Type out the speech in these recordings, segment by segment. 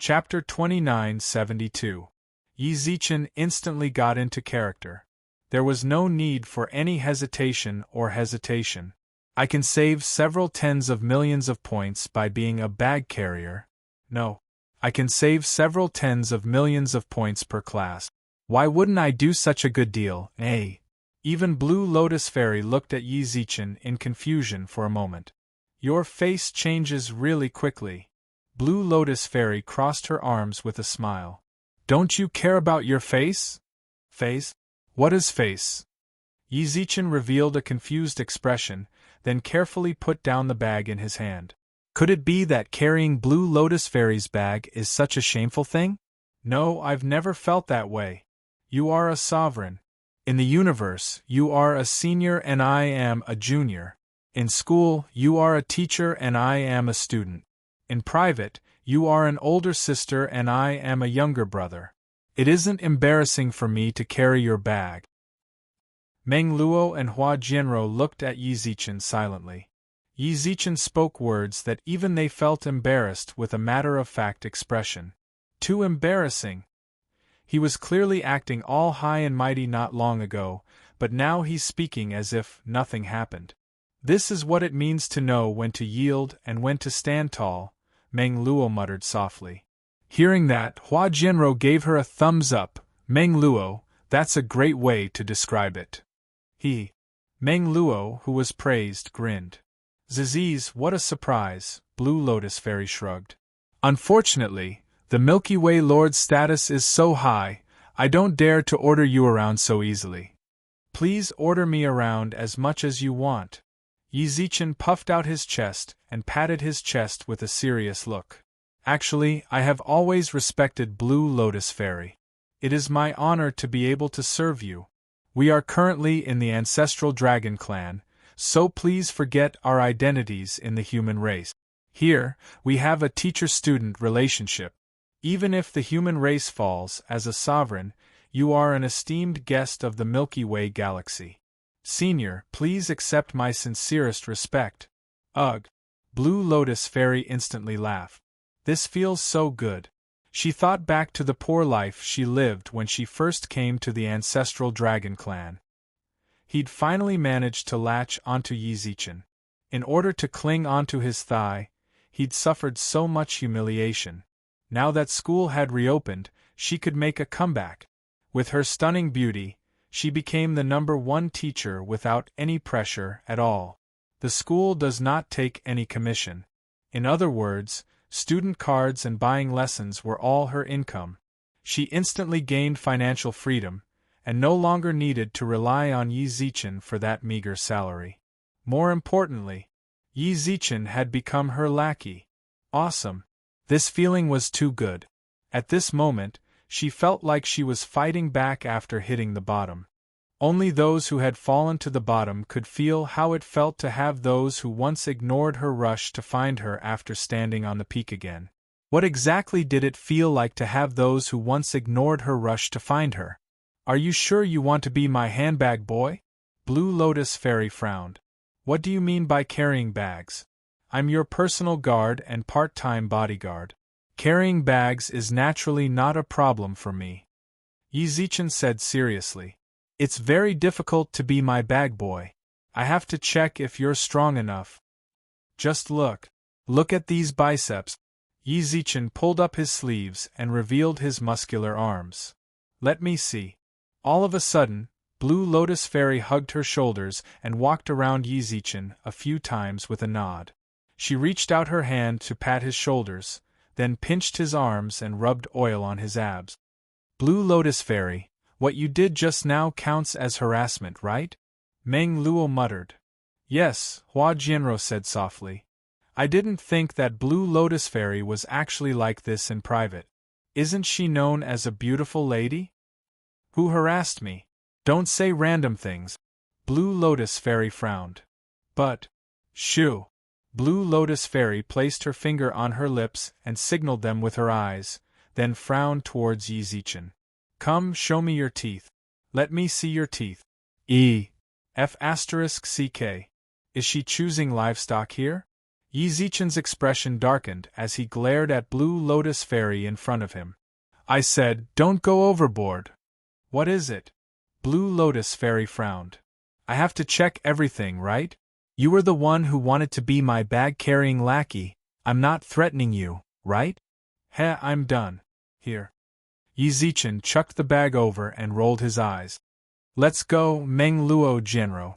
Chapter 2972. Yi Zichen instantly got into character. There was no need for any hesitation. I can save several tens of millions of points by being a bag carrier. No. I can save several tens of millions of points per class. Why wouldn't I do such a good deal, eh? Even Blue Lotus Fairy looked at Yi Zichen in confusion for a moment. Your face changes really quickly. Blue Lotus Fairy crossed her arms with a smile. Don't you care about your face? Face? What is face? Yi Zichen revealed a confused expression, then carefully put down the bag in his hand. Could it be that carrying Blue Lotus Fairy's bag is such a shameful thing? No, I've never felt that way. You are a sovereign. In the universe, you are a senior and I am a junior. In school, you are a teacher and I am a student. In private, you are an older sister and I am a younger brother. It isn't embarrassing for me to carry your bag. Meng Luo and Hua Jianrou looked at Yi Zichen silently. Yi Zichen spoke words that even they felt embarrassed with a matter-of-fact expression. Too embarrassing. He was clearly acting all high and mighty not long ago, but now he's speaking as if nothing happened. This is what it means to know when to yield and when to stand tall, Meng Luo muttered softly. Hearing that, Hua Jianrou gave her a thumbs up. Meng Luo, that's a great way to describe it. Meng Luo, who was praised, grinned. Ziziz, what a surprise, Blue Lotus Fairy shrugged. Unfortunately, the Milky Way Lord's status is so high, I don't dare to order you around so easily. Please order me around as much as you want. Yi Zichen puffed out his chest and patted his chest with a serious look. Actually, I have always respected Blue Lotus Fairy. It is my honor to be able to serve you. We are currently in the ancestral dragon clan, so please forget our identities in the human race. Here, we have a teacher-student relationship. Even if the human race falls as a sovereign, you are an esteemed guest of the Milky Way galaxy. Senior, please accept my sincerest respect. Ugh! Blue Lotus Fairy instantly laughed. This feels so good. She thought back to the poor life she lived when she first came to the ancestral dragon clan. He'd finally managed to latch onto Yi Zichen. In order to cling onto his thigh, he'd suffered so much humiliation. Now that school had reopened, she could make a comeback. With her stunning beauty, she became the #1 teacher without any pressure at all. The school does not take any commission. In other words, student cards and buying lessons were all her income. She instantly gained financial freedom, and no longer needed to rely on Yi Zichen for that meager salary. More importantly, Yi Zichen had become her lackey. Awesome. This feeling was too good. At this moment, she felt like she was fighting back after hitting the bottom. Only those who had fallen to the bottom could feel how it felt to have those who once ignored her rush to find her after standing on the peak again. What exactly did it feel like to have those who once ignored her rush to find her? Are you sure you want to be my handbag boy? Blue Lotus Fairy frowned. What do you mean by carrying bags? I'm your personal guard and part-time bodyguard. Carrying bags is naturally not a problem for me. Yi Zichen said seriously. It's very difficult to be my bag boy. I have to check if you're strong enough. Just look. Look at these biceps. Yi Zichen pulled up his sleeves and revealed his muscular arms. Let me see. All of a sudden, Blue Lotus Fairy hugged her shoulders and walked around Yi Zichen a few times with a nod. She reached out her hand to pat his shoulders, then pinched his arms and rubbed oil on his abs. Blue Lotus Fairy, what you did just now counts as harassment, right? Meng Luo muttered. Yes, Hua Jianrou said softly. I didn't think that Blue Lotus Fairy was actually like this in private. Isn't she known as a beautiful lady? Who harassed me? Don't say random things. Blue Lotus Fairy frowned. But, shoo! Blue Lotus Fairy placed her finger on her lips and signaled them with her eyes, then frowned towards Yi Zichen. Come, show me your teeth. Let me see your teeth. F***ck. Is she choosing livestock here? Yi Zichen's expression darkened as he glared at Blue Lotus Fairy in front of him. I said, don't go overboard. What is it? Blue Lotus Fairy frowned. I have to check everything, right? You were the one who wanted to be my bag-carrying lackey. I'm not threatening you, right? Heh, I'm done. Here. Yi Zichen chucked the bag over and rolled his eyes. Let's go, Meng Luo Genro.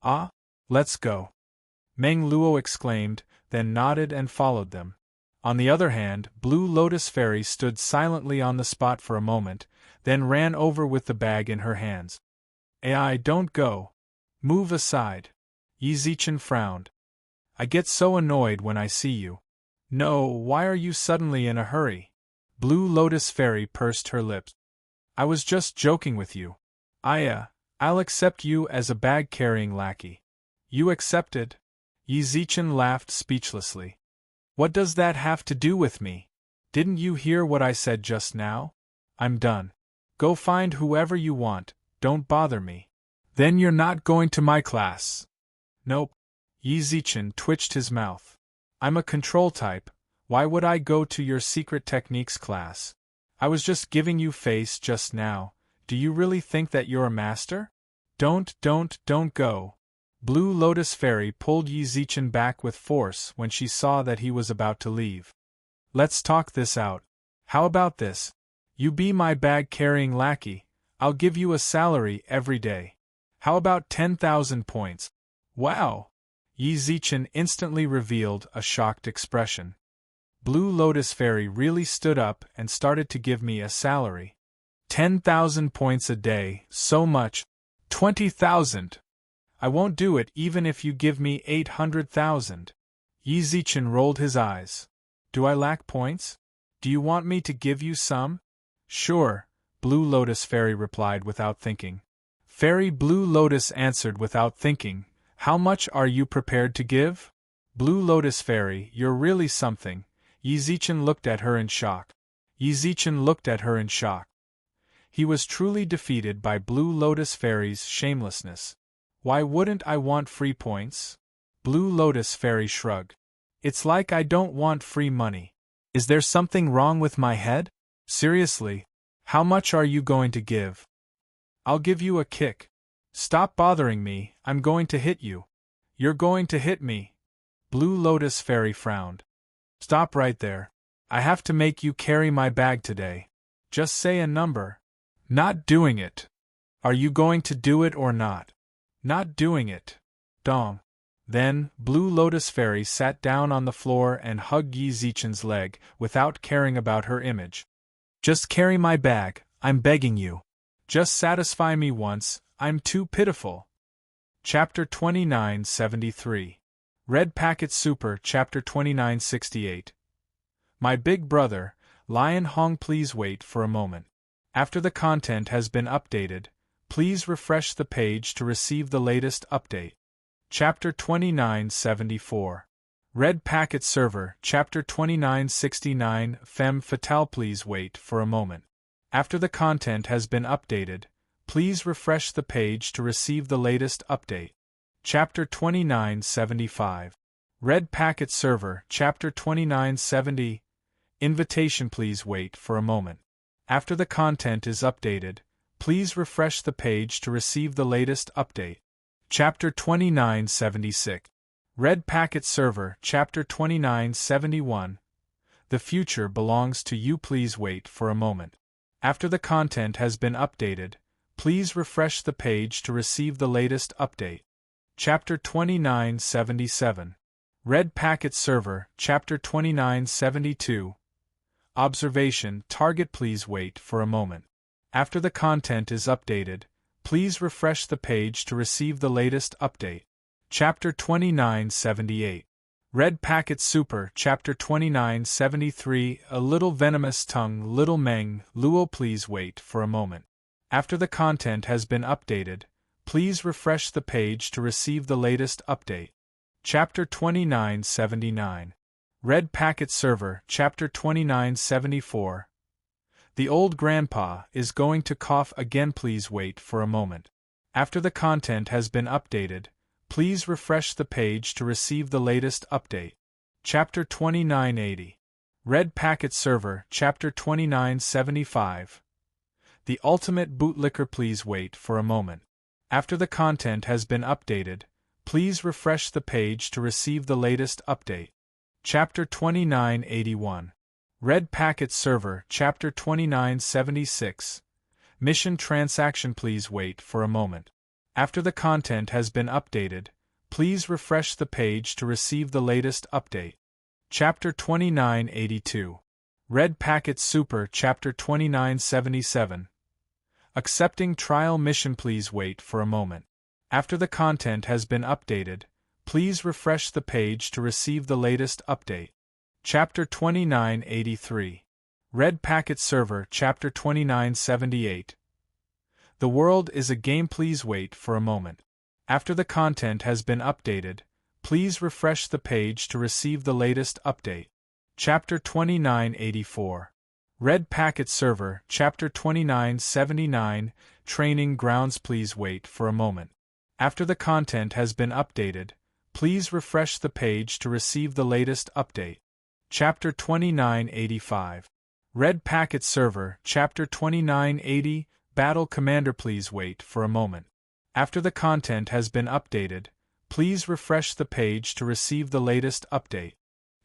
Ah? Let's go. Meng Luo exclaimed, then nodded and followed them. On the other hand, Blue Lotus Fairy stood silently on the spot for a moment, then ran over with the bag in her hands. Ai, don't go. Move aside. Yi Zichen frowned. I get so annoyed when I see you. No, why are you suddenly in a hurry? Blue Lotus Fairy pursed her lips. I was just joking with you. I'll accept you as a bag-carrying lackey. You accepted? Yi Zichen laughed speechlessly. What does that have to do with me? Didn't you hear what I said just now? I'm done. Go find whoever you want, don't bother me. Then you're not going to my class. Nope. Yi Zichen twitched his mouth. I'm a control type, why would I go to your secret techniques class? I was just giving you face just now, do you really think that you're a master? Don't go. Blue Lotus Fairy pulled Yi Zichen back with force when she saw that he was about to leave. Let's talk this out. How about this? You be my bag-carrying lackey, I'll give you a salary every day. How about 10,000 points? Wow! Yi Zichen instantly revealed a shocked expression. Blue Lotus Fairy really stood up and started to give me a salary. 10,000 points a day, so much. 20,000! I won't do it even if you give me 800,000. Yi Zichen rolled his eyes. Do I lack points? Do you want me to give you some? Sure, Blue Lotus Fairy replied without thinking. Fairy Blue Lotus answered without thinking. How much are you prepared to give? Blue Lotus Fairy, you're really something. Yi Zichen looked at her in shock. Yi Zichen looked at her in shock. He was truly defeated by Blue Lotus Fairy's shamelessness. Why wouldn't I want free points? Blue Lotus Fairy shrugged. It's like I don't want free money. Is there something wrong with my head? Seriously, how much are you going to give? I'll give you a kick. Stop bothering me, I'm going to hit you. You're going to hit me. Blue Lotus Fairy frowned. Stop right there. I have to make you carry my bag today. Just say a number. Not doing it. Are you going to do it or not? Not doing it. Dong. Then, Blue Lotus Fairy sat down on the floor and hugged Yi Zichen's leg, without caring about her image. Just carry my bag, I'm begging you. Just satisfy me once, I'm too pitiful. Chapter 2973. Red Packet Super Chapter 2968. My big brother, Lion Hong, please wait for a moment. After the content has been updated, please refresh the page to receive the latest update. Chapter 2974. Red Packet Server Chapter 2969. Femme Fatale, please wait for a moment. After the content has been updated, please refresh the page to receive the latest update. Chapter 2975. Red Packet Server Chapter 2970. Invitation, please wait for a moment. After the content is updated, please refresh the page to receive the latest update. Chapter 2976. Red Packet Server Chapter 2971. The future belongs to you, please wait for a moment. After the content has been updated, please refresh the page to receive the latest update. Chapter 2977. Red Packet Server Chapter 2972. Observation Target, please wait for a moment. After the content is updated, please refresh the page to receive the latest update. Chapter 2978. Red Packet Super Chapter 2973. A little venomous tongue, Little Meng Luo, please wait for a moment. After the content has been updated, please refresh the page to receive the latest update. Chapter 2979. Red Packet Server Chapter 2974. The old grandpa is going to cough again, please wait for a moment. After the content has been updated, please refresh the page to receive the latest update. Chapter 2980. Red Packet Server, Chapter 2975. The Ultimate Bootlicker. Please wait for a moment. After the content has been updated, please refresh the page to receive the latest update. Chapter 2981. Red Packet Server, Chapter 2976. Mission Transaction. Please wait for a moment. After the content has been updated, please refresh the page to receive the latest update. Chapter 2982. Red Packet Super, Chapter 2977. Accepting Trial Mission. Please wait for a moment. After the content has been updated, please refresh the page to receive the latest update. Chapter 2983. Red Packet Server, Chapter 2978. The World is a Game. Please wait for a moment. After the content has been updated, please refresh the page to receive the latest update. Chapter 2984. Red Packet Server, Chapter 2979. Training Grounds. Please wait for a moment. After the content has been updated, please refresh the page to receive the latest update. Chapter 2985. Red Packet Server, Chapter 2980. Battle Commander. Please wait for a moment. After the content has been updated, please refresh the page to receive the latest update.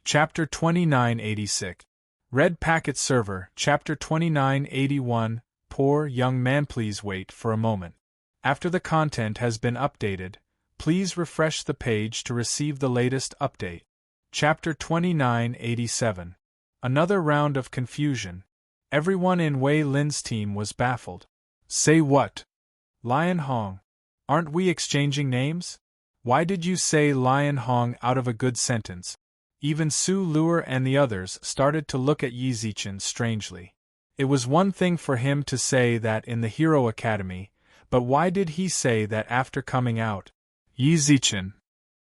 Chapter 2986. Red Packet Server, Chapter 2981. Poor Young Man. Please wait for a moment. After the content has been updated, please refresh the page to receive the latest update. Chapter 2987. Another round of confusion. Everyone in Wei Lin's team was baffled. Say what? Lion Hong. Aren't we exchanging names? Why did you say Lion Hong out of a good sentence? Even Su Luer and the others started to look at Yi Zichen strangely. It was one thing for him to say that in the Hero Academy, but why did he say that after coming out? Yi Zichen.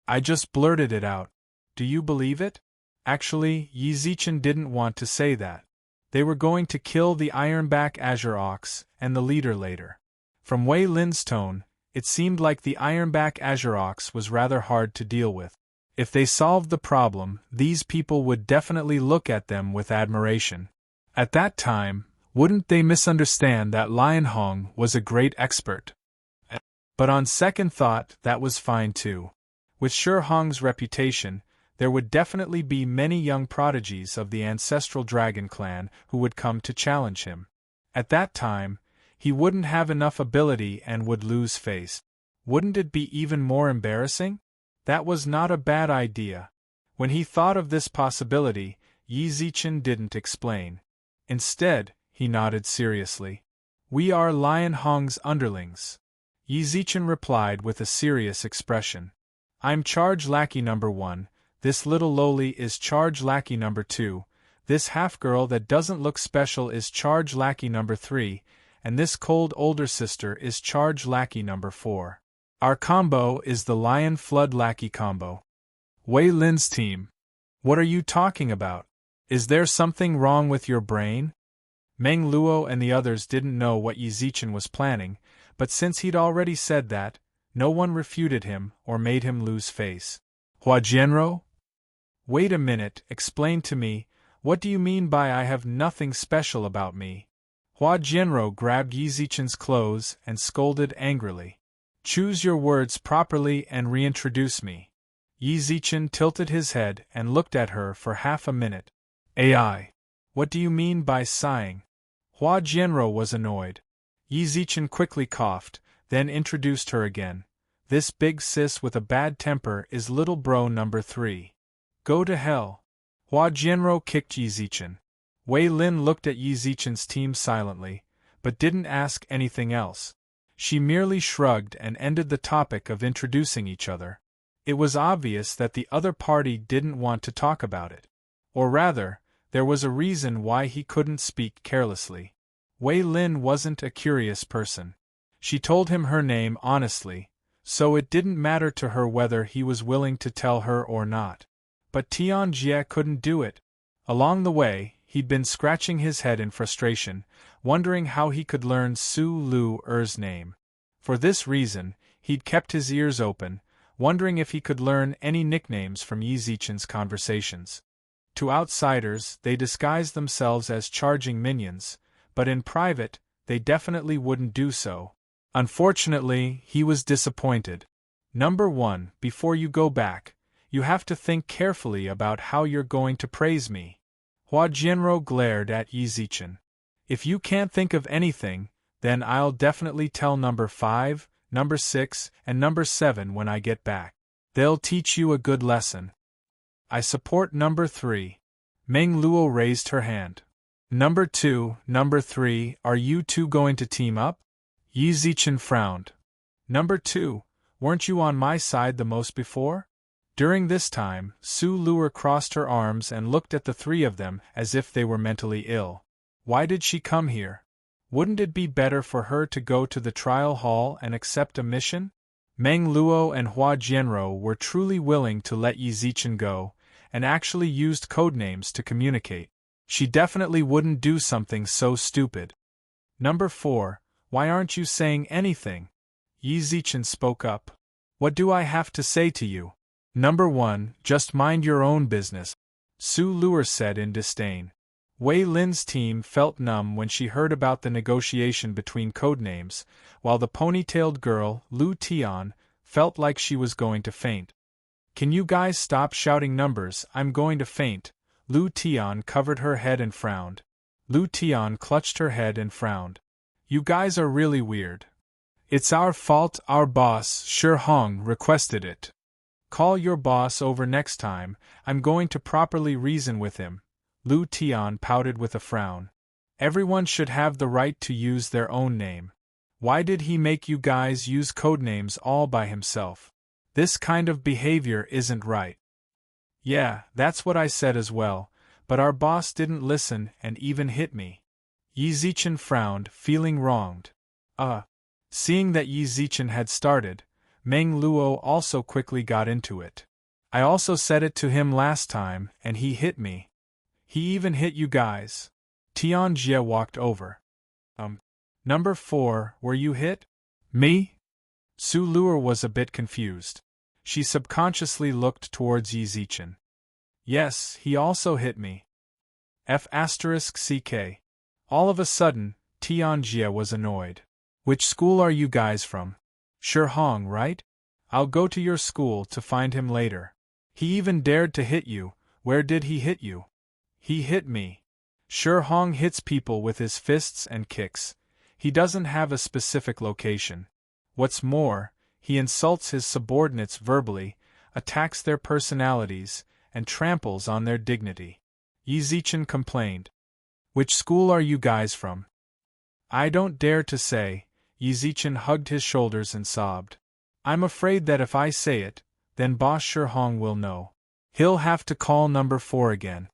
I just blurted it out. Do you believe it? Actually, Yi Zichen didn't want to say that. They were going to kill the Ironback Azure Ox and the leader later. From Wei Lin's tone, it seemed like the Ironback Azure Ox was rather hard to deal with. If they solved the problem, these people would definitely look at them with admiration. At that time, wouldn't they misunderstand that Lion Hong was a great expert? But on second thought, that was fine too. With Shi Hong's reputation, there would definitely be many young prodigies of the ancestral dragon clan who would come to challenge him. At that time, he wouldn't have enough ability and would lose face. Wouldn't it be even more embarrassing? That was not a bad idea. When he thought of this possibility, Yi Zichen didn't explain. Instead, he nodded seriously. We are Lion Hong's underlings. Yi Zichen replied with a serious expression. I'm Charge Lackey number 1, this little lowly is Charge Lackey number 2, this half-girl that doesn't look special is Charge Lackey number 3, and this cold older sister is Charge Lackey number 4. Our combo is the Lion Flood Lackey combo. Wei Lin's team. What are you talking about? Is there something wrong with your brain? Meng Luo and the others didn't know what Yi Zichen was planning, but since he'd already said that, no one refuted him or made him lose face. Hua Jianrou? Wait a minute, explain to me, what do you mean by I have nothing special about me? Hua Jianrou grabbed Yi Zichen's clothes and scolded angrily. Choose your words properly and reintroduce me. Yi Zichen tilted his head and looked at her for half a minute. AI. What do you mean by sighing? Hua Jianrou was annoyed. Yi Zichen quickly coughed, then introduced her again. This big sis with a bad temper is little bro number 3. Go to hell. Hua Jianrou kicked Yi Zichen. Wei Lin looked at Yi Zichen's team silently, but didn't ask anything else. She merely shrugged and ended the topic of introducing each other. It was obvious that the other party didn't want to talk about it. Or rather, there was a reason why he couldn't speak carelessly. Wei Lin wasn't a curious person. She told him her name honestly, so it didn't matter to her whether he was willing to tell her or not. But Tian Jie couldn't do it. Along the way, he'd been scratching his head in frustration, wondering how he could learn Su Luer's name. For this reason, he'd kept his ears open, wondering if he could learn any nicknames from Yi Zichen's conversations. To outsiders, they disguised themselves as charging minions, but in private, they definitely wouldn't do so. Unfortunately, he was disappointed. Number 1, before you go back, you have to think carefully about how you're going to praise me. Hua Jianrou glared at Yi Zichen. If you can't think of anything, then I'll definitely tell number 5, number 6, and number 7 when I get back. They'll teach you a good lesson. I support number 3. Meng Luo raised her hand. Number 2, number 3, are you two going to team up? Yi Zichen frowned. Number 2, weren't you on my side the most before? During this time, Su Luer crossed her arms and looked at the three of them as if they were mentally ill. Why did she come here? Wouldn't it be better for her to go to the trial hall and accept a mission? Meng Luo and Hua Jianrou were truly willing to let Yi Zichen go, and actually used codenames to communicate. She definitely wouldn't do something so stupid. Number 4, why aren't you saying anything? Yi Zichen spoke up. What do I have to say to you? Number 1, just mind your own business, Su Luer said in disdain. Wei Lin's team felt numb when she heard about the negotiation between codenames, while the ponytailed girl, Lu Tian, felt like she was going to faint. Can you guys stop shouting numbers? I'm going to faint. Lu Tian covered her head and frowned. Lu Tian clutched her head and frowned. You guys are really weird. It's our fault, our boss, Shi Hong, requested it. Call your boss over next time, I'm going to properly reason with him. Lu Tian pouted with a frown. Everyone should have the right to use their own name. Why did he make you guys use codenames all by himself? This kind of behavior isn't right. Yeah, that's what I said as well, but our boss didn't listen and even hit me. Yi Zichen frowned, feeling wronged. Seeing that Yi Zichen had started, Meng Luo also quickly got into it. I also said it to him last time, and he hit me. He even hit you guys. Tian Jie walked over. Number 4, were you hit? Me? Su Luer was a bit confused. She subconsciously looked towards Yi Zichen. Yes, he also hit me. F***ck. All of a sudden, Tian Jie was annoyed. Which school are you guys from? Shi Hong, right? I'll go to your school to find him later. He even dared to hit you. Where did he hit you? He hit me. Shi Hong hits people with his fists and kicks. He doesn't have a specific location. What's more, he insults his subordinates verbally, attacks their personalities, and tramples on their dignity. Yi Zichen complained. Which school are you guys from? I don't dare to say. Yi Zichen hugged his shoulders and sobbed. I'm afraid that if I say it, then boss Shi Hong will know. He'll have to call number 4 again.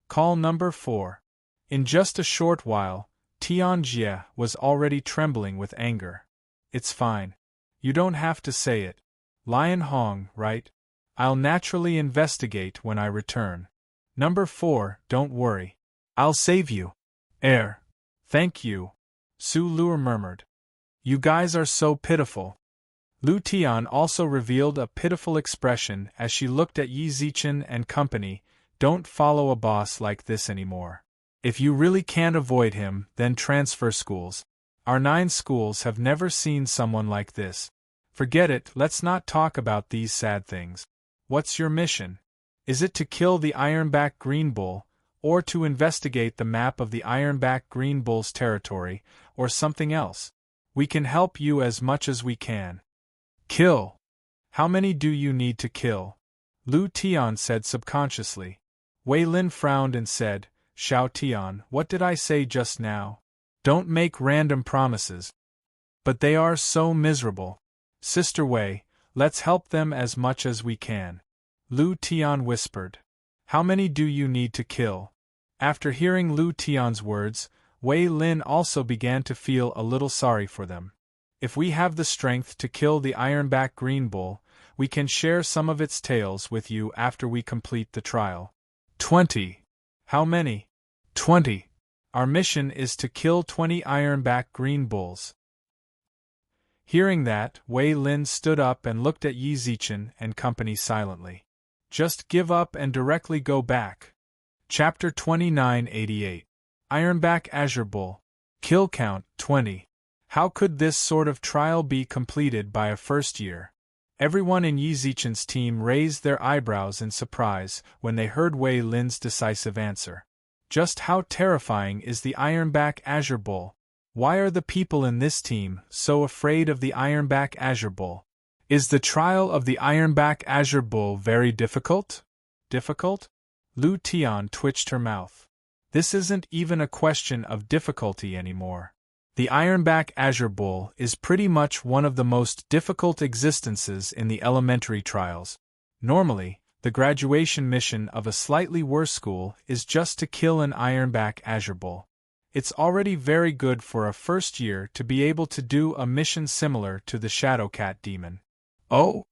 Call number 4. In just a short while, Tian Jie was already trembling with anger. It's fine. You don't have to say it. Lion Hong, right? I'll naturally investigate when I return. Number 4, don't worry. I'll save you. Thank you. Su Luer murmured. You guys are so pitiful. Lu Tian also revealed a pitiful expression as she looked at Yi Zichen and company. Don't follow a boss like this anymore. If you really can't avoid him, then transfer schools. Our 9 schools have never seen someone like this. Forget it, let's not talk about these sad things. What's your mission? Is it to kill the Ironback Green Bull, or to investigate the map of the Ironback Green Bull's territory, or something else? We can help you as much as we can. Kill. How many do you need to kill? Lu Tian said subconsciously. Wei Lin frowned and said, Xiao Tian, what did I say just now? Don't make random promises. But they are so miserable. Sister Wei, let's help them as much as we can. Lu Tian whispered. How many do you need to kill? After hearing Lu Tian's words, Wei Lin also began to feel a little sorry for them. If we have the strength to kill the Ironback Green Bull, we can share some of its tails with you after we complete the trial. 20. How many? 20. Our mission is to kill 20 Ironback Green Bulls. Hearing that, Wei Lin stood up and looked at Yi Zichen and company silently. Just give up and directly go back. Chapter 2988. Ironback Azure Bull. Kill count, 20. How could this sort of trial be completed by a first year? Everyone in Yi Zichen's team raised their eyebrows in surprise when they heard Wei Lin's decisive answer. Just how terrifying is the Ironback Azure Bull? Why are the people in this team so afraid of the Ironback Azure Bull? Is the trial of the Ironback Azure Bull very difficult? Difficult? Lu Tian twitched her mouth. This isn't even a question of difficulty anymore. The Ironback Azure Bull is pretty much one of the most difficult existences in the elementary trials. Normally, the graduation mission of a slightly worse school is just to kill an Ironback Azure Bull. It's already very good for a first year to be able to do a mission similar to the Shadowcat Demon. Oh?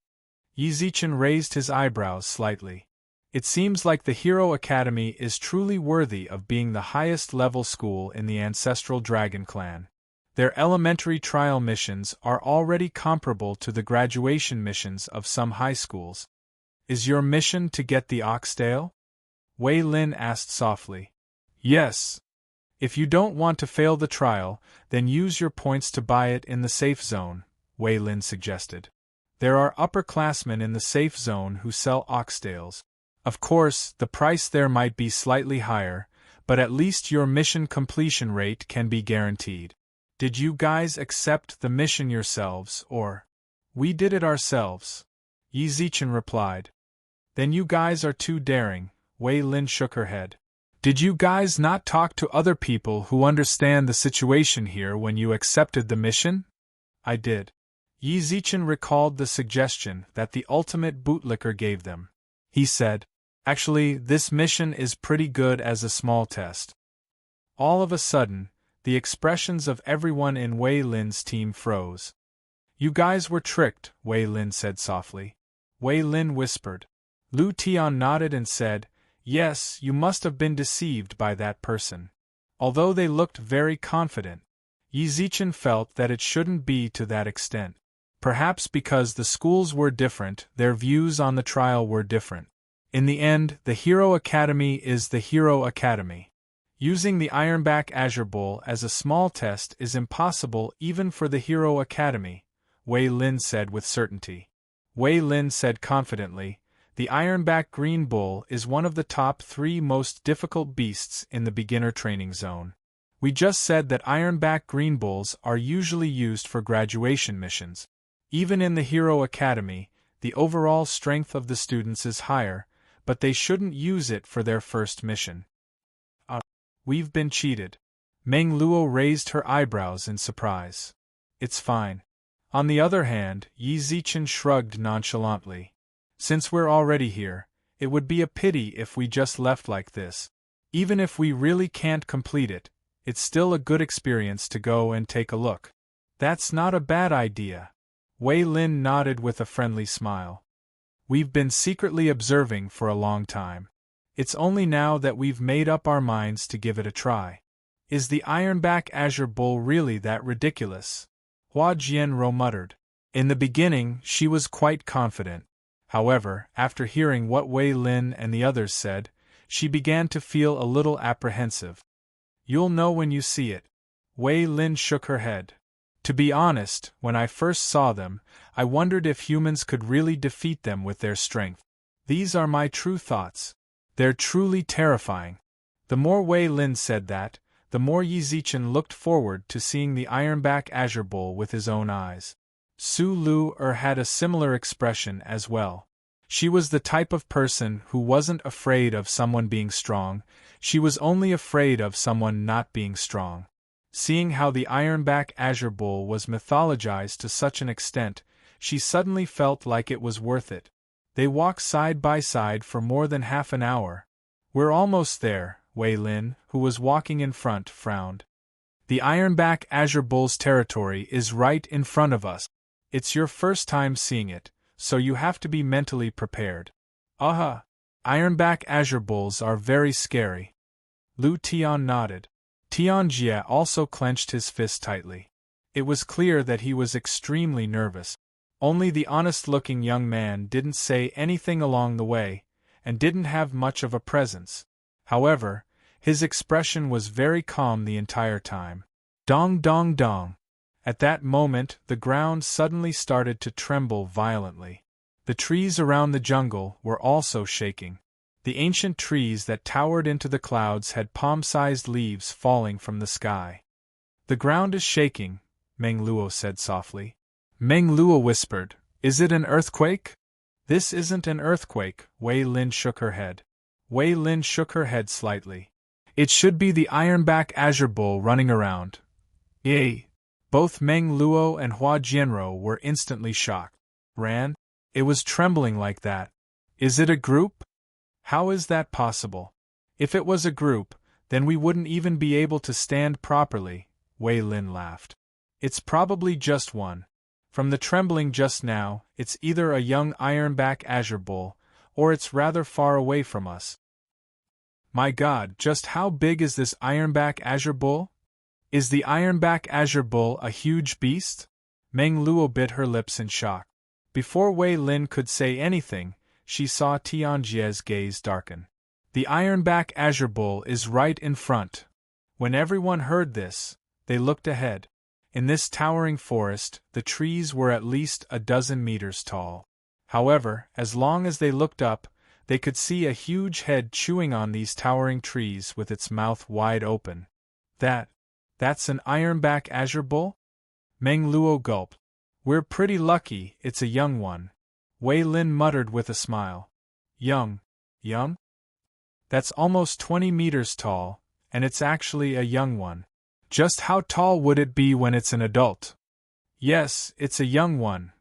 Yi Zichen raised his eyebrows slightly. It seems like the Hero Academy is truly worthy of being the highest level school in the Ancestral Dragon Clan. Their elementary trial missions are already comparable to the graduation missions of some high schools. Is your mission to get the oxtail? Wei Lin asked softly. Yes. If you don't want to fail the trial, then use your points to buy it in the safe zone, Wei Lin suggested. There are upperclassmen in the safe zone who sell oxtails. Of course, the price there might be slightly higher, but at least your mission completion rate can be guaranteed. Did you guys accept the mission yourselves, or? We did it ourselves, Yi Zichen replied. Then you guys are too daring, Wei Lin shook her head. Did you guys not talk to other people who understand the situation here when you accepted the mission? I did. Yi Zichen recalled the suggestion that the ultimate bootlicker gave them. He said, actually, this mission is pretty good as a small test. All of a sudden, the expressions of everyone in Wei Lin's team froze. You guys were tricked, Wei Lin said softly. Wei Lin whispered. Lu Tian nodded and said, yes, you must have been deceived by that person. Although they looked very confident, Yi Zichen felt that it shouldn't be to that extent. Perhaps because the schools were different, their views on the trial were different. In the end, the Hero Academy is the Hero Academy. Using the Ironback Azure Bull as a small test is impossible even for the Hero Academy, Wei Lin said with certainty. Wei Lin said confidently, the Ironback Green Bull is one of the top 3 most difficult beasts in the beginner training zone. We just said that Ironback Green Bulls are usually used for graduation missions. Even in the Hero Academy, the overall strength of the students is higher, but they shouldn't use it for their first mission. We've been cheated. Meng Luo raised her eyebrows in surprise. It's fine. On the other hand, Yi Zichen shrugged nonchalantly. Since we're already here, it would be a pity if we just left like this. Even if we really can't complete it, it's still a good experience to go and take a look. That's not a bad idea. Wei Lin nodded with a friendly smile. We've been secretly observing for a long time. It's only now that we've made up our minds to give it a try. Is the Ironback Azure Bull really that ridiculous? Hua Jianro muttered. In the beginning, she was quite confident. However, after hearing what Wei Lin and the others said, she began to feel a little apprehensive. You'll know when you see it. Wei Lin shook her head. To be honest, when I first saw them, I wondered if humans could really defeat them with their strength. These are my true thoughts. They're truly terrifying. The more Wei Lin said that, the more Yi Zichen looked forward to seeing the Ironback Azure Bull with his own eyes. Su Lu had a similar expression as well. She was the type of person who wasn't afraid of someone being strong, she was only afraid of someone not being strong. Seeing how the Ironback Azure Bull was mythologized to such an extent, she suddenly felt like it was worth it. They walked side by side for more than half an hour. We're almost there, Wei Lin, who was walking in front, frowned. The Ironback Azure Bull's territory is right in front of us. It's your first time seeing it, so you have to be mentally prepared. Ironback Azure Bulls are very scary. Lu Tian nodded. Tianjie also clenched his fist tightly. It was clear that he was extremely nervous. Only the honest-looking young man didn't say anything along the way, and didn't have much of a presence. However, his expression was very calm the entire time. Dong dong dong. At that moment the ground suddenly started to tremble violently. The trees around the jungle were also shaking. The ancient trees that towered into the clouds had palm-sized leaves falling from the sky. "The ground is shaking," Meng Luo said softly. Meng Luo whispered, "Is it an earthquake?" "This isn't an earthquake," Wei Lin shook her head. Wei Lin shook her head slightly. "It should be the ironback azure bull running around." "Yay!" Both Meng Luo and Hua Jianrou were instantly shocked. "Ran? It was trembling like that. Is it a group? How is that possible? If it was a group, then we wouldn't even be able to stand properly," Wei Lin laughed. "It's probably just one. From the trembling just now, it's either a young ironback azure bull, or it's rather far away from us." "My God, just how big is this ironback azure bull? Is the ironback azure bull a huge beast?" Meng Luo bit her lips in shock. Before Wei Lin could say anything, she saw Tianjie's gaze darken. "The ironback azure bull is right in front." When everyone heard this, they looked ahead. In this towering forest, the trees were at least a dozen meters tall. However, as long as they looked up, they could see a huge head chewing on these towering trees with its mouth wide open. That's an ironback azure bull?" Meng Luo gulped. "We're pretty lucky it's a young one," Wei Lin muttered with a smile. Young? That's almost 20 meters tall, and it's actually a young one. Just how tall would it be when it's an adult?" "Yes, it's a young one,"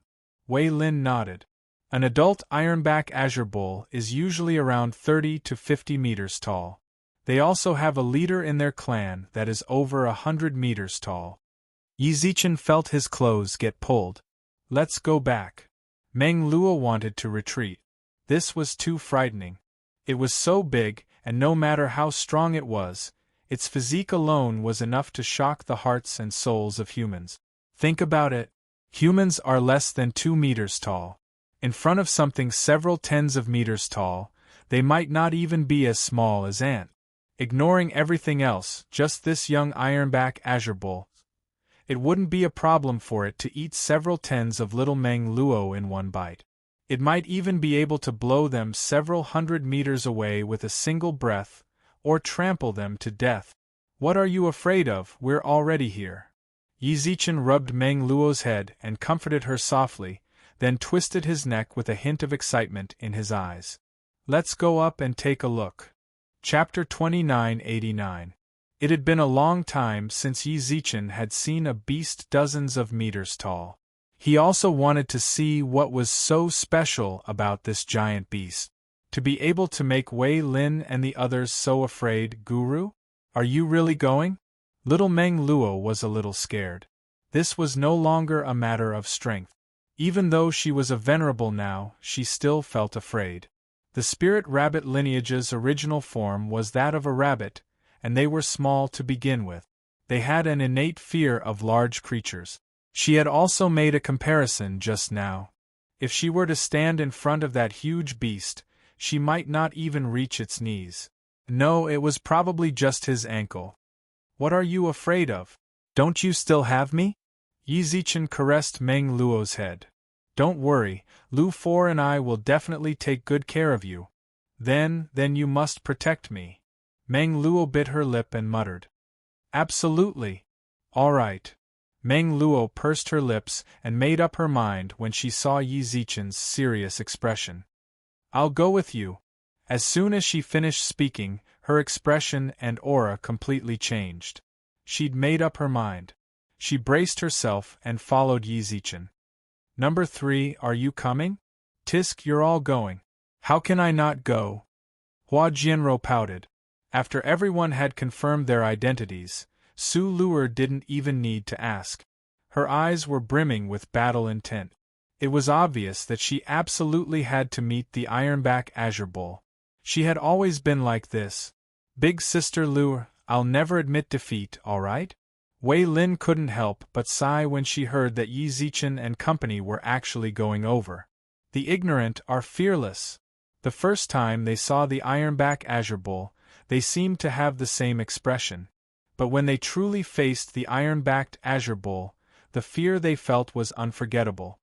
Wei Lin nodded. "An adult ironback azure bull is usually around 30 to 50 meters tall. They also have a leader in their clan that is over 100 meters tall." Yi Zichen felt his clothes get pulled. "Let's go back." Meng Luo wanted to retreat. This was too frightening. It was so big, and no matter how strong it was, its physique alone was enough to shock the hearts and souls of humans. Think about it. Humans are less than 2 meters tall. In front of something several tens of meters tall, they might not even be as small as ant. Ignoring everything else, just this young ironback azure bull. It wouldn't be a problem for it to eat several tens of little Meng Luo in one bite. It might even be able to blow them several hundred meters away with a single breath, or trample them to death. "What are you afraid of? We're already here." Yi Zichen rubbed Meng Luo's head and comforted her softly, then twisted his neck with a hint of excitement in his eyes. "Let's go up and take a look." Chapter 2989. It had been a long time since Yi Zichen had seen a beast dozens of meters tall. He also wanted to see what was so special about this giant beast. To be able to make Wei Lin and the others so afraid. "Guru? Are you really going?" Little Meng Luo was a little scared. This was no longer a matter of strength. Even though she was a venerable now, she still felt afraid. The spirit rabbit lineage's original form was that of a rabbit, and they were small to begin with. They had an innate fear of large creatures. She had also made a comparison just now. If she were to stand in front of that huge beast, she might not even reach its knees. No, it was probably just his ankle. "What are you afraid of? Don't you still have me?" Yi Zichen caressed Meng Luo's head. "Don't worry, Lu For and I will definitely take good care of you. Then you must protect me." Meng Luo bit her lip and muttered. "Absolutely. All right." Meng Luo pursed her lips and made up her mind when she saw Yi Zichen's serious expression. "I'll go with you." As soon as she finished speaking, her expression and aura completely changed. She'd made up her mind. She braced herself and followed Yi Zichen. "Number 3, are you coming?" "Tisk, you're all going. How can I not go?" Hua Jianrou pouted. After everyone had confirmed their identities, Su Luer didn't even need to ask. Her eyes were brimming with battle intent. It was obvious that she absolutely had to meet the ironback azure bull. She had always been like this. "Big Sister Luer, I'll never admit defeat, all right?" Wei Lin couldn't help but sigh when she heard that Yi Zichen and company were actually going over. The ignorant are fearless. The first time they saw the ironback azure bull, they seemed to have the same expression. But when they truly faced the iron-backed azure bull, the fear they felt was unforgettable.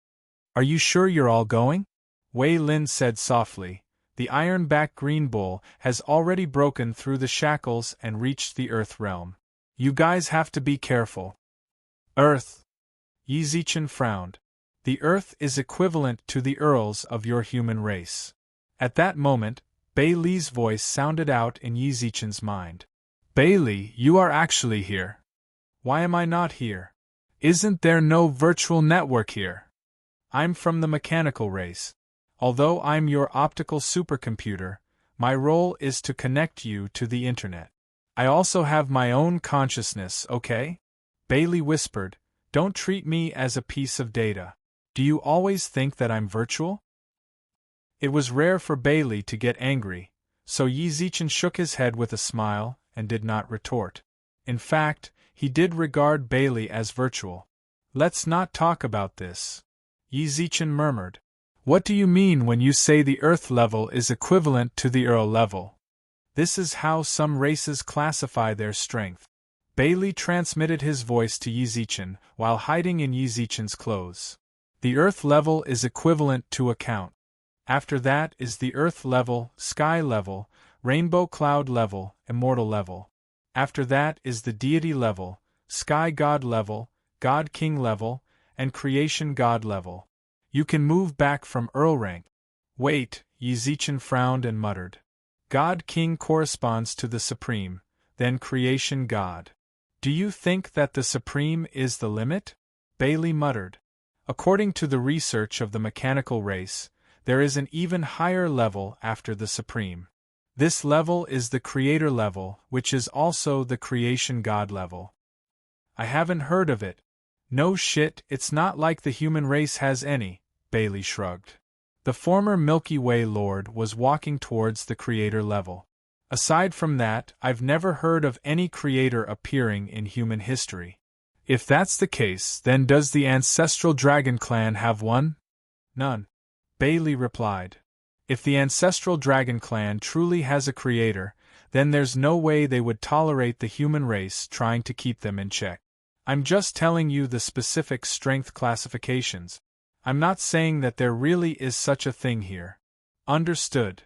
"Are you sure you're all going?" Wei Lin said softly. "The iron-backed green bull has already broken through the shackles and reached the Earth realm. You guys have to be careful." "Earth?" Yi Zichen frowned. "The Earth is equivalent to the Earls of your human race." At that moment, Bei Li's voice sounded out in Yi Zichen's mind. "Bailey, you are actually here. Why am I not here? Isn't there no virtual network here? I'm from the mechanical race. Although I'm your optical supercomputer, my role is to connect you to the internet. I also have my own consciousness, okay?" Bailey whispered, "Don't treat me as a piece of data. Do you always think that I'm virtual?" It was rare for Bailey to get angry, so Yi Zichen shook his head with a smile and did not retort. In fact, he did regard Bailey as virtual. "Let's not talk about this," Yi Zichen murmured. "What do you mean when you say the Earth level is equivalent to the Earl level? This is how some races classify their strength." Bailey transmitted his voice to Yi Zichen while hiding in Yi Zichen's clothes. "The Earth level is equivalent to a count. After that is the Earth level, Sky level, Rainbow Cloud level, Immortal level. After that is the Deity level, Sky God level, God King level, and Creation God level. You can move back from Earl rank." "Wait," Yi Zichen frowned and muttered. "God King corresponds to the Supreme, then Creation God. Do you think that the Supreme is the limit?" Bailey muttered. "According to the research of the mechanical race, there is an even higher level after the Supreme. This level is the Creator level, which is also the Creation God level." "I haven't heard of it." "No shit, it's not like the human race has any," Bailey shrugged. The former Milky Way Lord was walking towards the Creator level. "Aside from that, I've never heard of any Creator appearing in human history." "If that's the case, then does the ancestral dragon clan have one?" "None," Bailey replied. "If the ancestral dragon clan truly has a creator, then there's no way they would tolerate the human race trying to keep them in check. I'm just telling you the specific strength classifications. I'm not saying that there really is such a thing here." "Understood."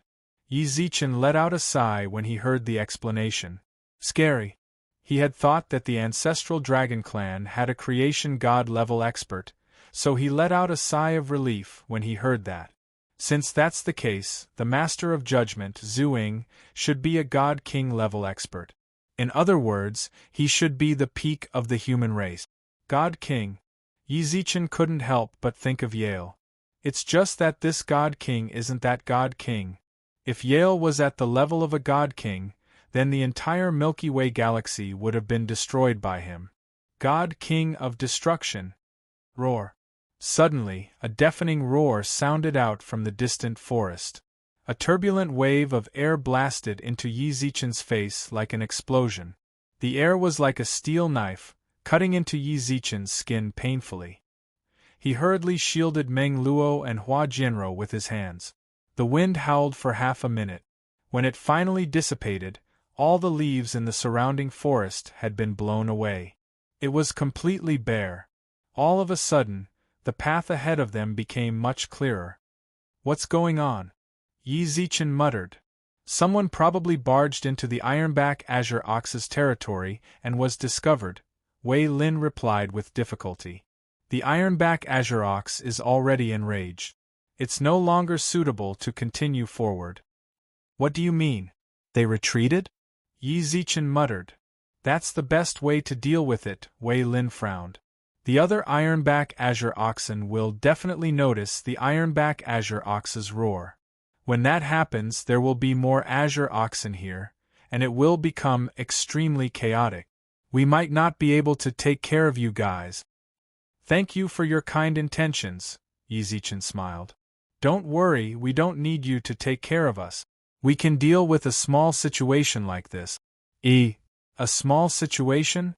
Yi Zichen let out a sigh when he heard the explanation. Scary. He had thought that the ancestral dragon clan had a creation god level expert, so he let out a sigh of relief when he heard that. Since that's the case, the Master of Judgment, Zhuing, should be a God King level expert. In other words, he should be the peak of the human race. God King. Yi Zichen couldn't help but think of Yale. It's just that this God King isn't that God King. If Yale was at the level of a God King, then the entire Milky Way galaxy would have been destroyed by him. God King of Destruction. Roar. Suddenly, a deafening roar sounded out from the distant forest. A turbulent wave of air blasted into Yi Zichen's face like an explosion. The air was like a steel knife, cutting into Yi Zichen's skin painfully. He hurriedly shielded Meng Luo and Hua Jianro with his hands. The wind howled for half a minute. When it finally dissipated, all the leaves in the surrounding forest had been blown away. It was completely bare. All of a sudden, the path ahead of them became much clearer. "What's going on?" Yi Zichen muttered. "Someone probably barged into the Ironback Azure Ox's territory and was discovered," Wei Lin replied with difficulty. "The Ironback Azure Ox is already enraged. It's no longer suitable to continue forward." "What do you mean? They retreated?" Yi Zichen muttered. "That's the best way to deal with it," Wei Lin frowned. "The other Ironback Azure Oxen will definitely notice the Ironback Azure Ox's roar. When that happens, there will be more Azure Oxen here, and it will become extremely chaotic. We might not be able to take care of you guys." "Thank you for your kind intentions," Yi Zichen smiled. "Don't worry, we don't need you to take care of us. We can deal with a small situation like this." A small situation?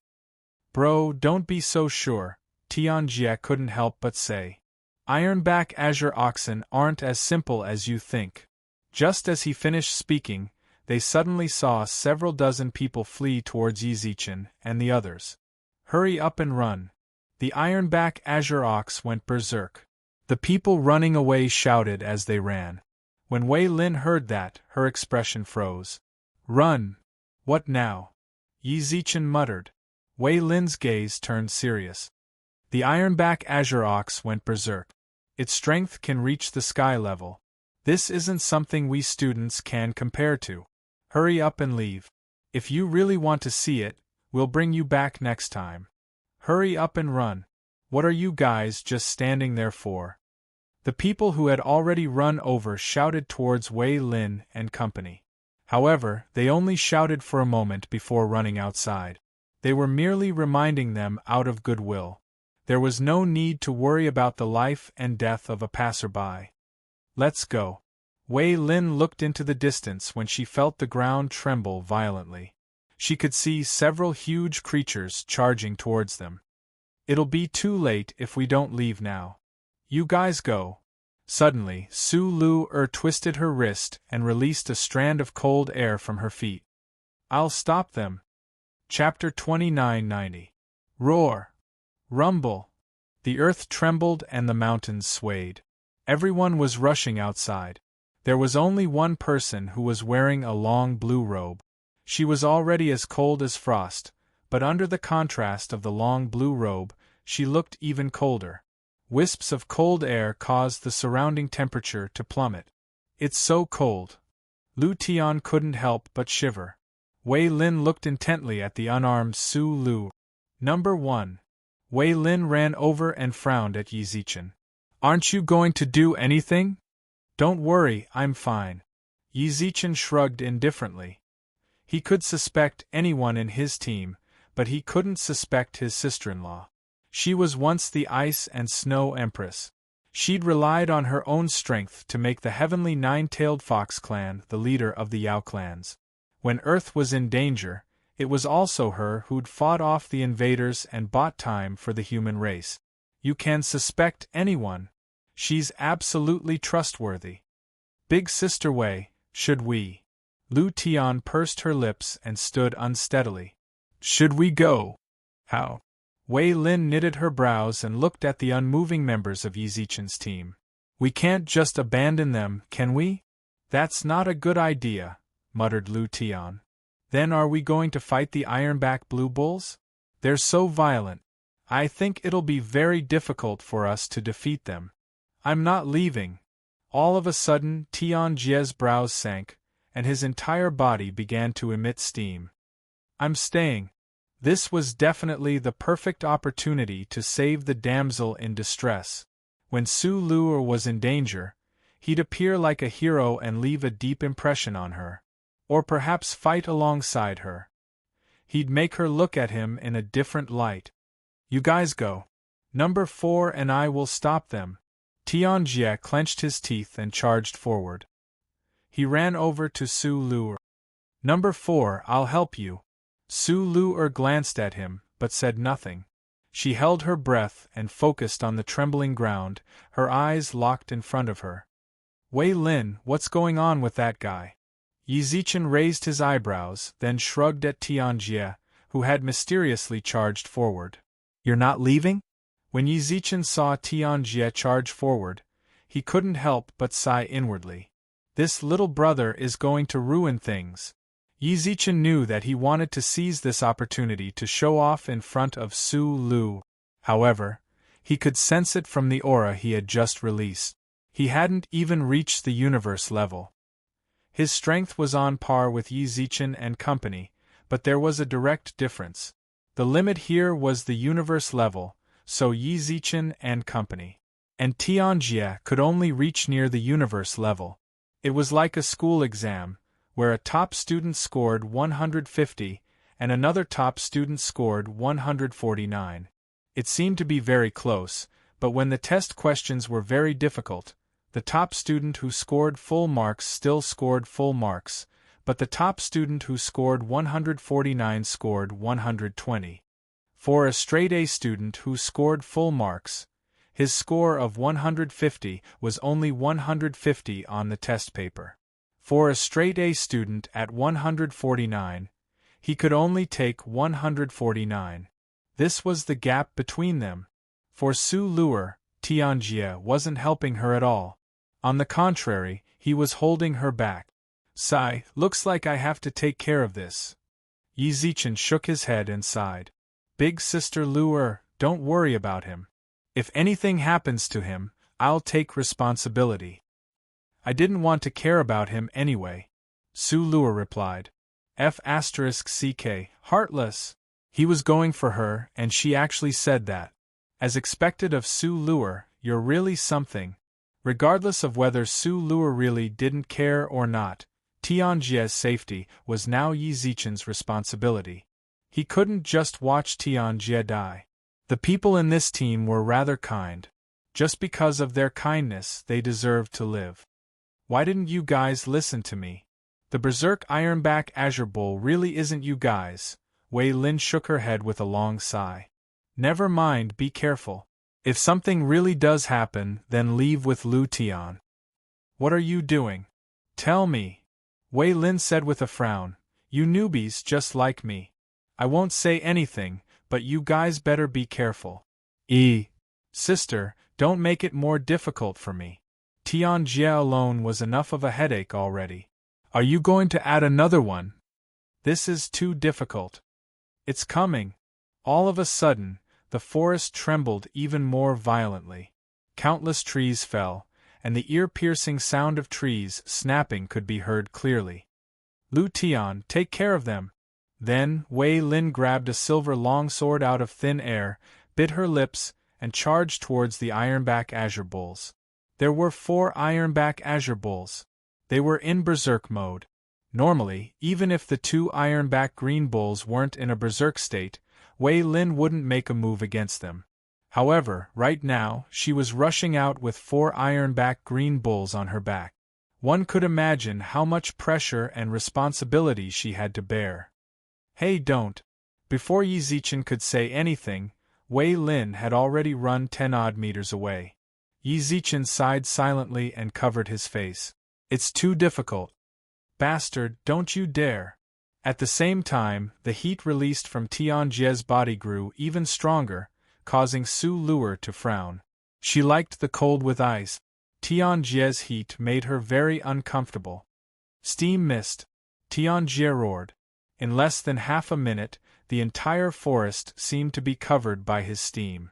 Bro, don't be so sure, Tianjie couldn't help but say. Ironback Azure oxen aren't as simple as you think. Just as he finished speaking, they suddenly saw several dozen people flee towards Yizichin and the others. Hurry up and run. The Ironback Azure ox went berserk. The people running away shouted as they ran. When Wei Lin heard that, her expression froze. Run! What now? Yizichin muttered. Wei Lin's gaze turned serious. The Ironback Azure ox went berserk. Its strength can reach the sky level. This isn't something we students can compare to. Hurry up and leave. If you really want to see it, we'll bring you back next time. Hurry up and run. What are you guys just standing there for? The people who had already run over shouted towards Wei Lin and company. However, they only shouted for a moment before running outside. They were merely reminding them out of goodwill. There was no need to worry about the life and death of a passerby. Let's go. Wei Lin looked into the distance when she felt the ground tremble violently. She could see several huge creatures charging towards them. It'll be too late if we don't leave now. You guys go. Suddenly, Su Lu twisted her wrist and released a strand of cold air from her feet. I'll stop them. Chapter 2990. Roar! Rumble! The earth trembled and the mountains swayed. Everyone was rushing outside. There was only one person who was wearing a long blue robe. She was already as cold as frost, but under the contrast of the long blue robe, she looked even colder. Wisps of cold air caused the surrounding temperature to plummet. It's so cold. Lu Tian couldn't help but shiver. Wei Lin looked intently at the unarmed Su Lu. Number 1. Wei Lin ran over and frowned at Yizichin. Aren't you going to do anything? Don't worry, I'm fine. Yizichin shrugged indifferently. He could suspect anyone in his team, but he couldn't suspect his sister-in-law. She was once the Ice and Snow Empress. She'd relied on her own strength to make the heavenly nine-tailed fox clan the leader of the Yao clans. When Earth was in danger, it was also her who'd fought off the invaders and bought time for the human race. You can suspect anyone. She's absolutely trustworthy. Big Sister Wei, should we? Lu Tian pursed her lips and stood unsteadily. Should we go? How? Wei Lin knitted her brows and looked at the unmoving members of Yizichin's team. We can't just abandon them, can we? That's not a good idea, muttered Lu Tian. Then are we going to fight the Ironback Blue Bulls? They're so violent. I think it'll be very difficult for us to defeat them. I'm not leaving. All of a sudden, Tianjie's brows sank, and his entire body began to emit steam. I'm staying. This was definitely the perfect opportunity to save the damsel in distress. When Su Lu was in danger, he'd appear like a hero and leave a deep impression on her. Or perhaps fight alongside her. He'd make her look at him in a different light. You guys go. Number 4 and I will stop them. Tianjie clenched his teeth and charged forward. He ran over to Su Lu. Number 4, I'll help you. Su Lu glanced at him, but said nothing. She held her breath and focused on the trembling ground, her eyes locked in front of her. Wei Lin, what's going on with that guy? Yizichin raised his eyebrows, then shrugged at Tianjie, who had mysteriously charged forward. You're not leaving? When Yizichin saw Tianjie charge forward, he couldn't help but sigh inwardly. This little brother is going to ruin things. Yizichin knew that he wanted to seize this opportunity to show off in front of Su Lu. However, he could sense it from the aura he had just released. He hadn't even reached the universe level. His strength was on par with Yizichin and company, but there was a direct difference. The limit here was the universe level, so Yizichin and company. And Tianjie could only reach near the universe level. It was like a school exam, where a top student scored 150 and another top student scored 149. It seemed to be very close, but when the test questions were very difficult, the top student who scored full marks still scored full marks, but the top student who scored 149 scored 120. For a straight-A student who scored full marks, his score of 150 was only 150 on the test paper. For a straight-A student at 149, he could only take 149. This was the gap between them. For Su Luer, Tianjie wasn't helping her at all. On the contrary, he was holding her back. Sigh, looks like I have to take care of this. Yi Zichen shook his head and sighed. Big Sister Luer, don't worry about him. If anything happens to him, I'll take responsibility. I didn't want to care about him anyway, Su Luer replied. F***ck, heartless. He was going for her, and she actually said that. As expected of Su Luer, you're really something. Regardless of whether Su Luer really didn't care or not, Tianjie's safety was now Yi Zichen's responsibility. He couldn't just watch Tianjie die. The people in this team were rather kind. Just because of their kindness, they deserved to live. Why didn't you guys listen to me? The Berserk Ironback Azure Bull really isn't you guys. Wei Lin shook her head with a long sigh. Never mind, be careful. If something really does happen, then leave with Lu Tian. What are you doing? Tell me. Wei Lin said with a frown. You newbies just like me. I won't say anything, but you guys better be careful. Sister, don't make it more difficult for me. Tianjie alone was enough of a headache already. Are you going to add another one? This is too difficult. It's coming. All of a sudden, the forest trembled even more violently. Countless trees fell, and the ear-piercing sound of trees snapping could be heard clearly. Lu Tian, take care of them. Then, Wei Lin grabbed a silver longsword out of thin air, bit her lips, and charged towards the Ironback Azure Bulls. There were 4 Ironback Azure Bulls. They were in Berserk mode. Normally, even if the 2 Ironback Green Bulls weren't in a Berserk state, Wei Lin wouldn't make a move against them. However, right now, she was rushing out with 4 Ironback Green Bulls on her back. One could imagine how much pressure and responsibility she had to bear. Hey, don't. Before Yi Zichen could say anything, Wei Lin had already run 10-odd meters away. Yi Zichen sighed silently and covered his face. It's too difficult. Bastard, don't you dare. At the same time, the heat released from Tianjie's body grew even stronger, causing Su Luer to frown. She liked the cold with ice. Tianjie's heat made her very uncomfortable. Steam mist. Tianjie roared. In less than half a minute, the entire forest seemed to be covered by his steam.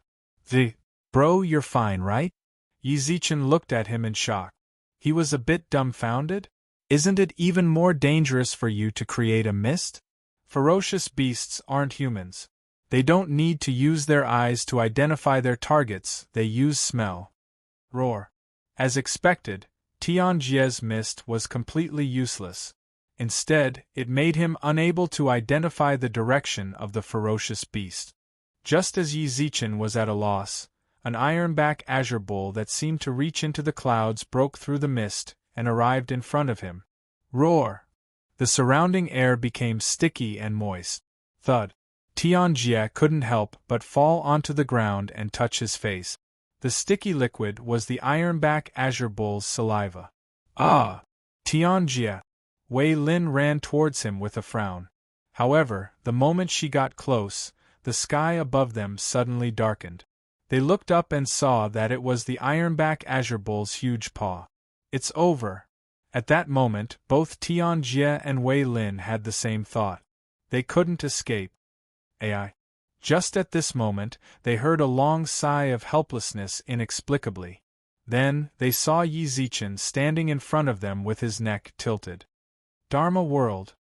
Bro, you're fine, right? Yi Zichen looked at him in shock. He was a bit dumbfounded. Isn't it even more dangerous for you to create a mist? Ferocious beasts aren't humans. They don't need to use their eyes to identify their targets, they use smell. Roar. As expected, Tianjie's mist was completely useless. Instead, it made him unable to identify the direction of the ferocious beast. Just as Yi Zichen was at a loss, an Ironback Azure Bull that seemed to reach into the clouds broke through the mist and arrived in front of him. Roar! The surrounding air became sticky and moist. Thud! Tianjie couldn't help but fall onto the ground and touch his face. The sticky liquid was the Ironback Azure Bull's saliva. Ah! Tianjie! Wei Lin ran towards him with a frown. However, the moment she got close, the sky above them suddenly darkened. They looked up and saw that it was the Ironback Azure Bull's huge paw. It's over. At that moment, both Tianjie and Wei Lin had the same thought. They couldn't escape. AI. Just at this moment, they heard a long sigh of helplessness inexplicably. Then, they saw Yi Zichen standing in front of them with his neck tilted. Dharma World.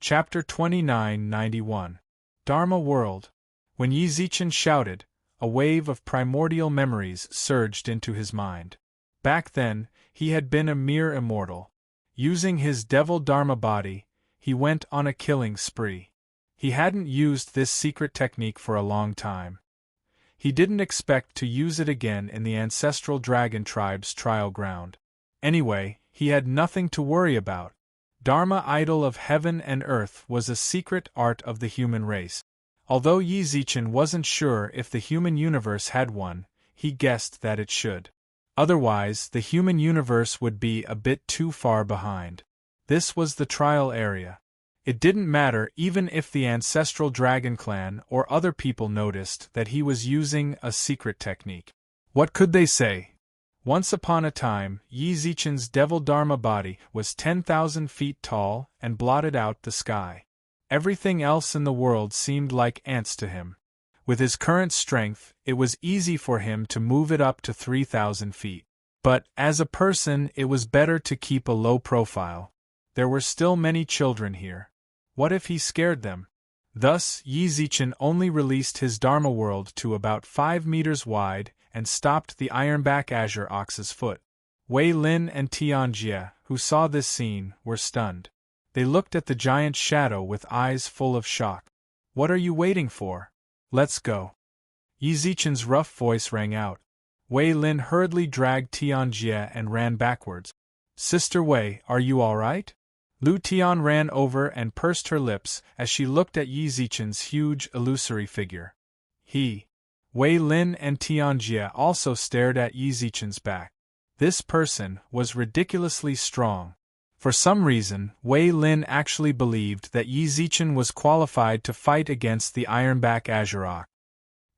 Chapter 2991. Dharma World. When Yi Zichen shouted, a wave of primordial memories surged into his mind. Back then, he had been a mere immortal. Using his devil Dharma body, he went on a killing spree. He hadn't used this secret technique for a long time. He didn't expect to use it again in the ancestral dragon tribe's trial ground. Anyway, he had nothing to worry about. Dharma, idol of heaven and earth, was a secret art of the human race. Although Yi Zichen wasn't sure if the human universe had one, he guessed that it should. Otherwise, the human universe would be a bit too far behind. This was the trial area. It didn't matter even if the ancestral dragon clan or other people noticed that he was using a secret technique. What could they say? Once upon a time, Yi Zichen's Devil Dharma body was 10,000 feet tall and blotted out the sky. Everything else in the world seemed like ants to him. With his current strength, it was easy for him to move it up to 3,000 feet. But, as a person, it was better to keep a low profile. There were still many children here. What if he scared them? Thus, Yi Zichen only released his Dharma world to about 5 meters wide and stopped the Ironback Azure Ox's foot. Wei Lin and Tianjie, who saw this scene, were stunned. They looked at the giant shadow with eyes full of shock. What are you waiting for? Let's go. Yi Zichen's rough voice rang out. Wei Lin hurriedly dragged Tianjie and ran backwards. Sister Wei, are you all right? Lu Tian ran over and pursed her lips as she looked at Yi Zichen's huge, illusory figure. Wei Lin and Tianjie also stared at Yi Zichen's back. This person was ridiculously strong. For some reason, Wei Lin actually believed that Yi Zichen was qualified to fight against the Ironback Azure Ox.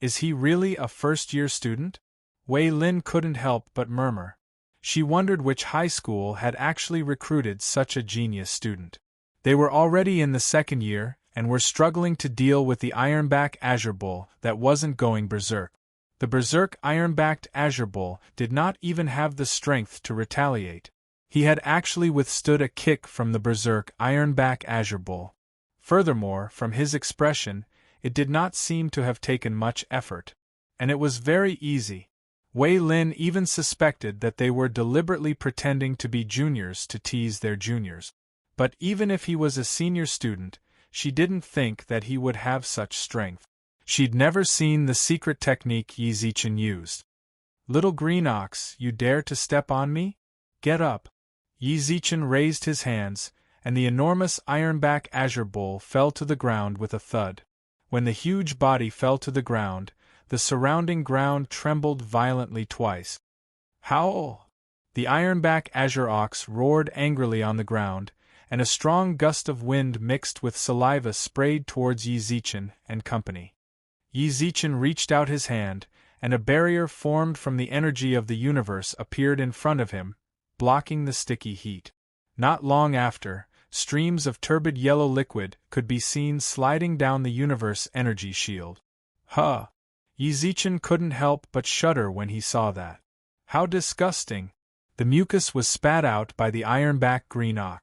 Is he really a first-year student? Wei Lin couldn't help but murmur. She wondered which high school had actually recruited such a genius student. They were already in the second year, and were struggling to deal with the Ironback Azure Bull that wasn't going berserk. The berserk Ironbacked Azure Bull did not even have the strength to retaliate. He had actually withstood a kick from the berserk Ironback Azure Bull. Furthermore, from his expression, it did not seem to have taken much effort. And it was very easy. Wei Lin even suspected that they were deliberately pretending to be juniors to tease their juniors. But even if he was a senior student, she didn't think that he would have such strength. She'd never seen the secret technique Yi Zichen used. Little green ox, you dare to step on me? Get up. Yi Zichen raised his hands, and the enormous Ironback Azure Bull fell to the ground with a thud. When the huge body fell to the ground, the surrounding ground trembled violently twice. Howl! The Ironback Azure Ox roared angrily on the ground, and a strong gust of wind mixed with saliva sprayed towards Yi Zichen and company. Yi Zichen reached out his hand, and a barrier formed from the energy of the universe appeared in front of him, blocking the sticky heat. Not long after, streams of turbid yellow liquid could be seen sliding down the universe energy shield. Huh! Yi Zichen couldn't help but shudder when he saw that. How disgusting! The mucus was spat out by the Ironback Green Ox.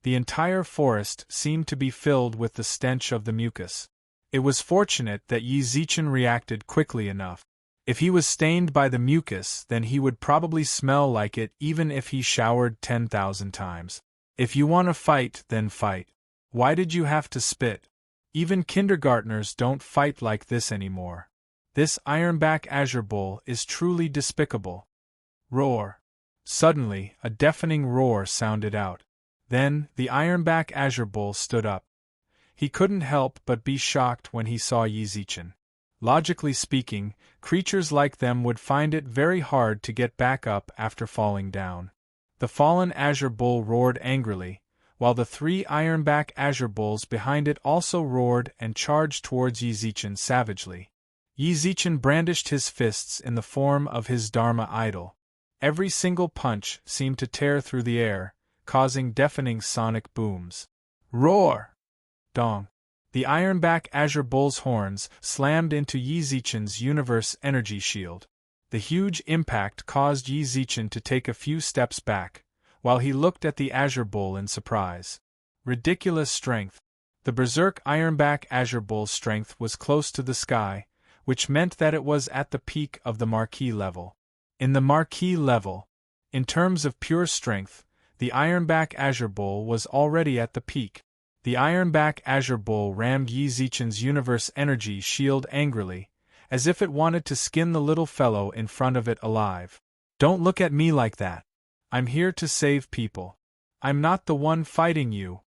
The entire forest seemed to be filled with the stench of the mucus. It was fortunate that Yi Zichen reacted quickly enough. If he was stained by the mucus, then he would probably smell like it even if he showered 10,000 times. If you want to fight, then fight. Why did you have to spit? Even kindergartners don't fight like this anymore. This Ironback Azure Bull is truly despicable. Roar! Suddenly, a deafening roar sounded out. Then, the Ironback Azure Bull stood up. He couldn't help but be shocked when he saw Yi Zichen. Logically speaking, creatures like them would find it very hard to get back up after falling down. The fallen Azure Bull roared angrily, while the 3 Ironback Azure Bulls behind it also roared and charged towards Yi Zichen savagely. Yi Zichen brandished his fists in the form of his Dharma idol. Every single punch seemed to tear through the air, causing deafening sonic booms. Roar! Dong! The Ironback Azure Bull's horns slammed into Yi Zichen's universe energy shield. The huge impact caused Yi Zichen to take a few steps back, while he looked at the Azure Bull in surprise. Ridiculous strength. The berserk Ironback Azure Bull's strength was close to the sky, which meant that it was at the peak of the Marquis level. In the Marquis level, in terms of pure strength, the Ironback Azure Bull was already at the peak. The Ironback Azure Bull rammed Yi Zichen's universe energy shield angrily, as if it wanted to skin the little fellow in front of it alive. Don't look at me like that. I'm here to save people. I'm not the one fighting you.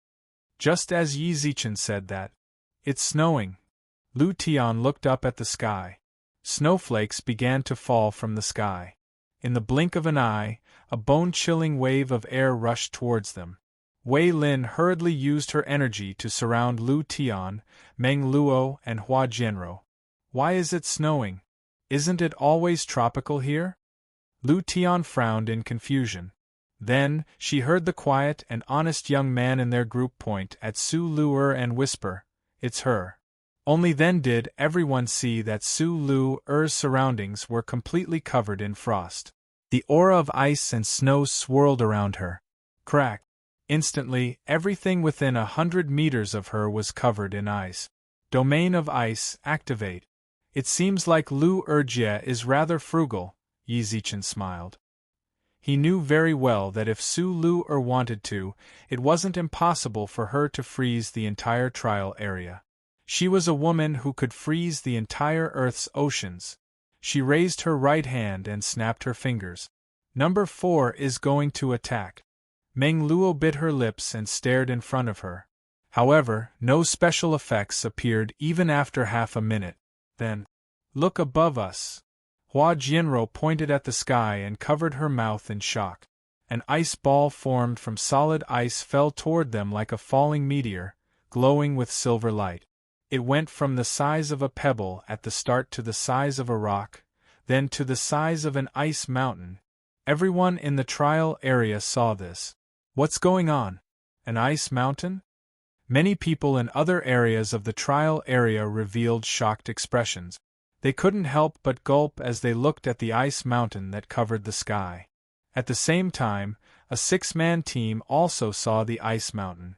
Just as Yi Zichen said that. It's snowing. Lu Tian looked up at the sky. Snowflakes began to fall from the sky. In the blink of an eye, a bone-chilling wave of air rushed towards them. Wei Lin hurriedly used her energy to surround Lu Tian, Meng Luo, and Hua Jianrou. Why is it snowing? Isn't it always tropical here? Lu Tian frowned in confusion. Then, she heard the quiet and honest young man in their group point at Su Lu'er and whisper, "It's her." Only then did everyone see that Su Lu'er's surroundings were completely covered in frost. The aura of ice and snow swirled around her. Crack! Instantly, everything within 100 meters of her was covered in ice. Domain of ice, activate. It seems like Lu Erjie is rather frugal, Yi Zichen smiled. He knew very well that if Su Lu'er wanted to, it wasn't impossible for her to freeze the entire trial area. She was a woman who could freeze the entire Earth's oceans. She raised her right hand and snapped her fingers. Number 4 is going to attack. Meng Luo bit her lips and stared in front of her. However, no special effects appeared even after half a minute. Then, look above us. Hua Jianrou pointed at the sky and covered her mouth in shock. An ice ball formed from solid ice fell toward them like a falling meteor, glowing with silver light. It went from the size of a pebble at the start to the size of a rock, then to the size of an ice mountain. Everyone in the trial area saw this. What's going on? An ice mountain? Many people in other areas of the trial area revealed shocked expressions. They couldn't help but gulp as they looked at the ice mountain that covered the sky. At the same time, a 6-man team also saw the ice mountain.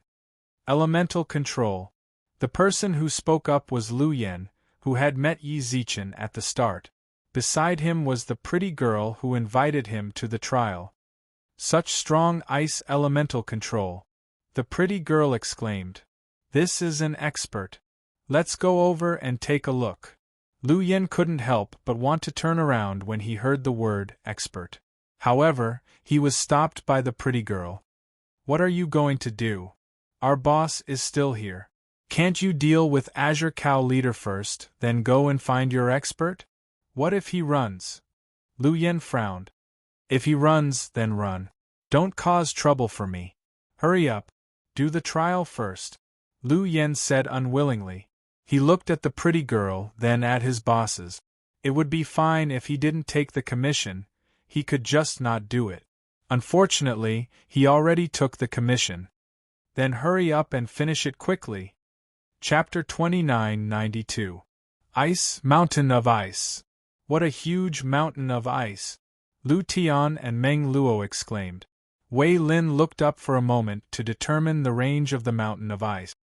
Elemental control. The person who spoke up was Lu Yan, who had met Yi Zichen at the start. Beside him was the pretty girl who invited him to the trial. Such strong ice elemental control. The pretty girl exclaimed. This is an expert. Let's go over and take a look. Lu Yan couldn't help but want to turn around when he heard the word expert. However, he was stopped by the pretty girl. What are you going to do? Our boss is still here. Can't you deal with Azure Cow Leader first, then go and find your expert? What if he runs? Lu Yan frowned. If he runs, then run. Don't cause trouble for me. Hurry up. Do the trial first. Lu Yan said unwillingly. He looked at the pretty girl, then at his bosses. It would be fine if he didn't take the commission, he could just not do it. Unfortunately, he already took the commission. Then hurry up and finish it quickly. Chapter 2992. Ice, Mountain of Ice. What a huge mountain of ice! Lu Tian and Meng Luo exclaimed. Wei Lin looked up for a moment to determine the range of the mountain of ice.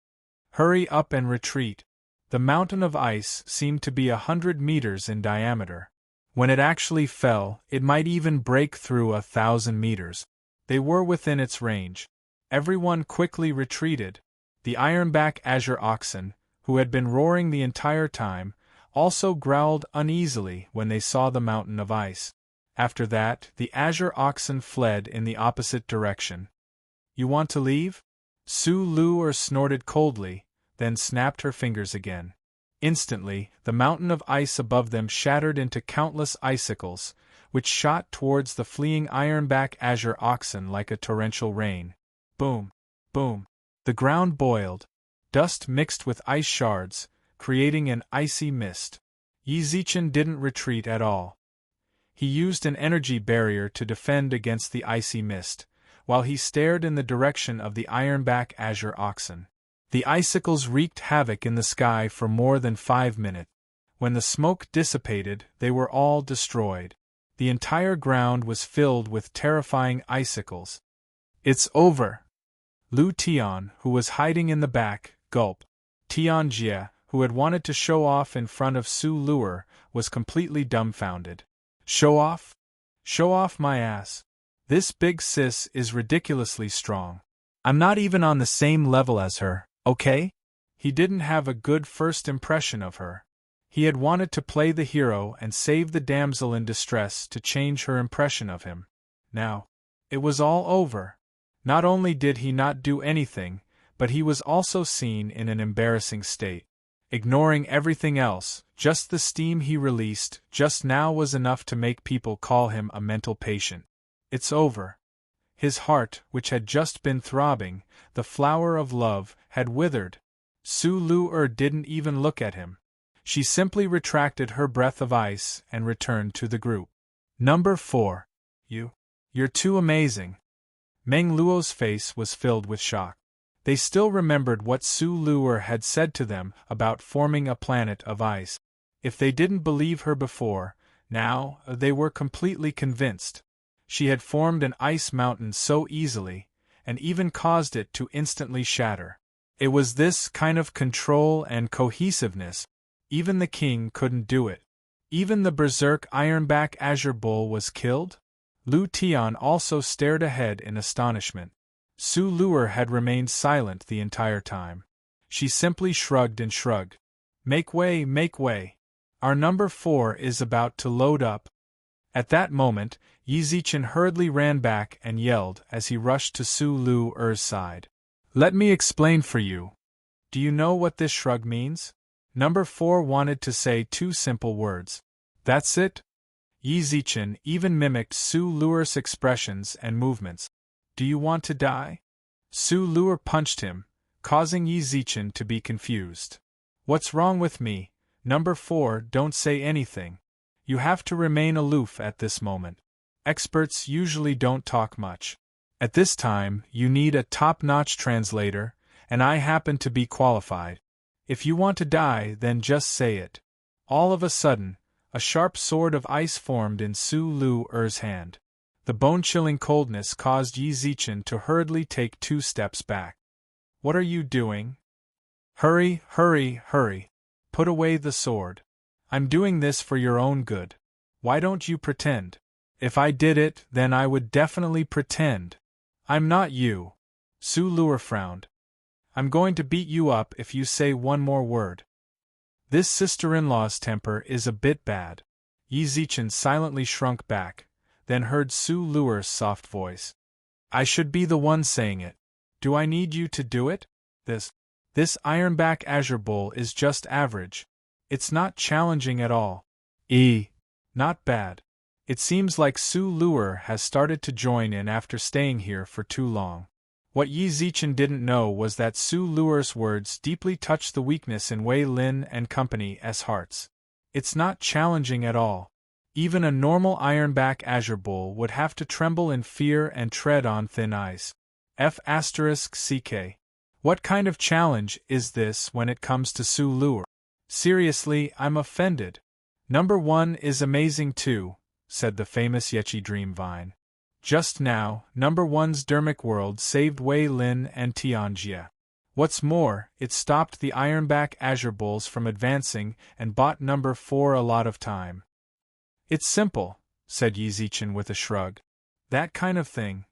Hurry up and retreat. The mountain of ice seemed to be 100 meters in diameter. When it actually fell, it might even break through 1,000 meters. They were within its range. Everyone quickly retreated. The ironback azure oxen, who had been roaring the entire time, also growled uneasily when they saw the mountain of ice. After that, the azure oxen fled in the opposite direction. You want to leave? Su Lu'er snorted coldly, then snapped her fingers again. Instantly, the mountain of ice above them shattered into countless icicles, which shot towards the fleeing ironback azure oxen like a torrential rain. Boom! Boom! The ground boiled. Dust mixed with ice shards, creating an icy mist. Yi Zichen didn't retreat at all. He used an energy barrier to defend against the icy mist, while he stared in the direction of the ironback azure oxen. The icicles wreaked havoc in the sky for more than 5 minutes. When the smoke dissipated, they were all destroyed. The entire ground was filled with terrifying icicles. It's over! Lu Tian, who was hiding in the back, gulped. Tian Jie, who had wanted to show off in front of Su Lu'er, was completely dumbfounded. Show off? Show off my ass. This big sis is ridiculously strong. I'm not even on the same level as her, okay? He didn't have a good first impression of her. He had wanted to play the hero and save the damsel in distress to change her impression of him. Now, it was all over. Not only did he not do anything, but he was also seen in an embarrassing state. ignoring everything else. Just the steam he released just now was enough to make people call him a mental patient. It's over. His heart, which had just been throbbing, the flower of love, had withered. Su Lu didn't even look at him. She simply retracted her breath of ice and returned to the group. Number 4. You're too amazing. Meng Luo's face was filled with shock. They still remembered what Su Lu had said to them about forming a planet of ice. If they didn't believe her before, now they were completely convinced. She had formed an ice mountain so easily, and even caused it to instantly shatter. It was this kind of control and cohesiveness. Even the king couldn't do it. Even the berserk Ironback Azure Bull was killed? Lu Tian also stared ahead in astonishment. Su Lu had remained silent the entire time. She simply shrugged and shrugged. Make way, make way. Our number 4 is about to load up. At that moment, Yi Zichen hurriedly ran back and yelled as he rushed to Su Lu's side. Let me explain for you. Do you know what this shrug means? Number 4 wanted to say 2 simple words. That's it? Yi Zichen even mimicked Su Lu's expressions and movements. Do you want to die? Su Lu punched him, causing Yi Zichen to be confused. What's wrong with me? Number 4, don't say anything. You have to remain aloof at this moment. Experts usually don't talk much. At this time, you need a top-notch translator, and I happen to be qualified. If you want to die, then just say it. All of a sudden, a sharp sword of ice formed in Su Lu's hand. The bone-chilling coldness caused Yi Zichen to hurriedly take 2 steps back. What are you doing? Hurry, hurry, hurry. Put away the sword. I'm doing this for your own good. Why don't you pretend? If I did it, then I would definitely pretend. I'm not you. Su Lu frowned. I'm going to beat you up if you say one more word. This sister-in-law's temper is a bit bad. Yi Zichen silently shrunk back, then heard Su Lu's soft voice. I should be the one saying it. Do I need you to do it? This Ironback Azure Bull is just average. It's not challenging at all. Not bad. It seems like Su Lu has started to join in after staying here for too long. What Yi Zichen didn't know was that Su Lu's words deeply touched the weakness in Wei Lin and Company's hearts. It's not challenging at all. Even a normal Ironback Azure Bull would have to tremble in fear and tread on thin ice. F***CK. What kind of challenge is this when it comes to Su Lu? Seriously, I'm offended. Number 1 is amazing too, said the famous Yechi Dream Vine. Just now, number 1's dermic world saved Wei Lin and Tianjie. What's more, it stopped the Ironback Azure Bulls from advancing and bought number 4 a lot of time. It's simple, said Yi Zichen with a shrug. That kind of thing.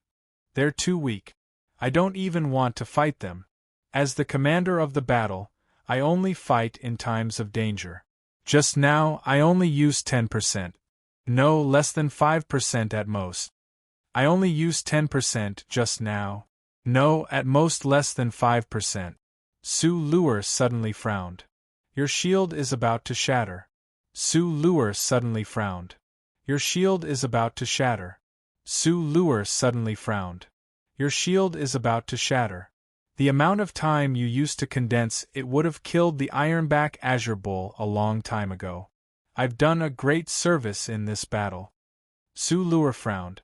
They're too weak. I don't even want to fight them. As the commander of the battle, I only fight in times of danger. Just now, I only used 10%. No, less than 5% at most. I only used 10% just now. No, at most less than 5%. Su Lu suddenly frowned. Your shield is about to shatter. Su Lu suddenly frowned. Your shield is about to shatter. Su Lu suddenly frowned. Your shield is about to shatter. The amount of time you used to condense it would have killed the Ironback Azure Bull a long time ago. I've done a great service in this battle. Su Lu frowned.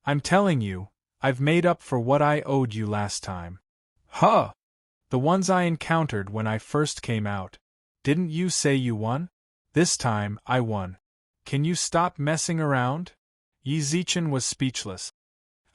I'm telling you, I've made up for what I owed you last time. Huh! The ones I encountered when I first came out. Didn't you say you won? This time, I won. Can you stop messing around? Yi Zichen was speechless.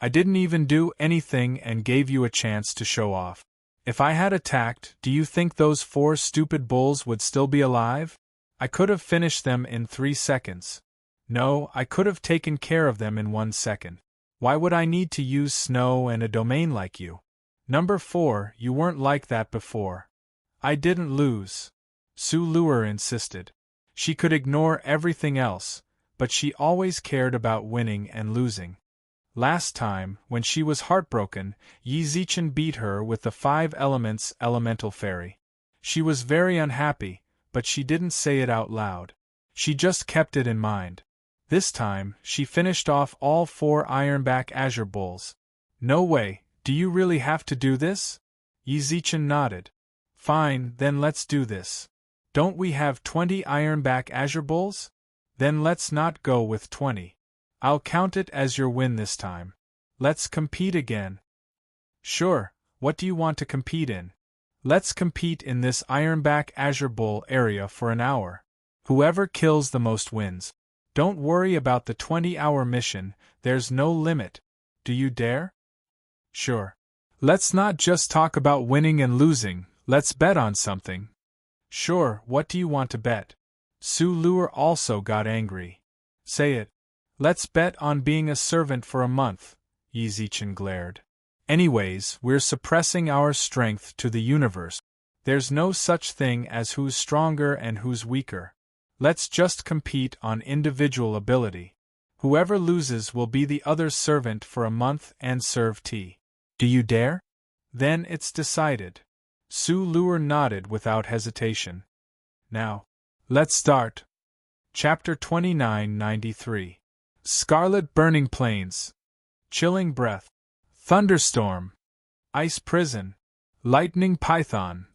I didn't even do anything and gave you a chance to show off. If I had attacked, do you think those 4 stupid bulls would still be alive? I could have finished them in 3 seconds. No, I could have taken care of them in 1 second. Why would I need to use snow and a domain like you? Number 4, you weren't like that before. I didn't lose. Su Lu insisted. She could ignore everything else, but she always cared about winning and losing. Last time, when she was heartbroken, Yi Zichen beat her with the 5 elements elemental fairy. She was very unhappy, but she didn't say it out loud. She just kept it in mind. This time, she finished off all 4 ironback azure bulls. No way, do you really have to do this? Yizichin nodded. Fine, then let's do this. Don't we have 20 ironback azure bulls? Then let's not go with 20. I'll count it as your win this time. Let's compete again. Sure, what do you want to compete in? Let's compete in this ironback azure bull area for an hour. Whoever kills the most wins. Don't worry about the 20-hour mission, there's no limit. Do you dare? Sure. Let's not just talk about winning and losing, let's bet on something. Sure, what do you want to bet? Su Luer also got angry. Say it. Let's bet on being a servant for a month, Yizichin glared. Anyways, we're suppressing our strength to the universe. There's no such thing as who's stronger and who's weaker. Let's just compete on individual ability. Whoever loses will be the other's servant for a month and serve tea. Do you dare? Then it's decided. Su Luer nodded without hesitation. Now, let's start. Chapter 2993. Scarlet burning plains. Chilling breath. Thunderstorm. Ice prison. Lightning python.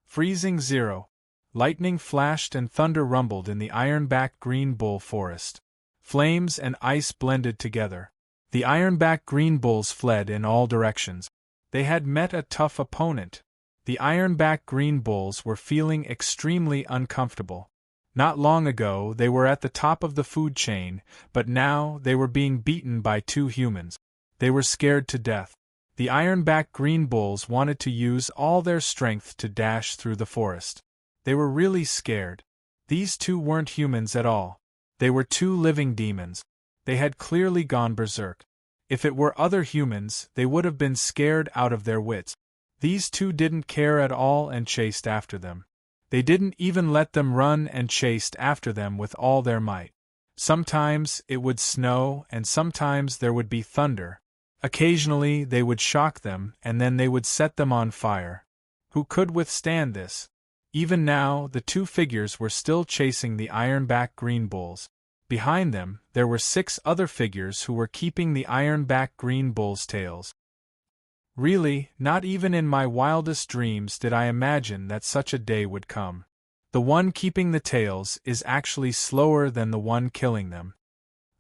Freezing zero. Lightning flashed and thunder rumbled in the ironback green bull forest. Flames and ice blended together. The ironback green bulls fled in all directions. They had met a tough opponent. The ironback green bulls were feeling extremely uncomfortable. Not long ago they were at the top of the food chain, but now they were being beaten by 2 humans. They were scared to death. The ironback green bulls wanted to use all their strength to dash through the forest. They were really scared. These 2 weren't humans at all. They were 2 living demons. They had clearly gone berserk. If it were other humans, they would have been scared out of their wits. These 2 didn't care at all and chased after them. They didn't even let them run and chased after them with all their might. Sometimes it would snow and sometimes there would be thunder. Occasionally they would shock them and then they would set them on fire. Who could withstand this? Even now, the 2 figures were still chasing the ironback green bulls. Behind them, there were 6 other figures who were keeping the ironback green bulls' tails. Really, not even in my wildest dreams did I imagine that such a day would come. The one keeping the tails is actually slower than the one killing them.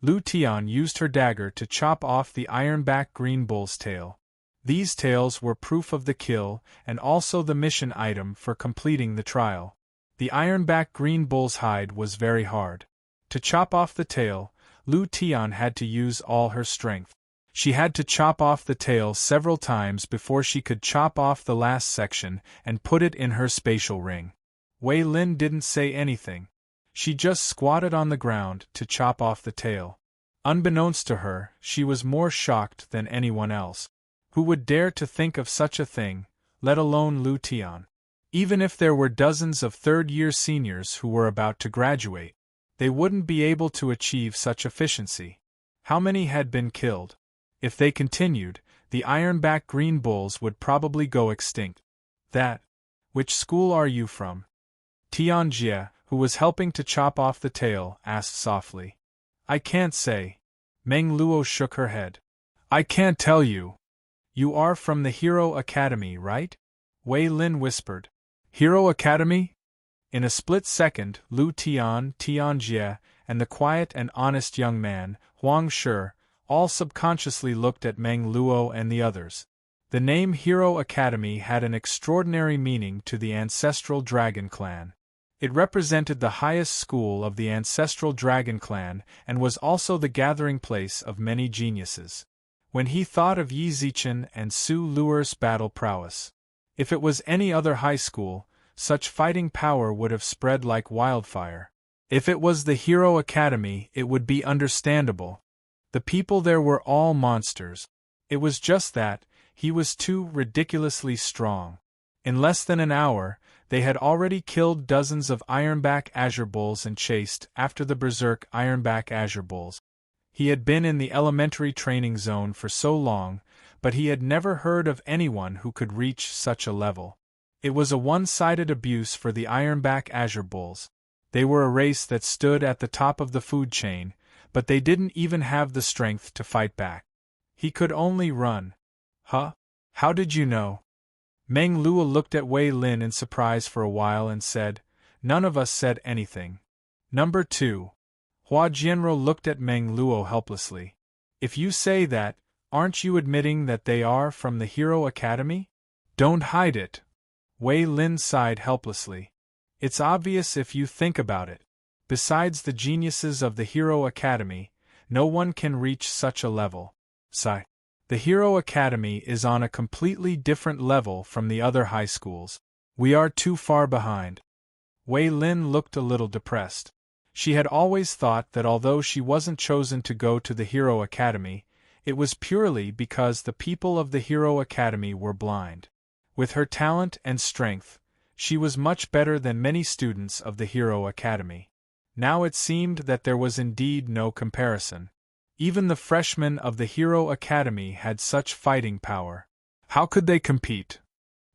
Lu Tian used her dagger to chop off the ironback green bull's tail. These tails were proof of the kill and also the mission item for completing the trial. The ironback green bull's hide was very hard. To chop off the tail, Lu Tian had to use all her strength. She had to chop off the tail several times before she could chop off the last section and put it in her spatial ring. Wei Lin didn't say anything. She just squatted on the ground to chop off the tail. Unbeknownst to her, she was more shocked than anyone else. Who would dare to think of such a thing, let alone Lu Tian? Even if there were dozens of third-year seniors who were about to graduate, they wouldn't be able to achieve such efficiency. How many had been killed? If they continued, the ironback green bulls would probably go extinct. That. Which school are you from? Tianjie, who was helping to chop off the tail, asked softly. I can't say. Meng Luo shook her head. I can't tell you. You are from the Hero Academy, right? Wei Lin whispered. Hero Academy? In a split second, Lu Tian, Tianjie, and the quiet and honest young man, Huang Shi, all subconsciously looked at Meng Luo and the others. The name Hero Academy had an extraordinary meaning to the ancestral dragon clan. It represented the highest school of the ancestral dragon clan and was also the gathering place of many geniuses. When he thought of Yizichin and Su Luer's battle prowess. If it was any other high school, such fighting power would have spread like wildfire. If it was the Hero Academy, it would be understandable. The people there were all monsters. It was just that, he was too ridiculously strong. In less than an hour, they had already killed dozens of ironback azure bulls and chased after the berserk ironback azure bulls. He had been in the elementary training zone for so long, but he had never heard of anyone who could reach such a level. It was a one-sided abuse for the Ironback Azure Bulls. They were a race that stood at the top of the food chain, but they didn't even have the strength to fight back. He could only run. Huh? How did you know? Meng Luo looked at Wei Lin in surprise for a while and said, "None of us said anything." Number 2. Hua Jianrou looked at Meng Luo helplessly. "If you say that, aren't you admitting that they are from the Hero Academy? Don't hide it." Wei Lin sighed helplessly. "It's obvious if you think about it. Besides the geniuses of the Hero Academy, no one can reach such a level. Sigh. The Hero Academy is on a completely different level from the other high schools. We are too far behind." Wei Lin looked a little depressed. She had always thought that although she wasn't chosen to go to the Hero Academy, it was purely because the people of the Hero Academy were blind. With her talent and strength, she was much better than many students of the Hero Academy. Now it seemed that there was indeed no comparison. Even the freshmen of the Hero Academy had such fighting power. How could they compete?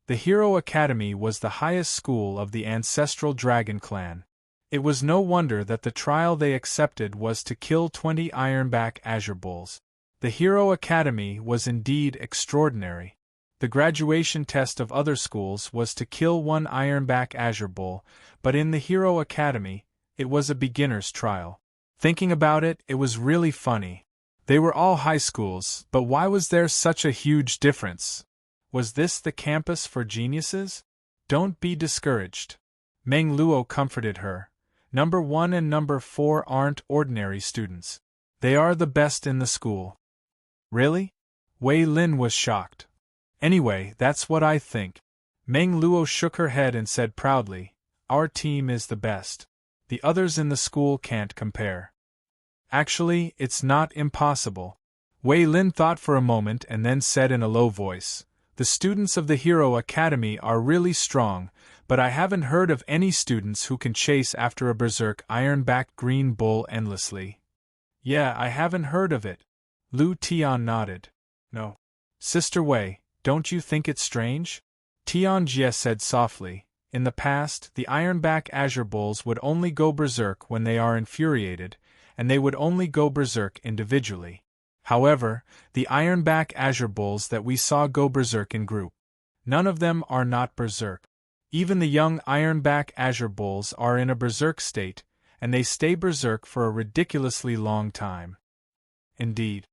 The Hero Academy was the highest school of the ancestral Dragon Clan. It was no wonder that the trial they accepted was to kill 20 Ironback Azure Bulls. The Hero Academy was indeed extraordinary. The graduation test of other schools was to kill 1 Ironback Azure Bull, but in the Hero Academy, it was a beginner's trial. Thinking about it, it was really funny. They were all high schools, but why was there such a huge difference? Was this the campus for geniuses? Don't be discouraged. Meng Luo comforted her. Number 1 and number 4 aren't ordinary students. They are the best in the school. Really? Wei Lin was shocked. Anyway, that's what I think. Meng Luo shook her head and said proudly, "Our team is the best. The others in the school can't compare." Actually, it's not impossible. Wei Lin thought for a moment and then said in a low voice, "The students of the Hero Academy are really strong, but I haven't heard of any students who can chase after a berserk Ironback Green Bull endlessly." "Yeah, I haven't heard of it." Lu Tian nodded. "No. Sister Wei, don't you think it strange?" Tian Jie said softly, "In the past, the Ironback Azure Bulls would only go berserk when they are infuriated, and they would only go berserk individually. However, the Ironback Azure Bulls that we saw go berserk in group. None of them are not berserk. Even the young Ironback Azure Bulls are in a berserk state, and they stay berserk for a ridiculously long time." Indeed.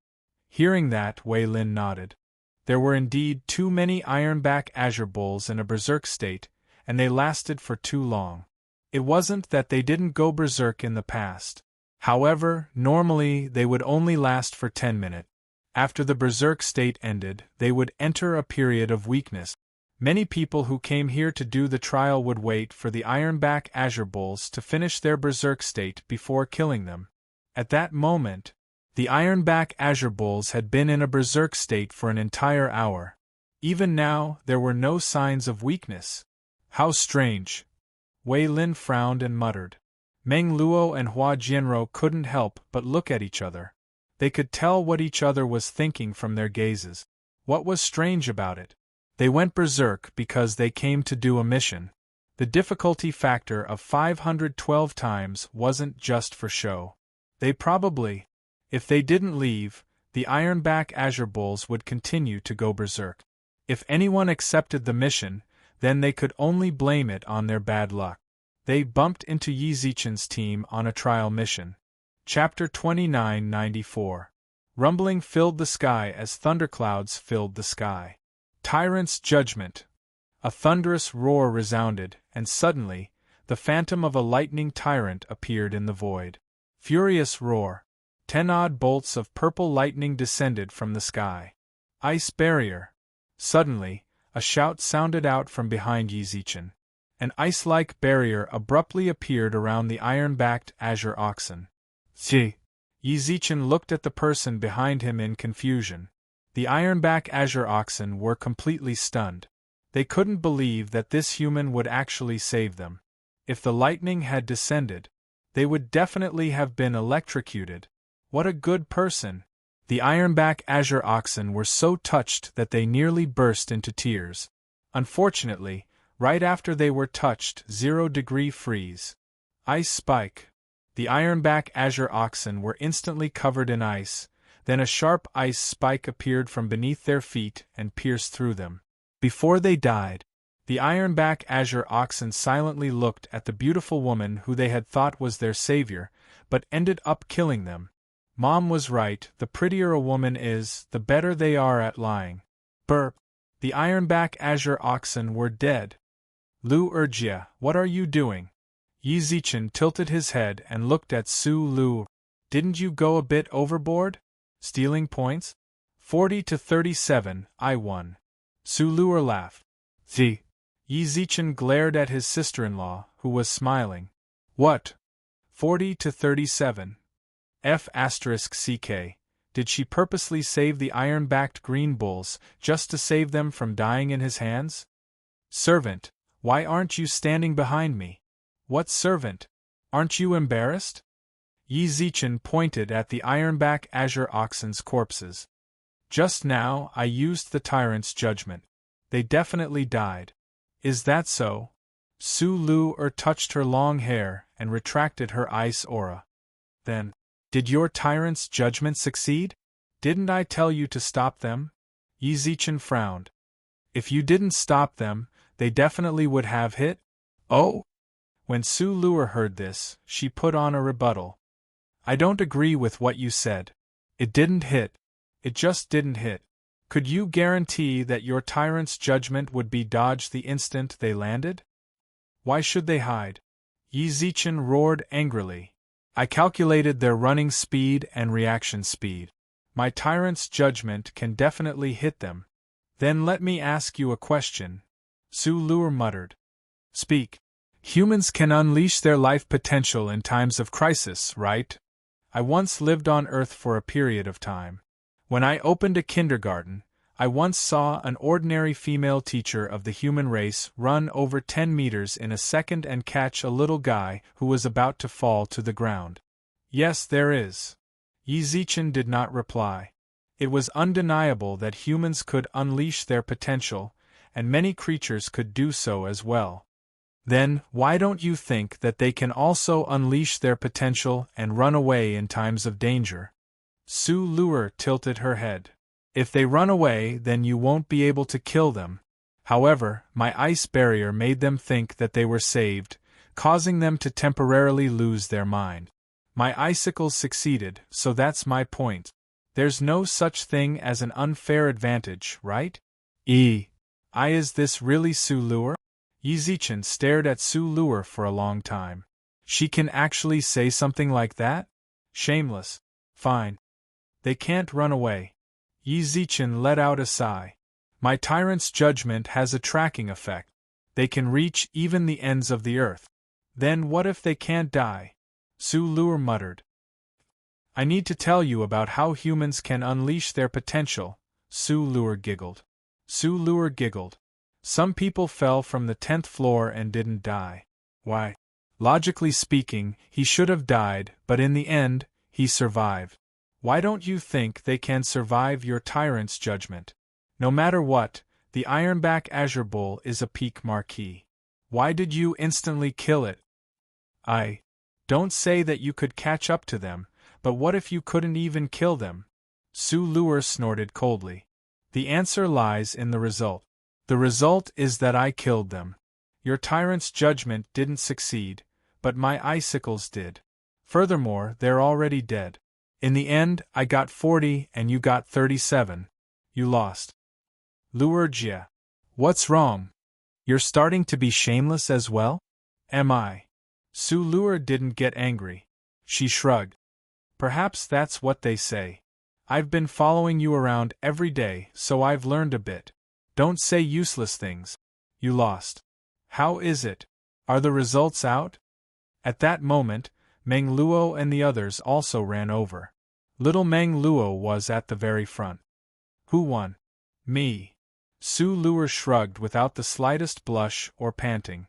Hearing that, Wei Lin nodded. There were indeed too many Ironback Azure Bulls in a berserk state, and they lasted for too long. It wasn't that they didn't go berserk in the past. However, normally they would only last for 10 minutes. After the berserk state ended, they would enter a period of weakness. Many people who came here to do the trial would wait for the Ironback Azure Bulls to finish their berserk state before killing them. At that moment, the Ironback Azure Bulls had been in a berserk state for an entire hour. Even now, there were no signs of weakness. How strange. Wei Lin frowned and muttered. Meng Luo and Hua Jianrou couldn't help but look at each other. They could tell what each other was thinking from their gazes. What was strange about it? They went berserk because they came to do a mission. The difficulty factor of 512 times wasn't just for show. They probably, if they didn't leave, the Ironback Azure Bulls would continue to go berserk. If anyone accepted the mission, then they could only blame it on their bad luck. They bumped into Yi Zichen's team on a trial mission. Chapter 2994. Rumbling filled the sky as thunderclouds filled the sky. Tyrant's Judgment. A thunderous roar resounded, and suddenly, the phantom of a lightning tyrant appeared in the void. Furious roar. 10 odd bolts of purple lightning descended from the sky. Ice barrier. Suddenly, a shout sounded out from behind Yi Zichen. An ice-like barrier abruptly appeared around the iron-backed azure oxen. Yi Zichen looked at the person behind him in confusion. The iron-back azure oxen were completely stunned. They couldn't believe that this human would actually save them. If the lightning had descended, they would definitely have been electrocuted. What a good person! The iron-back azure oxen were so touched that they nearly burst into tears. Unfortunately, Right after they were touched, 0-degree freeze. Ice spike. The ironback azure oxen were instantly covered in ice, then a sharp ice spike appeared from beneath their feet and pierced through them. Before they died, the ironback azure oxen silently looked at the beautiful woman who they had thought was their savior, but ended up killing them. Mom was right, the prettier a woman is, the better they are at lying. Burp. The ironback azure oxen were dead. Lu Urjia, what are you doing? Yi Zichen tilted his head and looked at Su Lu. Didn't you go a bit overboard? Stealing points? 40-37, I won. Su Luer laughed. Yi Zichen glared at his sister-in-law, who was smiling. What? 40-37. F***ck. Did she purposely save the iron-backed green bulls, just to save them from dying in his hands? Servant, why aren't you standing behind me? What servant? Aren't you embarrassed? Yi Zichen pointed at the ironback azure oxen's corpses. Just now I used the tyrant's judgment. They definitely died. Is that so? Su Lu touched her long hair and retracted her ice aura. Then, did your tyrant's judgment succeed? Didn't I tell you to stop them? Yi Zichen frowned. If you didn't stop them, they definitely would have hit? Oh? When Su Luer heard this, she put on a rebuttal. I don't agree with what you said. It didn't hit. It just didn't hit. Could you guarantee that your tyrant's judgment would be dodged the instant they landed? Why should they hide? Yi Zichen roared angrily. I calculated their running speed and reaction speed. My tyrant's judgment can definitely hit them. Then let me ask you a question. Su Luer muttered. Speak. Humans can unleash their life potential in times of crisis, right? I once lived on Earth for a period of time. When I opened a kindergarten, I once saw an ordinary female teacher of the human race run over 10 meters in a second and catch a little guy who was about to fall to the ground. Yes, there is. Yi Zichen did not reply. It was undeniable that humans could unleash their potential, and many creatures could do so as well. Then, why don't you think that they can also unleash their potential and run away in times of danger? Su Luer tilted her head. If they run away, then you won't be able to kill them. However, my ice barrier made them think that they were saved, causing them to temporarily lose their mind. My icicles succeeded, so that's my point. There's no such thing as an unfair advantage, right? Is this really Su Luer? Yi Zichen stared at Su Luer for a long time. She can actually say something like that? Shameless. Fine. They can't run away. Yi Zichen let out a sigh. My tyrant's judgment has a tracking effect. They can reach even the ends of the earth. Then what if they can't die? Su Luer muttered. I need to tell you about how humans can unleash their potential, Su Luer giggled. Su Luer giggled. Some people fell from the 10th floor and didn't die. Why? Logically speaking, he should have died, but in the end, he survived. Why don't you think they can survive your tyrant's judgment? No matter what, the ironback azure bull is a peak marquee. Why did you instantly kill it? I don't say that you could catch up to them, but what if you couldn't even kill them? Su Luer snorted coldly. The answer lies in the result. The result is that I killed them. Your tyrant's judgment didn't succeed, but my icicles did. Furthermore, they're already dead. In the end, I got 40 and you got 37. You lost. Lu Urjia. What's wrong? You're starting to be shameless as well? Am I? Su Luer didn't get angry. She shrugged. Perhaps that's what they say. I've been following you around every day, so I've learned a bit. Don't say useless things. You lost. How is it? Are the results out? At that moment, Meng Luo and the others also ran over. Little Meng Luo was at the very front. Who won? Me. Su Luer shrugged without the slightest blush or panting.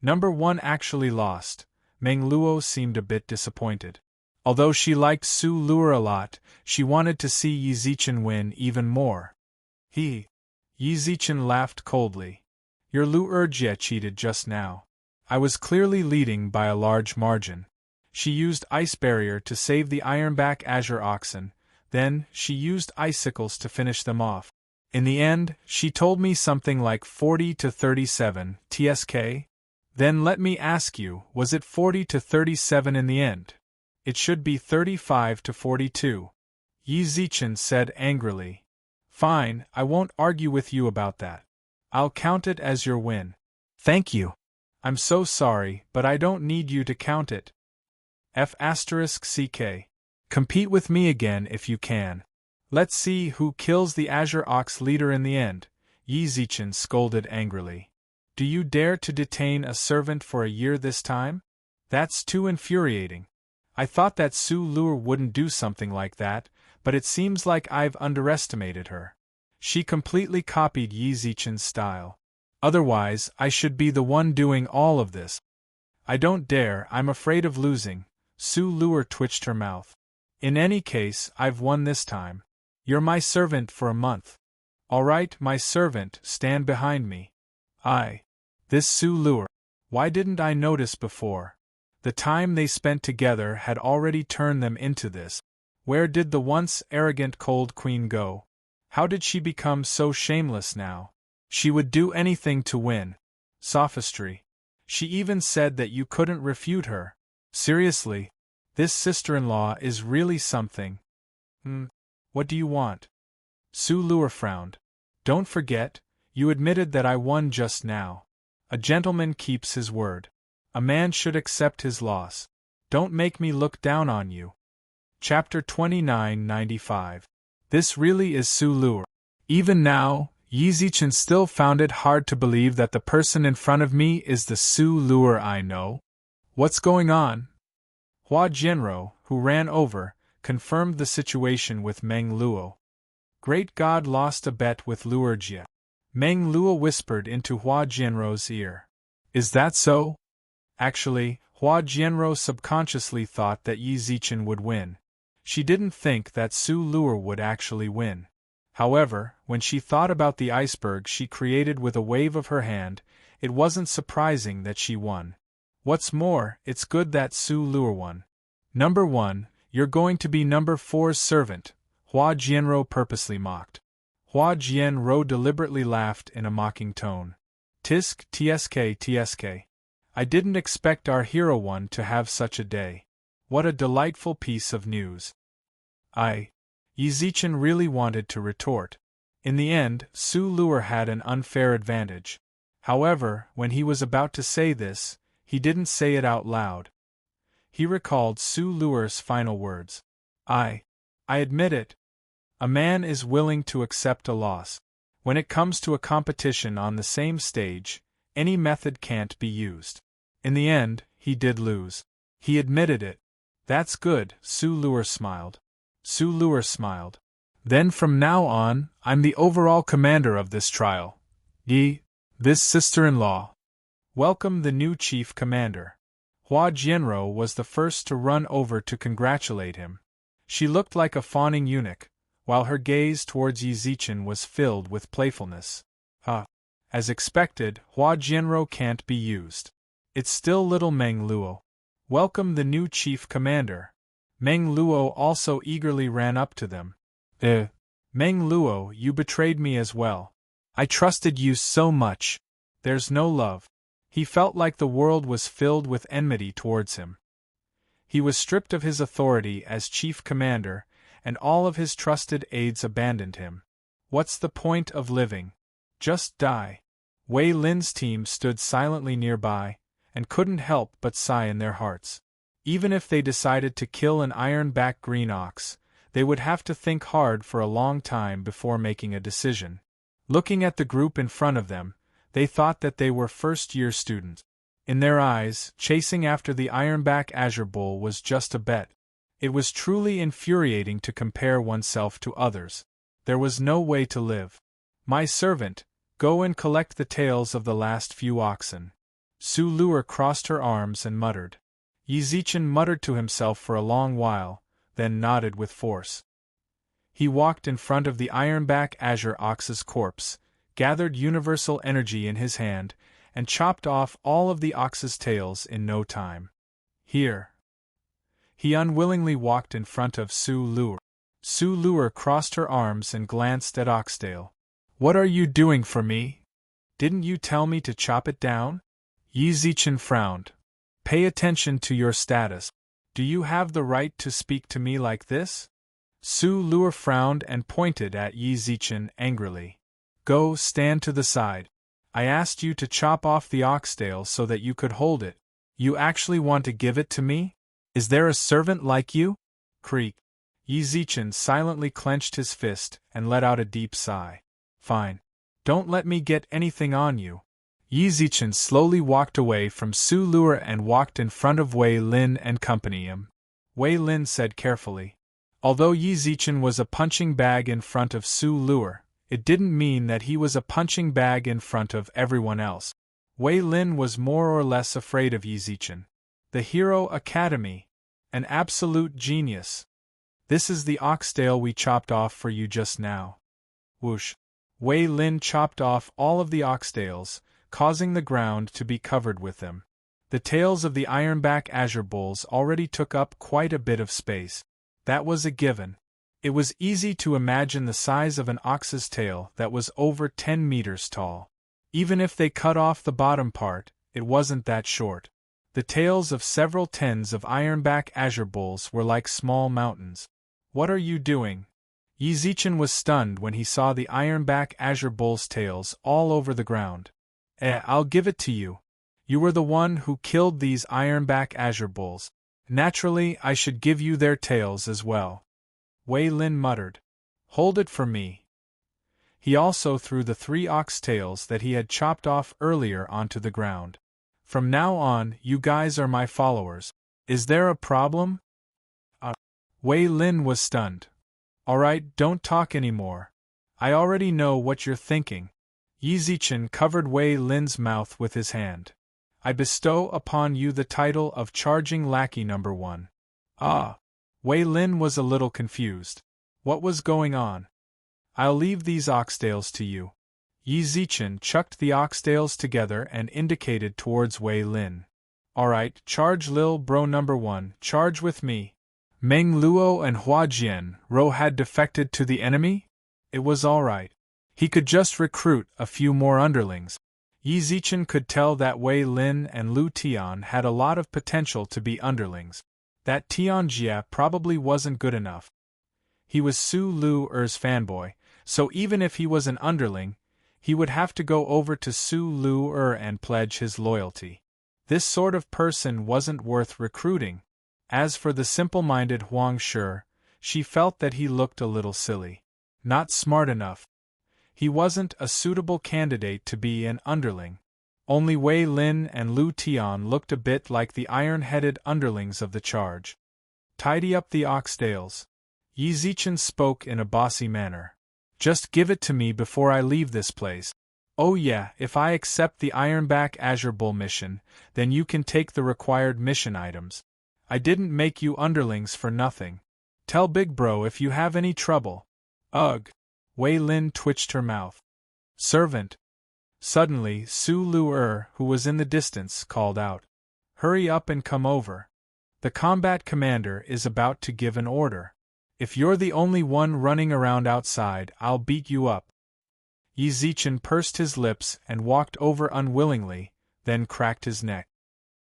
Number 1 actually lost. Meng Luo seemed a bit disappointed. Although she liked Su Luer a lot, she wanted to see Yi Zichen win even more. Yi Zichen laughed coldly. Your Luergia cheated just now. I was clearly leading by a large margin. She used Ice Barrier to save the Ironback Azure oxen, then she used icicles to finish them off. In the end, she told me something like 40 to 37 TSK. Then let me ask you, was it 40 to 37 in the end? It should be 35 to 42. Yi Zichen said angrily. Fine, I won't argue with you about that. I'll count it as your win. Thank you. I'm so sorry, but I don't need you to count it. F***CK. Compete with me again if you can. Let's see who kills the Azure Ox leader in the end, Yi Zichen scolded angrily. Do you dare to detain a servant for a year this time? That's too infuriating. I thought that Su Luer wouldn't do something like that, but it seems like I've underestimated her. She completely copied Yi Zichen's style. Otherwise, I should be the one doing all of this. I don't dare, I'm afraid of losing. Su Luer twitched her mouth. In any case, I've won this time. You're my servant for a month. All right, my servant, stand behind me. This Su Luer. Why didn't I notice before? The time they spent together had already turned them into this. Where did the once arrogant cold queen go? How did she become so shameless now? She would do anything to win. Sophistry. She even said that you couldn't refute her. Seriously? This sister-in-law is really something. What do you want? Su Luer frowned. Don't forget, you admitted that I won just now. A gentleman keeps his word. A man should accept his loss. Don't make me look down on you. Chapter 2995. This really is Su Luer. Even now, Yi Zichen still found it hard to believe that the person in front of me is the Su Luer I know. What's going on? Hua Jianrou, who ran over, confirmed the situation with Meng Luo. Great God lost a bet with Luergia. Meng Luo whispered into Hua Jianrou's ear. Is that so? Actually, Hua Jianrou subconsciously thought that Yi Zichen would win. She didn't think that Su Luer would actually win. However, when she thought about the iceberg she created with a wave of her hand, it wasn't surprising that she won. What's more, it's good that Su Luer won. Number 1, you're going to be number 4's servant, Hua Jianrou purposely mocked. Hua Jianrou deliberately laughed in a mocking tone. Tisk, tsk, tsk. I didn't expect our hero one to have such a day. What a delightful piece of news. Yi Zichen really wanted to retort. In the end, Su Luer had an unfair advantage. However, when he was about to say this, he didn't say it out loud. He recalled Su Luer's final words. I admit it. A man is willing to accept a loss. When it comes to a competition on the same stage, any method can't be used. In the end, he did lose. He admitted it. That's good, Su Luer smiled. Su Luer smiled. Then from now on, I'm the overall commander of this trial. This sister-in-law. Welcome the new chief commander. Hua Jianrou was the first to run over to congratulate him. She looked like a fawning eunuch, while her gaze towards Yi Zichen was filled with playfulness. As expected, Hua Jianrou can't be used. It's still little Meng Luo. Welcome the new chief commander. Meng Luo also eagerly ran up to them. Meng Luo, you betrayed me as well. I trusted you so much. There's no love. He felt like the world was filled with enmity towards him. He was stripped of his authority as chief commander, and all of his trusted aides abandoned him. What's the point of living? Just die. Wei Lin's team stood silently nearby, and couldn't help but sigh in their hearts. Even if they decided to kill an iron-back green ox, they would have to think hard for a long time before making a decision. Looking at the group in front of them, they thought that they were first-year students. In their eyes, chasing after the ironback azure bull was just a bet. It was truly infuriating to compare oneself to others. There was no way to live. My servant, go and collect the tails of the last few oxen. Su Luer crossed her arms and muttered. Yi Zichen muttered to himself for a long while, then nodded with force. He walked in front of the ironback azure ox's corpse, gathered universal energy in his hand, and chopped off all of the ox's tails in no time. Here. He unwillingly walked in front of Su Luer. Su Luer crossed her arms and glanced at Oxtail. What are you doing for me? Didn't you tell me to chop it down? Yi Zichen frowned. Pay attention to your status. Do you have the right to speak to me like this? Su Luer frowned and pointed at Yi Zichen angrily. Go stand to the side. I asked you to chop off the oxtail so that you could hold it. You actually want to give it to me? Is there a servant like you? Creak. Yi Zichen silently clenched his fist and let out a deep sigh. Fine. Don't let me get anything on you. Yi Zichen slowly walked away from Su Luer and walked in front of Wei Lin and company. Wei Lin said carefully. Although Yi Zichen was a punching bag in front of Su Luer, it didn't mean that he was a punching bag in front of everyone else. Wei Lin was more or less afraid of Yi Zichen. The Hero Academy. An absolute genius. This is the oxtail we chopped off for you just now. Whoosh. Wei Lin chopped off all of the oxtails, causing the ground to be covered with them. The tails of the ironback azure bulls already took up quite a bit of space. That was a given. It was easy to imagine the size of an ox's tail that was over 10 meters tall. Even if they cut off the bottom part, it wasn't that short. The tails of several tens of ironback azure bulls were like small mountains. What are you doing? Yi Zichen was stunned when he saw the ironback azure bull's tails all over the ground. I'll give it to you. You were the one who killed these ironback azure bulls. Naturally, I should give you their tails as well. Wei Lin muttered. Hold it for me. He also threw the 3 ox tails that he had chopped off earlier onto the ground. From now on, you guys are my followers. Is there a problem? Wei Lin was stunned. Alright, don't talk anymore. I already know what you're thinking. Yi Zichen covered Wei Lin's mouth with his hand. I bestow upon you the title of Charging Lackey Number 1. Ah. Wei Lin was a little confused. What was going on? I'll leave these oxtails to you. Yi Zichen chucked the oxtails together and indicated towards Wei Lin. Alright, charge Lil Bro Number 1, charge with me. Meng Luo and Hua Jian Ro had defected to the enemy? It was alright. He could just recruit a few more underlings. Yi Zichen could tell that Wei Lin and Lu Tian had a lot of potential to be underlings. That Tianjia probably wasn't good enough. He was Su Luer's fanboy, so even if he was an underling, he would have to go over to Su Luer and pledge his loyalty. This sort of person wasn't worth recruiting. As for the simple-minded Huang Shi, she felt that he looked a little silly. Not smart enough. He wasn't a suitable candidate to be an underling. Only Wei Lin and Lu Tian looked a bit like the iron-headed underlings of the charge. Tidy up the oxtails. Yi Zichen spoke in a bossy manner. Just give it to me before I leave this place. Oh yeah, if I accept the Ironback Azure Bull mission, then you can take the required mission items. I didn't make you underlings for nothing. Tell Big Bro if you have any trouble. Ugh. Wei Lin twitched her mouth. Servant. Suddenly, Su Luer, who was in the distance, called out. Hurry up and come over. The combat commander is about to give an order. If you're the only one running around outside, I'll beat you up. Yi Zichen pursed his lips and walked over unwillingly, then cracked his neck.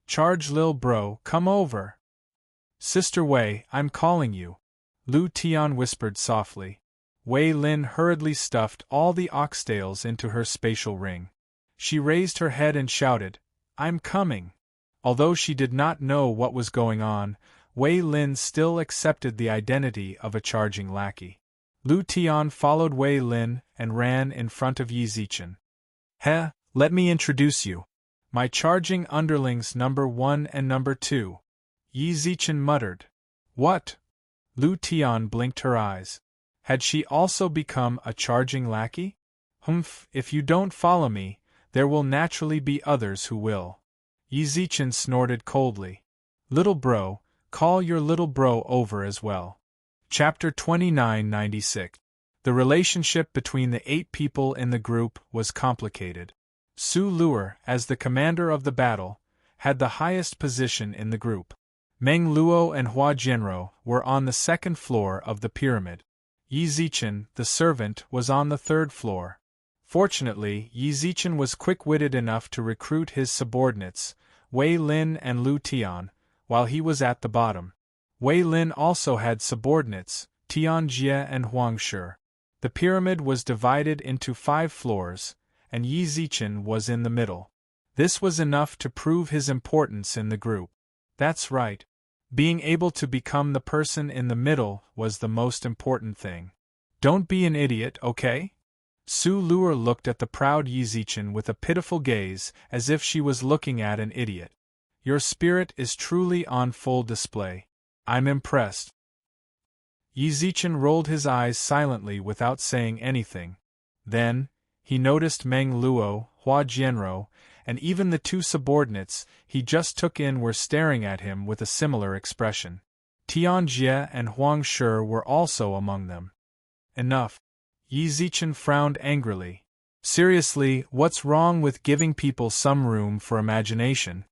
Charge Lil Bro, come over. Sister Wei, I'm calling you. Lu Tian whispered softly. Wei Lin hurriedly stuffed all the oxtails into her spatial ring. She raised her head and shouted, I'm coming. Although she did not know what was going on, Wei Lin still accepted the identity of a charging lackey. Lu Tian followed Wei Lin and ran in front of Yi Zichen. Let me introduce you. My charging underlings number 1 and number 2. Yi Zichen muttered. What? Lu Tian blinked her eyes. Had she also become a charging lackey? Humph, if you don't follow me, there will naturally be others who will. Yi Zichen snorted coldly. Little bro, call your little bro over as well. Chapter 2996. The relationship between the 8 people in the group was complicated. Su Luer, as the commander of the battle, had the highest position in the group. Meng Luo and Hua Jianrou were on the 2nd floor of the pyramid. Yi Zichen, the servant, was on the 3rd floor. Fortunately, Yi Zichen was quick-witted enough to recruit his subordinates, Wei Lin and Lu Tian, while he was at the bottom. Wei Lin also had subordinates, Tian Jie and Huang Shi. The pyramid was divided into 5 floors, and Yi Zichen was in the middle. This was enough to prove his importance in the group. That's right. Being able to become the person in the middle was the most important thing. Don't be an idiot, okay? Su Luer looked at the proud Yi Zichen with a pitiful gaze, as if she was looking at an idiot. Your spirit is truly on full display. I'm impressed. Yi Zichen rolled his eyes silently without saying anything. Then, he noticed Meng Luo, Hua Jianrou, and even the 2 subordinates he just took in were staring at him with a similar expression. Tian Jie and Huang Shi were also among them. Enough. Yi Zichen frowned angrily. Seriously, what's wrong with giving people some room for imagination?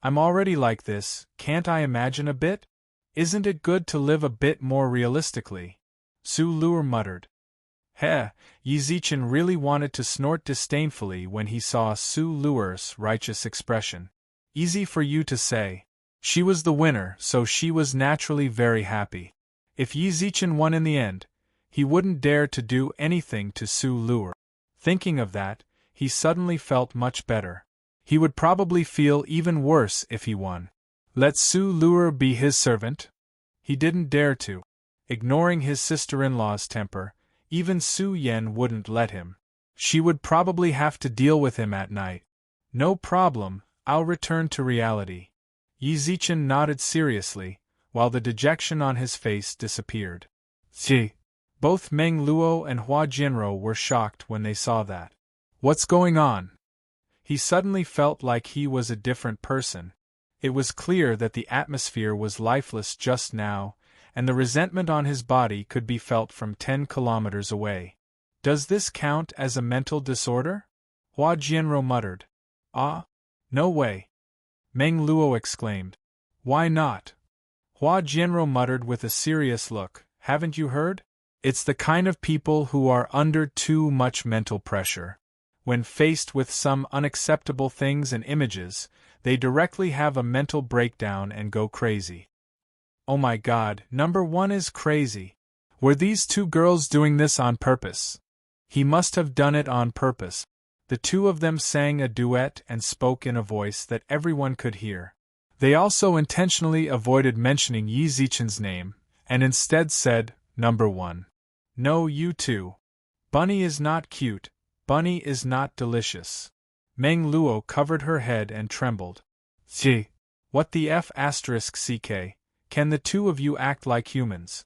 I'm already like this, can't I imagine a bit? Isn't it good to live a bit more realistically? Su Luer muttered. Heh, Yi Zichen really wanted to snort disdainfully when he saw Su Luer's righteous expression. Easy for you to say. She was the winner, so she was naturally very happy. If Yi Zichen won in the end, he wouldn't dare to do anything to Su Luer. Thinking of that, he suddenly felt much better. He would probably feel even worse if he won. Let Su Luer be his servant? He didn't dare to. Ignoring his sister-in-law's temper, even Su Yan wouldn't let him. She would probably have to deal with him at night. No problem, I'll return to reality. Yi Zichen nodded seriously, while the dejection on his face disappeared. Gee! Both Meng Luo and Hua Jianrou were shocked when they saw that. What's going on? He suddenly felt like he was a different person. It was clear that the atmosphere was lifeless just now, and the resentment on his body could be felt from 10 kilometers away. Does this count as a mental disorder? Hua Jianrou muttered. Ah? No way. Meng Luo exclaimed. Why not? Hua Jianrou muttered with a serious look. Haven't you heard? It's the kind of people who are under too much mental pressure. When faced with some unacceptable things and images, they directly have a mental breakdown and go crazy. Oh my God, number 1 is crazy. Were these 2 girls doing this on purpose? He must have done it on purpose. The 2 of them sang a duet and spoke in a voice that everyone could hear. They also intentionally avoided mentioning Yi Zichen's name, and instead said, Number 1. No, you 2. Bunny is not cute, Bunny is not delicious. Meng Luo covered her head and trembled. Gee! What the F***ck? Can the 2 of you act like humans?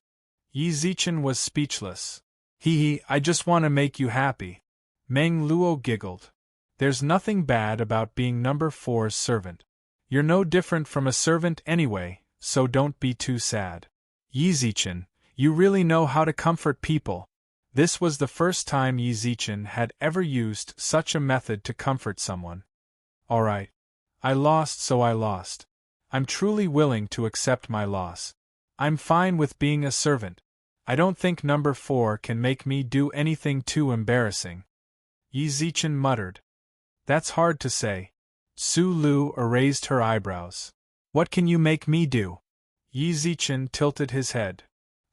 Yi Zichen was speechless. Hee, I just want to make you happy. Meng Luo giggled. There's nothing bad about being number 4's servant. You're no different from a servant anyway, so don't be too sad. Yi Zichen, you really know how to comfort people. This was the first time Yi Zichen had ever used such a method to comfort someone. Alright. I lost, so I lost. I'm truly willing to accept my loss. I'm fine with being a servant. I don't think number 4 can make me do anything too embarrassing. Yi Zichen muttered. That's hard to say. Su Lu raised her eyebrows. What can you make me do? Yi Zichen tilted his head.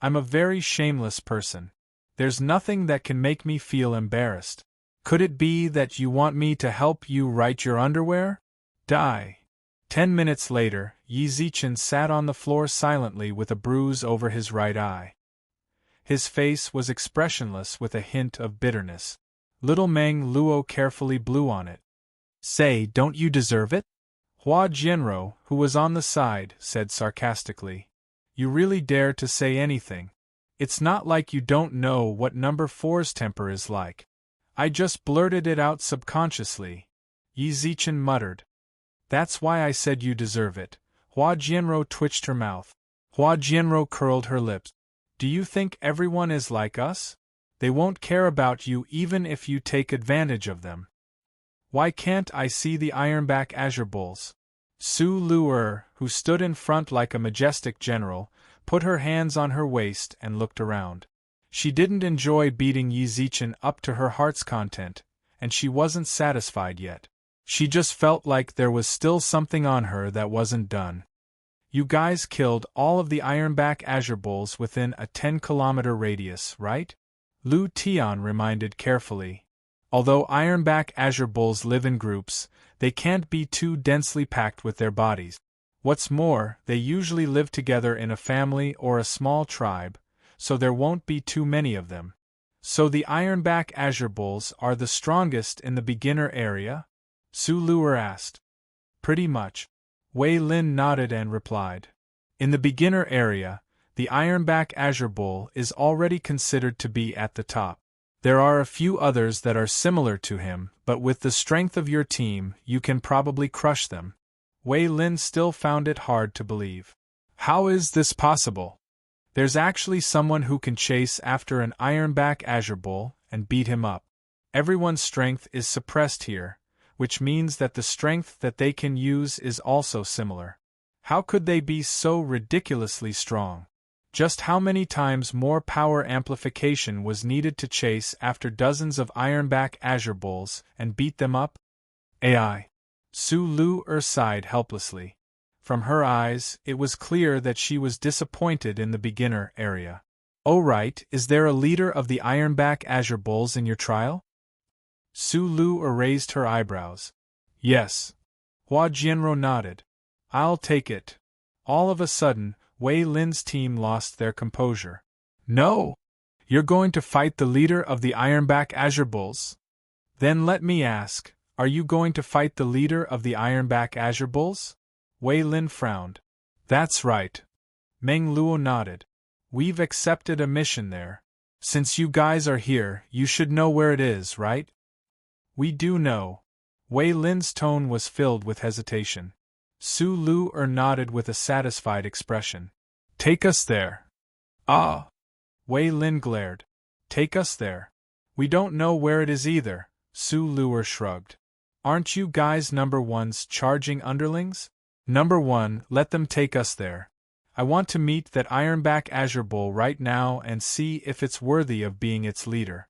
I'm a very shameless person. There's nothing that can make me feel embarrassed. Could it be that you want me to help you write your underwear? Die. 10 minutes later, Yi Zichen sat on the floor silently with a bruise over his right eye. His face was expressionless with a hint of bitterness. Little Meng Luo carefully blew on it. Say, don't you deserve it? Hua Jianrou, who was on the side, said sarcastically. You really dare to say anything. It's not like you don't know what number 4's temper is like. I just blurted it out subconsciously. Yi Zichen muttered. That's why I said you deserve it. Hua Jianrou twitched her mouth. Hua Jianrou curled her lips. Do you think everyone is like us? They won't care about you even if you take advantage of them. Why can't I see the Ironback Azure Bulls? Su Lu, who stood in front like a majestic general, put her hands on her waist and looked around. She didn't enjoy beating Yi Zichen up to her heart's content, and she wasn't satisfied yet. She just felt like there was still something on her that wasn't done. You guys killed all of the Ironback Azure Bulls within a 10-kilometer radius, right? Lu Tian reminded carefully. Although Ironback Azure Bulls live in groups, they can't be too densely packed with their bodies. What's more, they usually live together in a family or a small tribe, so there won't be too many of them. So the Ironback Azure Bulls are the strongest in the beginner area? Su Lu asked. Pretty much. Wei Lin nodded and replied. In the beginner area, the Ironback Azure Bull is already considered to be at the top. There are a few others that are similar to him, but with the strength of your team, you can probably crush them. Wei Lin still found it hard to believe. How is this possible? There's actually someone who can chase after an Ironback Azure Bull and beat him up. Everyone's strength is suppressed here, which means that the strength that they can use is also similar. How could they be so ridiculously strong? Just how many times more power amplification was needed to chase after dozens of Ironback Azure Bulls and beat them up? AI. Su Lu sighed helplessly. From her eyes, it was clear that she was disappointed in the beginner area. Oh right, is there a leader of the Ironback Azure Bulls in your trial? Su Lu raised her eyebrows. Yes. Hua Jianro nodded. I'll take it. All of a sudden, Wei Lin's team lost their composure. No! You're going to fight the leader of the Ironback Azure Bulls? Then let me ask, are you going to fight the leader of the Ironback Azure Bulls? Wei Lin frowned. That's right. Meng Luo nodded. We've accepted a mission there. Since you guys are here, you should know where it is, right? We do know. Wei Lin's tone was filled with hesitation. Su Lu nodded with a satisfied expression. Take us there. Ah! Wei Lin glared. Take us there? We don't know where it is either, Su Lu shrugged. Aren't you guys number one's charging underlings? Number one, let them take us there. I want to meet that Ironback Azure Bull right now and see if it's worthy of being its leader.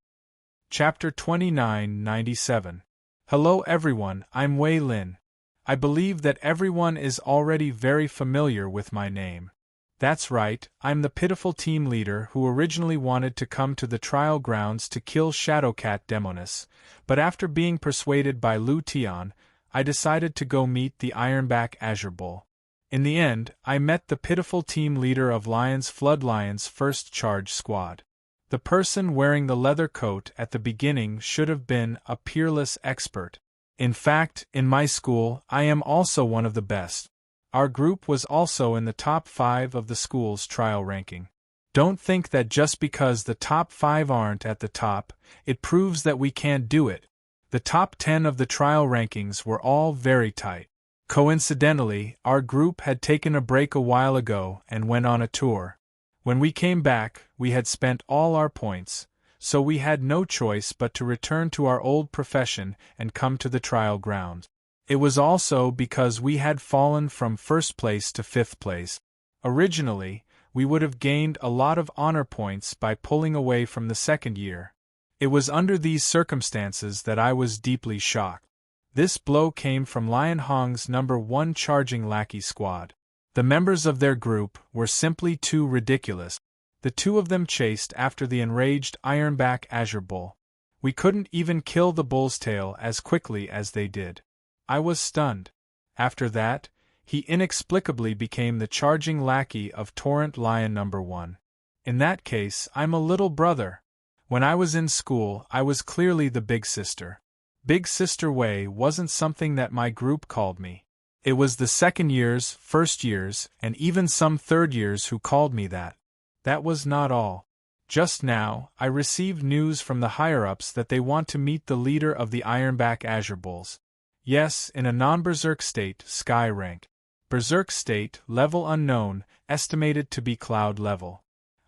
Chapter 2997. Hello everyone, I'm Wei Lin. I believe that everyone is already very familiar with my name. That's right, I'm the pitiful team leader who originally wanted to come to the trial grounds to kill Shadowcat Demonis, but after being persuaded by Lu Tian, I decided to go meet the Ironback Azure Bull. In the end, I met the pitiful team leader of Flood Lions' first charge squad. The person wearing the leather coat at the beginning should have been a peerless expert. In fact, in my school, I am also one of the best. Our group was also in the top 5 of the school's trial ranking. Don't think that just because the top 5 aren't at the top, it proves that we can't do it. The top 10 of the trial rankings were all very tight. Coincidentally, our group had taken a break a while ago and went on a tour. When we came back, we had spent all our points, so we had no choice but to return to our old profession and come to the trial ground. It was also because we had fallen from first place to 5th place. Originally, we would have gained a lot of honor points by pulling away from the second year. It was under these circumstances that I was deeply shocked. This blow came from Lion Hong's number 1 charging lackey squad. The members of their group were simply too ridiculous. The two of them chased after the enraged Ironback Azure Bull. We couldn't even kill the bull's tail as quickly as they did. I was stunned. After that, he inexplicably became the charging lackey of Torrent Lion number 1. In that case, I'm a little brother. When I was in school, I was clearly the big sister. Big Sister Wei wasn't something that my group called me. It was the second years, first years, and even some third years who called me that. That was not all. Just now, I received news from the higher-ups that they want to meet the leader of the Ironback Azure Bulls. Yes, in a non-berserk state, sky rank. Berserk state, level unknown, estimated to be cloud level.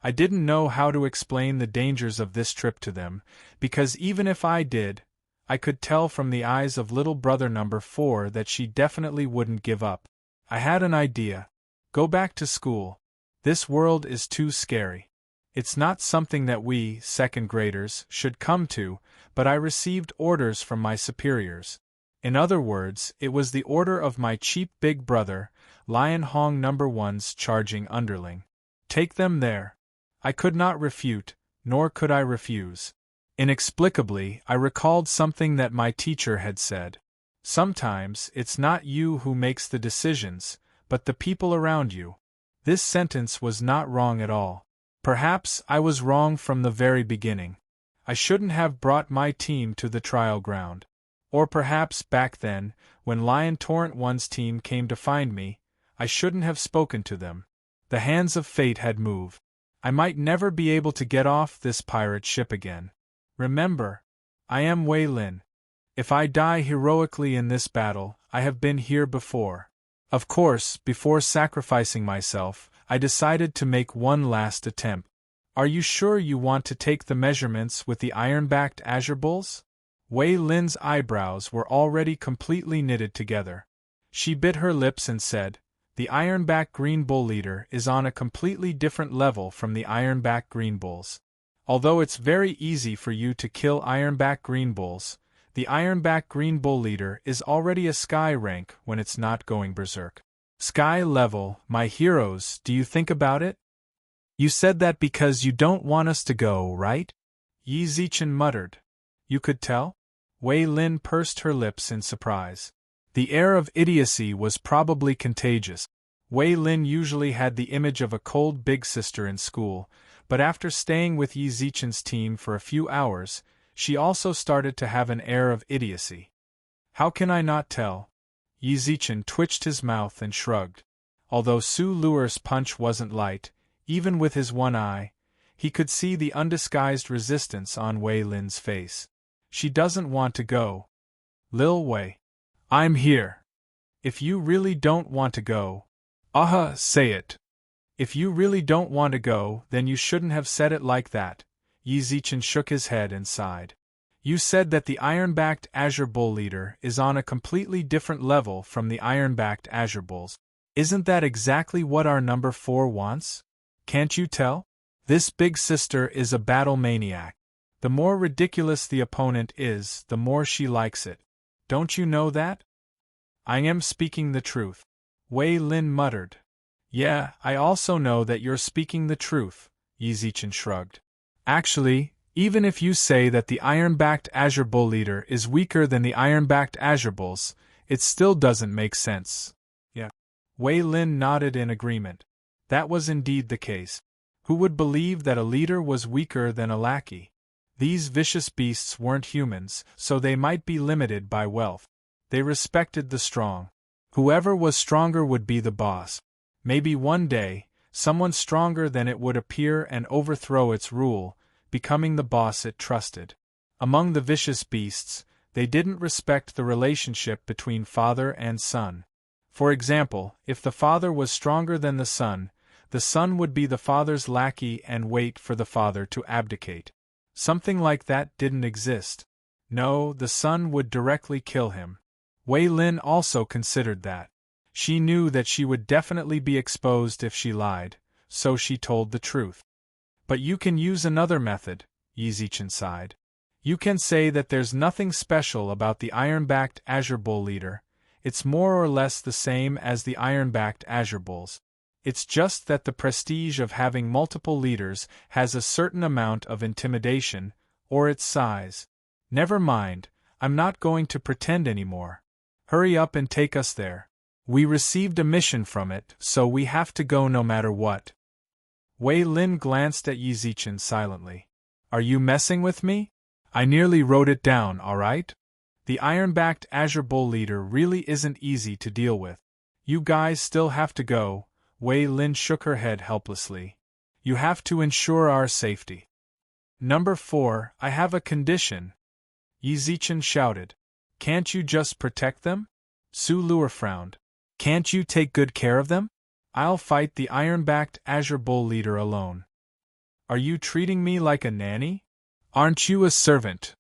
I didn't know how to explain the dangers of this trip to them, because even if I did, I could tell from the eyes of little brother number 4 that she definitely wouldn't give up. I had an idea. Go back to school. This world is too scary. It's not something that we, second graders, should come to, but I received orders from my superiors. In other words, it was the order of my cheap big brother, Lion Hong number 1's charging underling. Take them there. I could not refute, nor could I refuse. Inexplicably, I recalled something that my teacher had said. Sometimes, it's not you who makes the decisions, but the people around you. This sentence was not wrong at all. Perhaps I was wrong from the very beginning. I shouldn't have brought my team to the trial ground. Or perhaps back then, when Lion Torrent 1's team came to find me, I shouldn't have spoken to them. The hands of fate had moved. I might never be able to get off this pirate ship again. Remember, I am Wei Lin. If I die heroically in this battle, I have been here before. Of course, before sacrificing myself, I decided to make one last attempt. Are you sure you want to take the measurements with the iron-backed azure bulls? Wei Lin's eyebrows were already completely knitted together. She bit her lips and said, "The iron-backed green bull leader is on a completely different level from the iron-backed green bulls. Although it's very easy for you to kill iron-backed green bulls, the iron-backed green bull leader is already a sky rank when it's not going berserk. Sky level, my heroes, do you think about it? You said that because you don't want us to go, right?" Yi Zichen muttered. "You could tell?" Wei Lin pursed her lips in surprise. The air of idiocy was probably contagious. Wei Lin usually had the image of a cold big sister in school, but after staying with Yi Zichen's team for a few hours, she also started to have an air of idiocy. "How can I not tell?" Yi Zichen twitched his mouth and shrugged. Although Su Luer's punch wasn't light, even with his one eye, he could see the undisguised resistance on Wei Lin's face. "She doesn't want to go. Lil Wei. I'm here. If you really don't want to go, say it. If you really don't want to go, then you shouldn't have said it like that." Yi Zichen shook his head and sighed. "You said that the iron-backed azure bull leader is on a completely different level from the iron-backed azure bulls. Isn't that exactly what our number 4 wants? Can't you tell? This big sister is a battle maniac. The more ridiculous the opponent is, the more she likes it. Don't you know that?" "I am speaking the truth," Wei Lin muttered. "Yeah, I also know that you're speaking the truth," Yi Zichen shrugged. "Actually, even if you say that the iron-backed azure bull leader is weaker than the iron-backed azure bulls, it still doesn't make sense." "Yeah." Wei Lin nodded in agreement. That was indeed the case. Who would believe that a leader was weaker than a lackey? These vicious beasts weren't humans, so they might be limited by wealth. They respected the strong. Whoever was stronger would be the boss. Maybe one day, someone stronger than it would appear and overthrow its rule, becoming the boss it trusted. Among the vicious beasts, they didn't respect the relationship between father and son. For example, if the father was stronger than the son would be the father's lackey and wait for the father to abdicate. Something like that didn't exist. No, the son would directly kill him. Wei Lin also considered that. She knew that she would definitely be exposed if she lied, so she told the truth. "But you can use another method," Yi Zichen sighed. "You can say that there's nothing special about the iron-backed azure bull leader. It's more or less the same as the iron-backed azure bulls. It's just that the prestige of having multiple leaders has a certain amount of intimidation, or its size. Never mind, I'm not going to pretend anymore. Hurry up and take us there. We received a mission from it, so we have to go no matter what." Wei Lin glanced at Yi Zichen silently. "Are you messing with me? I nearly wrote it down, alright? The iron-backed azure bull leader really isn't easy to deal with. You guys still have to go." Wei Lin shook her head helplessly. "You have to ensure our safety." "Number 4, I have a condition," Yi Zichen shouted. "Can't you just protect them?" Su Luer frowned. "Can't you take good care of them?" "I'll fight the iron-backed azure bull leader alone." Are you treating me like a nanny? Aren't you a servant?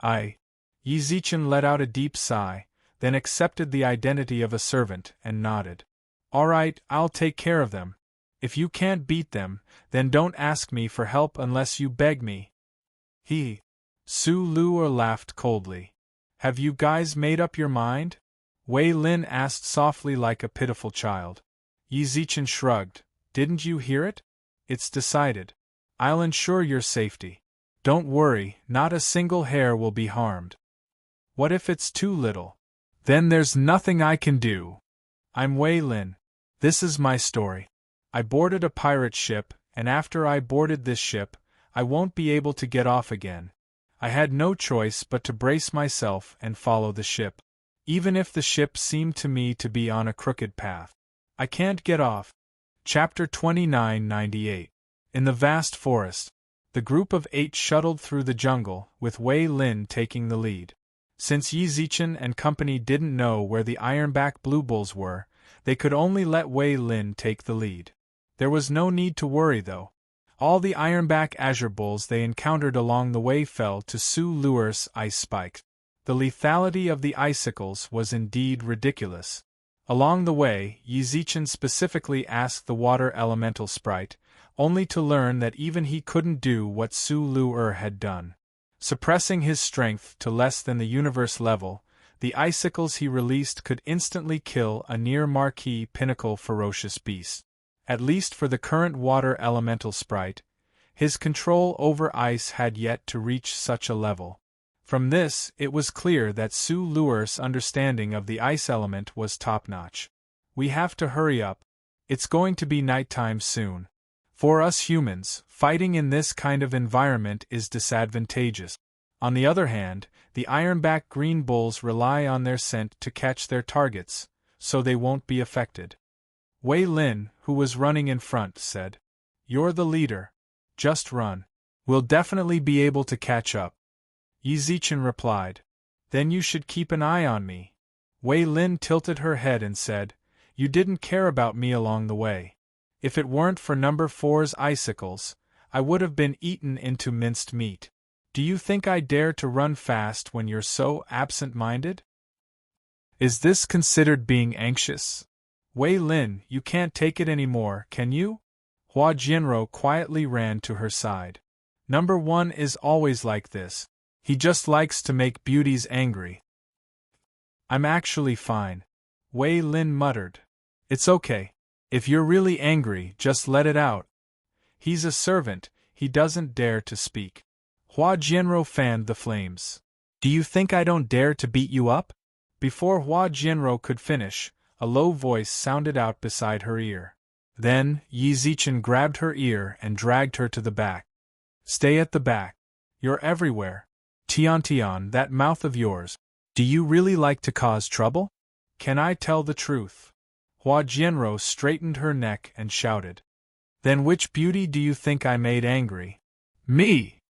Yi Zichen let out a deep sigh, then accepted the identity of a servant and nodded. All right, I'll take care of them. If you can't beat them, then don't ask me for help unless you beg me. Su Luer laughed coldly. Have you guys made up your mind? Wei Lin asked softly like a pitiful child. Yi Zichen shrugged. Didn't you hear it? It's decided. I'll ensure your safety. Don't worry, not a single hair will be harmed. What if it's too little? Then there's nothing I can do. I'm Wei Lin. This is my story. I boarded a pirate ship, and after I boarded this ship, I won't be able to get off again. I had no choice but to brace myself and follow the ship. Even if the ship seemed to me to be on a crooked path. I can't get off. Chapter 2998. In the vast forest, the group of 8 shuttled through the jungle, with Wei Lin taking the lead. Since Yi Zichen and company didn't know where the ironback blue bulls were, they could only let Wei Lin take the lead. There was no need to worry though. All the ironback azure bulls they encountered along the way fell to Su Luer's ice spikes. The lethality of the icicles was indeed ridiculous. Along the way, Yi Zichen specifically asked the water elemental sprite, only to learn that even he couldn't do what Su Luer had done. Suppressing his strength to less than the universe level, the icicles he released could instantly kill a near-marquee pinnacle ferocious beast. At least for the current water elemental sprite, his control over ice had yet to reach such a level. From this, it was clear that Su Luer's understanding of the ice element was top-notch. We have to hurry up. It's going to be nighttime soon. For us humans, fighting in this kind of environment is disadvantageous. On the other hand, the ironback green bulls rely on their scent to catch their targets, so they won't be affected. Wei Lin, who was running in front, said, "You're the leader. Just run. We'll definitely be able to catch up." Yi Zichen replied, "Then you should keep an eye on me." Wei Lin tilted her head and said, "You didn't care about me along the way. If it weren't for number 4's icicles, I would have been eaten into minced meat. Do you think I dare to run fast when you're so absent-minded? Is this considered being anxious? Wei Lin, you can't take it anymore, can you?" Hua Jianrou quietly ran to her side. "Number 1 is always like this. He just likes to make beauties angry." "I'm actually fine," Wei Lin muttered. "It's okay. If you're really angry, just let it out. He's a servant, he doesn't dare to speak." Hua Jianrou fanned the flames. "Do you think I don't dare to beat you up?" Before Hua Jianrou could finish, a low voice sounded out beside her ear. Then, Yi Zichen grabbed her ear and dragged her to the back. "Stay at the back. You're everywhere. Tian, that mouth of yours. Do you really like to cause trouble? Can I tell the truth?" Hua Jianrou straightened her neck and shouted. "Then which beauty do you think I made angry?" "Me!"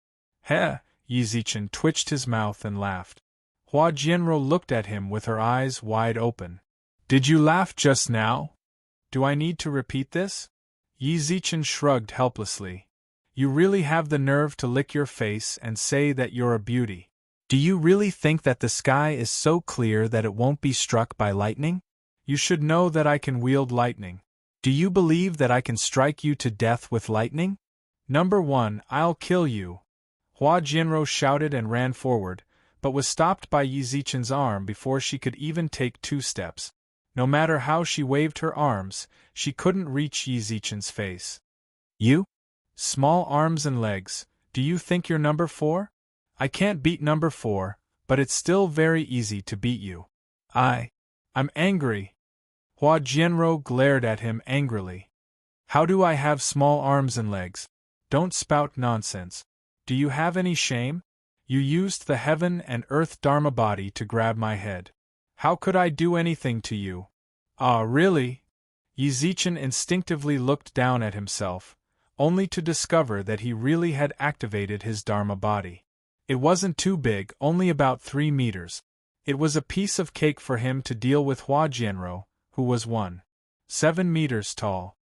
"Heh!" Yi Zichen twitched his mouth and laughed. Hua Jianrou looked at him with her eyes wide open. "Did you laugh just now? Do I need to repeat this?" Yi Zichen shrugged helplessly. "You really have the nerve to lick your face and say that you're a beauty. Do you really think that the sky is so clear that it won't be struck by lightning? You should know that I can wield lightning. Do you believe that I can strike you to death with lightning? Number 1, I'll kill you." Hua Jianrou shouted and ran forward, but was stopped by Yi Zichen's arm before she could even take 2 steps. No matter how she waved her arms, she couldn't reach Yi Zichen's face. "You? Small arms and legs, do you think you're number 4? I can't beat number 4, but it's still very easy to beat you." I'm angry." Hua Jianrou glared at him angrily. "How do I have small arms and legs? Don't spout nonsense. Do you have any shame? You used the heaven and earth Dharma body to grab my head. How could I do anything to you?" "Ah, really?" Yi Zichen instinctively looked down at himself, only to discover that he really had activated his Dharma body. It wasn't too big, only about 3 meters. It was a piece of cake for him to deal with Hua Jianrou, who was 1.7 meters tall.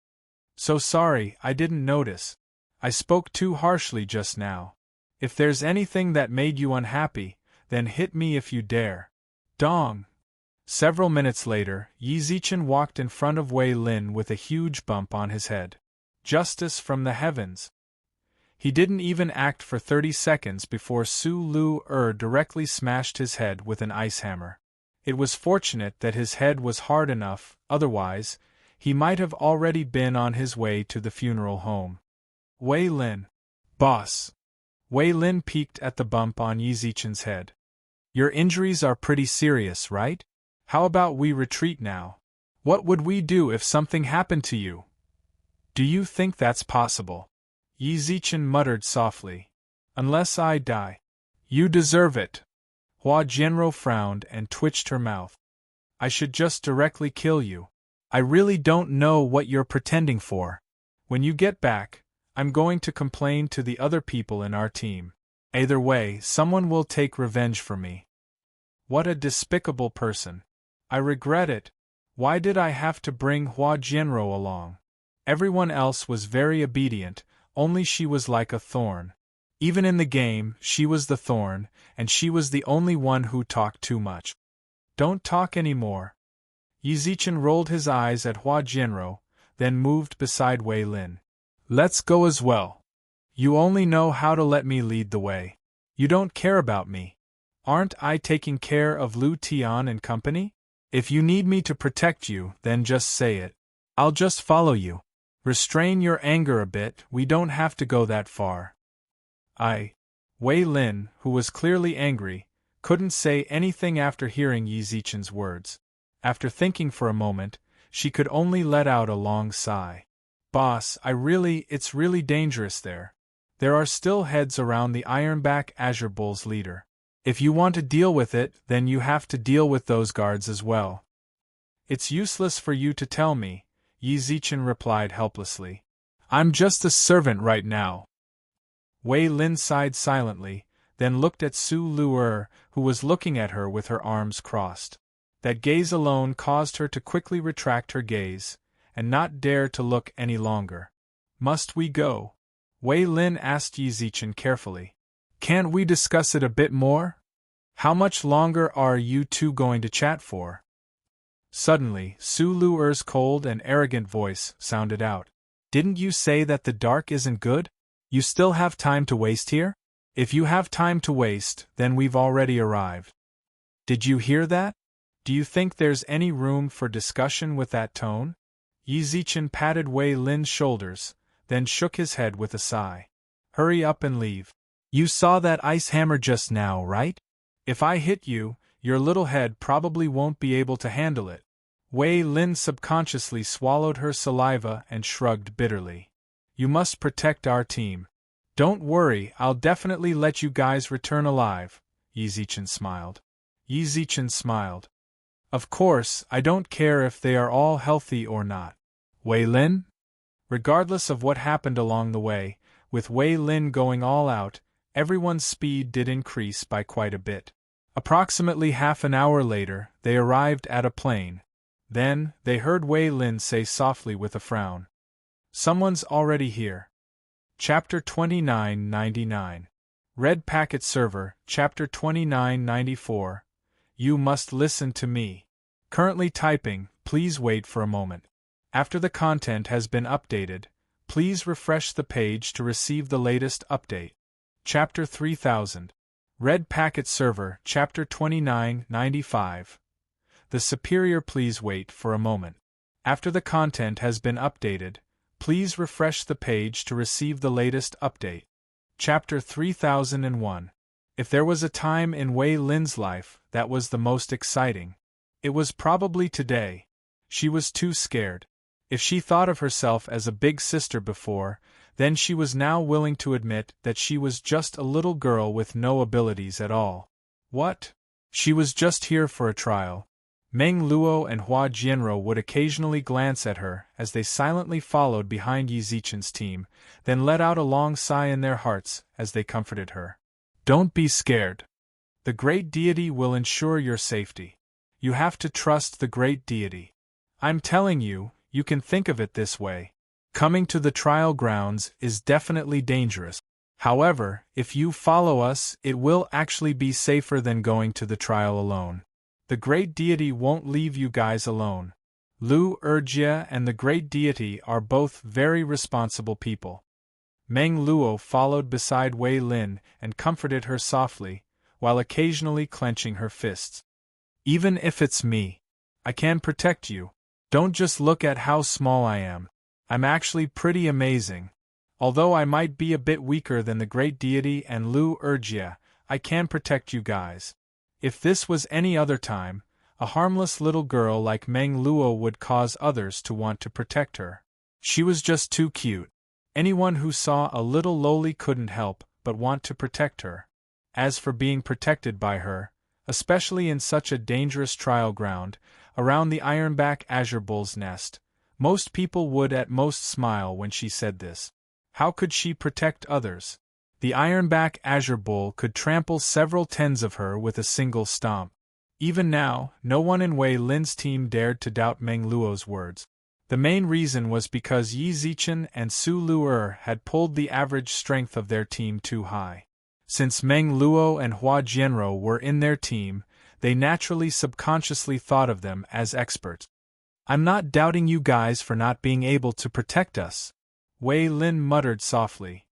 "So sorry, I didn't notice. I spoke too harshly just now. If there's anything that made you unhappy, then hit me if you dare. Dong! Several minutes later, Yi Zichen walked in front of Wei Lin with a huge bump on his head. Justice from the heavens! He didn't even act for 30 seconds before Su Lu directly smashed his head with an ice hammer. It was fortunate that his head was hard enough, otherwise, he might have already been on his way to the funeral home. Wei Lin. Boss. Wei Lin peeked at the bump on Yi Zichen's head. Your injuries are pretty serious, right? How about we retreat now? What would we do if something happened to you? Do you think that's possible? Yi Zichen muttered softly. Unless I die. You deserve it. Hua Jianro frowned and twitched her mouth. I should just directly kill you. I really don't know what you're pretending for. When you get back, I'm going to complain to the other people in our team. Either way, someone will take revenge for me. What a despicable person. I regret it. Why did I have to bring Hua Jianro along? Everyone else was very obedient, only she was like a thorn. Even in the game, she was the thorn, and she was the only one who talked too much. Don't talk anymore. Yi Zichen rolled his eyes at Hua Jianro, then moved beside Wei Lin. Let's go as well. You only know how to let me lead the way. You don't care about me. Aren't I taking care of Lu Tian and company? If you need me to protect you, then just say it. I'll just follow you. Restrain your anger a bit, we don't have to go that far. Wei Lin, who was clearly angry, couldn't say anything after hearing Yi Zichen's words. After thinking for a moment, she could only let out a long sigh. Boss, it's really dangerous there. There are still heads around the Ironback Azure Bull's leader. If you want to deal with it, then you have to deal with those guards as well. It's useless for you to tell me, Yi Zichen replied helplessly. I'm just a servant right now. Wei Lin sighed silently, then looked at Su Lu, who was looking at her with her arms crossed. That gaze alone caused her to quickly retract her gaze, and not dare to look any longer. Must we go? Wei Lin asked Yi Zichen carefully. Can't we discuss it a bit more? How much longer are you two going to chat for? Suddenly, Su Lu's cold and arrogant voice sounded out. Didn't you say that the dark isn't good? You still have time to waste here? If you have time to waste, then we've already arrived. Did you hear that? Do you think there's any room for discussion with that tone? Yi Zichen patted Wei Lin's shoulders, then shook his head with a sigh. Hurry up and leave. You saw that ice hammer just now, right? If I hit you, your little head probably won't be able to handle it. Wei Lin subconsciously swallowed her saliva and shrugged bitterly. You must protect our team. Don't worry, I'll definitely let you guys return alive, Yi Zichen smiled. Yi Zichen smiled. Of course, I don't care if they are all healthy or not. Wei Lin? Regardless of what happened along the way, with Wei Lin going all out, everyone's speed did increase by quite a bit. Approximately half an hour later, they arrived at a plain. Then, they heard Wei Lin say softly with a frown. Someone's already here. Chapter 2999. Red Packet Server, Chapter 2994. You must listen to me. Currently typing, please wait for a moment. After the content has been updated, please refresh the page to receive the latest update. Chapter 3000. Red Packet Server, Chapter 2995. The Superior, please wait for a moment. After the content has been updated, please refresh the page to receive the latest update. Chapter 3001. If there was a time in Wei Lin's life that was the most exciting, it was probably today. She was too scared. If she thought of herself as a big sister before, then she was now willing to admit that she was just a little girl with no abilities at all. What? She was just here for a trial. Meng Luo and Hua Jianro would occasionally glance at her as they silently followed behind Yi Zichen's team, then let out a long sigh in their hearts as they comforted her. Don't be scared. The great deity will ensure your safety. You have to trust the great deity. I'm telling you, you can think of it this way. Coming to the trial grounds is definitely dangerous. However, if you follow us, it will actually be safer than going to the trial alone. The great deity won't leave you guys alone. Lu Erjia and the great deity are both very responsible people. Meng Luo followed beside Wei Lin and comforted her softly, while occasionally clenching her fists. Even if it's me, I can protect you. Don't just look at how small I am. I'm actually pretty amazing. Although I might be a bit weaker than the great deity and Lu Erjia, I can protect you guys. If this was any other time, a harmless little girl like Meng Luo would cause others to want to protect her. She was just too cute. Anyone who saw a little lowly couldn't help but want to protect her. As for being protected by her, especially in such a dangerous trial ground, around the Ironback Azure Bull's nest, most people would at most smile when she said this. How could she protect others? The Ironback Azure Bull could trample several tens of her with a single stomp. Even now, no one in Wei Lin's team dared to doubt Meng Luo's words. The main reason was because Yi Zichen and Su Luer had pulled the average strength of their team too high. Since Meng Luo and Hua Jianro were in their team, they naturally subconsciously thought of them as experts. I'm not doubting you guys for not being able to protect us, Wei Lin muttered softly.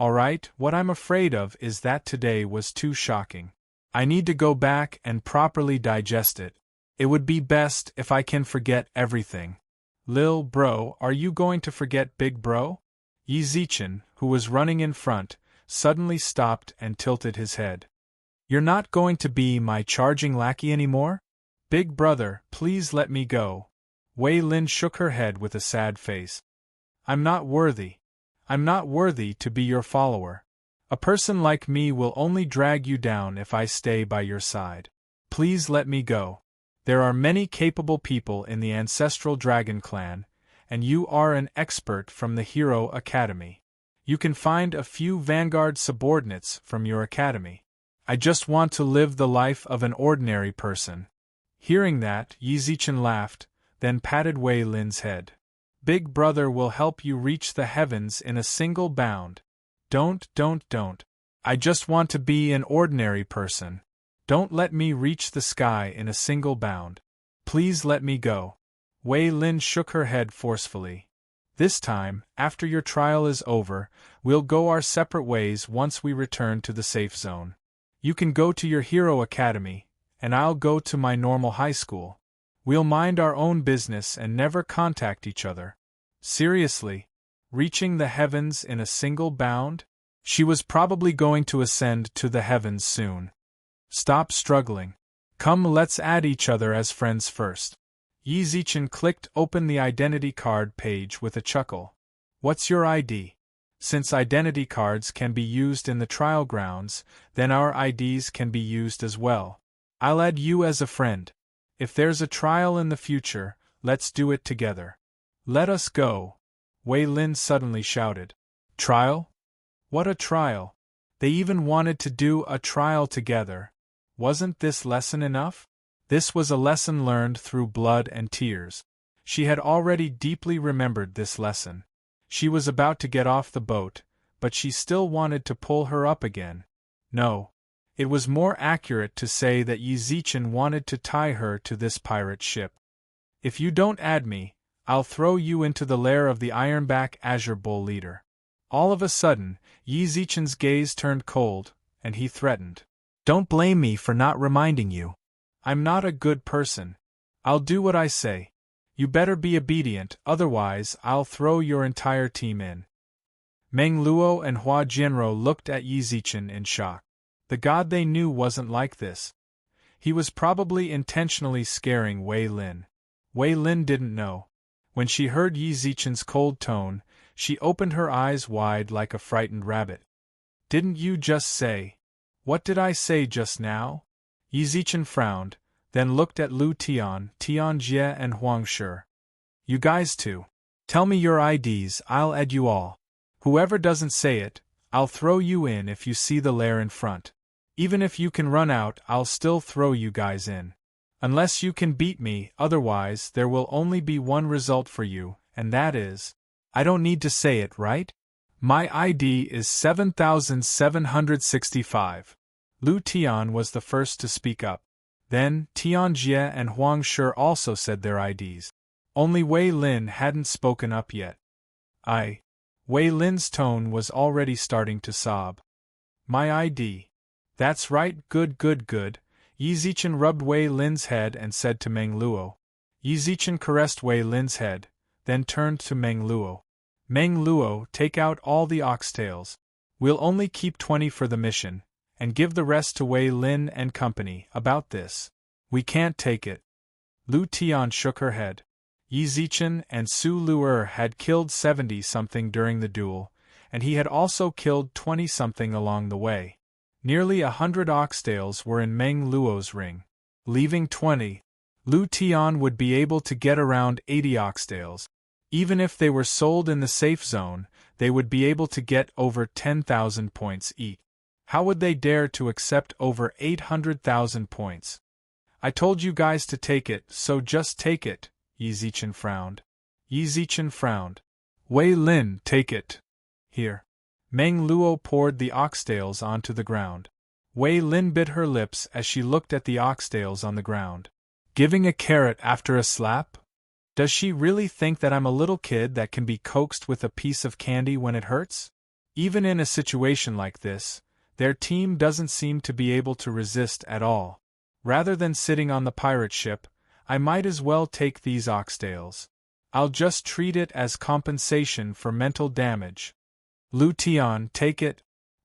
Alright, what I'm afraid of is that today was too shocking. I need to go back and properly digest it. It would be best if I can forget everything. Lil bro, are you going to forget big bro? Yi Zichen, who was running in front, suddenly stopped and tilted his head. You're not going to be my charging lackey anymore? Big brother, please let me go. Wei Lin shook her head with a sad face. I'm not worthy. I'm not worthy to be your follower. A person like me will only drag you down if I stay by your side. Please let me go. There are many capable people in the Ancestral Dragon Clan, and you are an expert from the Hero Academy. You can find a few Vanguard subordinates from your academy. I just want to live the life of an ordinary person. Hearing that, Yi Zichen laughed, then patted Wei Lin's head. Big brother will help you reach the heavens in a single bound. Don't. I just want to be an ordinary person. Don't let me reach the sky in a single bound. Please let me go. Wei Lin shook her head forcefully. This time, after your trial is over, we'll go our separate ways once we return to the safe zone. You can go to your Hero Academy, and I'll go to my normal high school. We'll mind our own business and never contact each other. Seriously? Reaching the heavens in a single bound? She was probably going to ascend to the heavens soon. Stop struggling. Come, let's add each other as friends first. Yi Zichen clicked open the identity card page with a chuckle. What's your ID? Since identity cards can be used in the trial grounds, then our IDs can be used as well. I'll add you as a friend. If there's a trial in the future, let's do it together. Let us go. Wei Lin suddenly shouted. Trial? What a trial! They even wanted to do a trial together. Wasn't this lesson enough? This was a lesson learned through blood and tears. She had already deeply remembered this lesson. She was about to get off the boat, but she still wanted to pull her up again. No. It was more accurate to say that Yi Zichen wanted to tie her to this pirate ship. If you don't add me, I'll throw you into the lair of the Ironback Azure Bull leader. All of a sudden, Yi Zichen's gaze turned cold, and he threatened. Don't blame me for not reminding you. I'm not a good person. I'll do what I say. You better be obedient, otherwise I'll throw your entire team in. Meng Luo and Hua Jianro looked at Yi Zichen in shock. The god they knew wasn't like this. He was probably intentionally scaring Wei Lin. Wei Lin didn't know. When she heard Yi Zichen's cold tone, she opened her eyes wide like a frightened rabbit. Didn't you just say? What did I say just now? Yi Zichen frowned, then looked at Lu Tian, Tian Jie and Huang Shi. You guys too. Tell me your IDs, I'll add you all. Whoever doesn't say it, I'll throw you in if you see the lair in front. Even if you can run out, I'll still throw you guys in. Unless you can beat me, otherwise there will only be one result for you, and that is, I don't need to say it, right? My ID is 7765. Lu Tian was the first to speak up. Then, Tianjie and Huang Shi also said their IDs. Only Wei Lin hadn't spoken up yet. Wei Lin's tone was already starting to sob. My ID. That's right, good. Yi Zichen rubbed Wei Lin's head and said to Meng Luo. Yi Zichen caressed Wei Lin's head, then turned to Meng Luo. Meng Luo, take out all the oxtails. We'll only keep 20 for the mission, and give the rest to Wei Lin and company. About this, we can't take it. Lu Tian shook her head. Yi Zichen and Su Luer had killed 70-something during the duel, and he had also killed 20-something along the way. Nearly 100 oxtails were in Meng Luo's ring. Leaving 20, Lu Tian would be able to get around 80 oxtails. Even if they were sold in the safe zone, they would be able to get over 10,000 points each. How would they dare to accept over 800,000 points? I told you guys to take it, so just take it, Yi Zichen frowned. Yi Zichen frowned. Wei Lin, take it. Here. Meng Luo poured the oxtails onto the ground. Wei Lin bit her lips as she looked at the oxtails on the ground. Giving a carrot after a slap? Does she really think that I'm a little kid that can be coaxed with a piece of candy when it hurts? Even in a situation like this, their team doesn't seem to be able to resist at all. Rather than sitting on the pirate ship, I might as well take these oxtails. I'll just treat it as compensation for mental damage. Lu Tian, take it.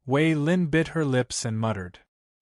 Wei Lin bit her lips and muttered.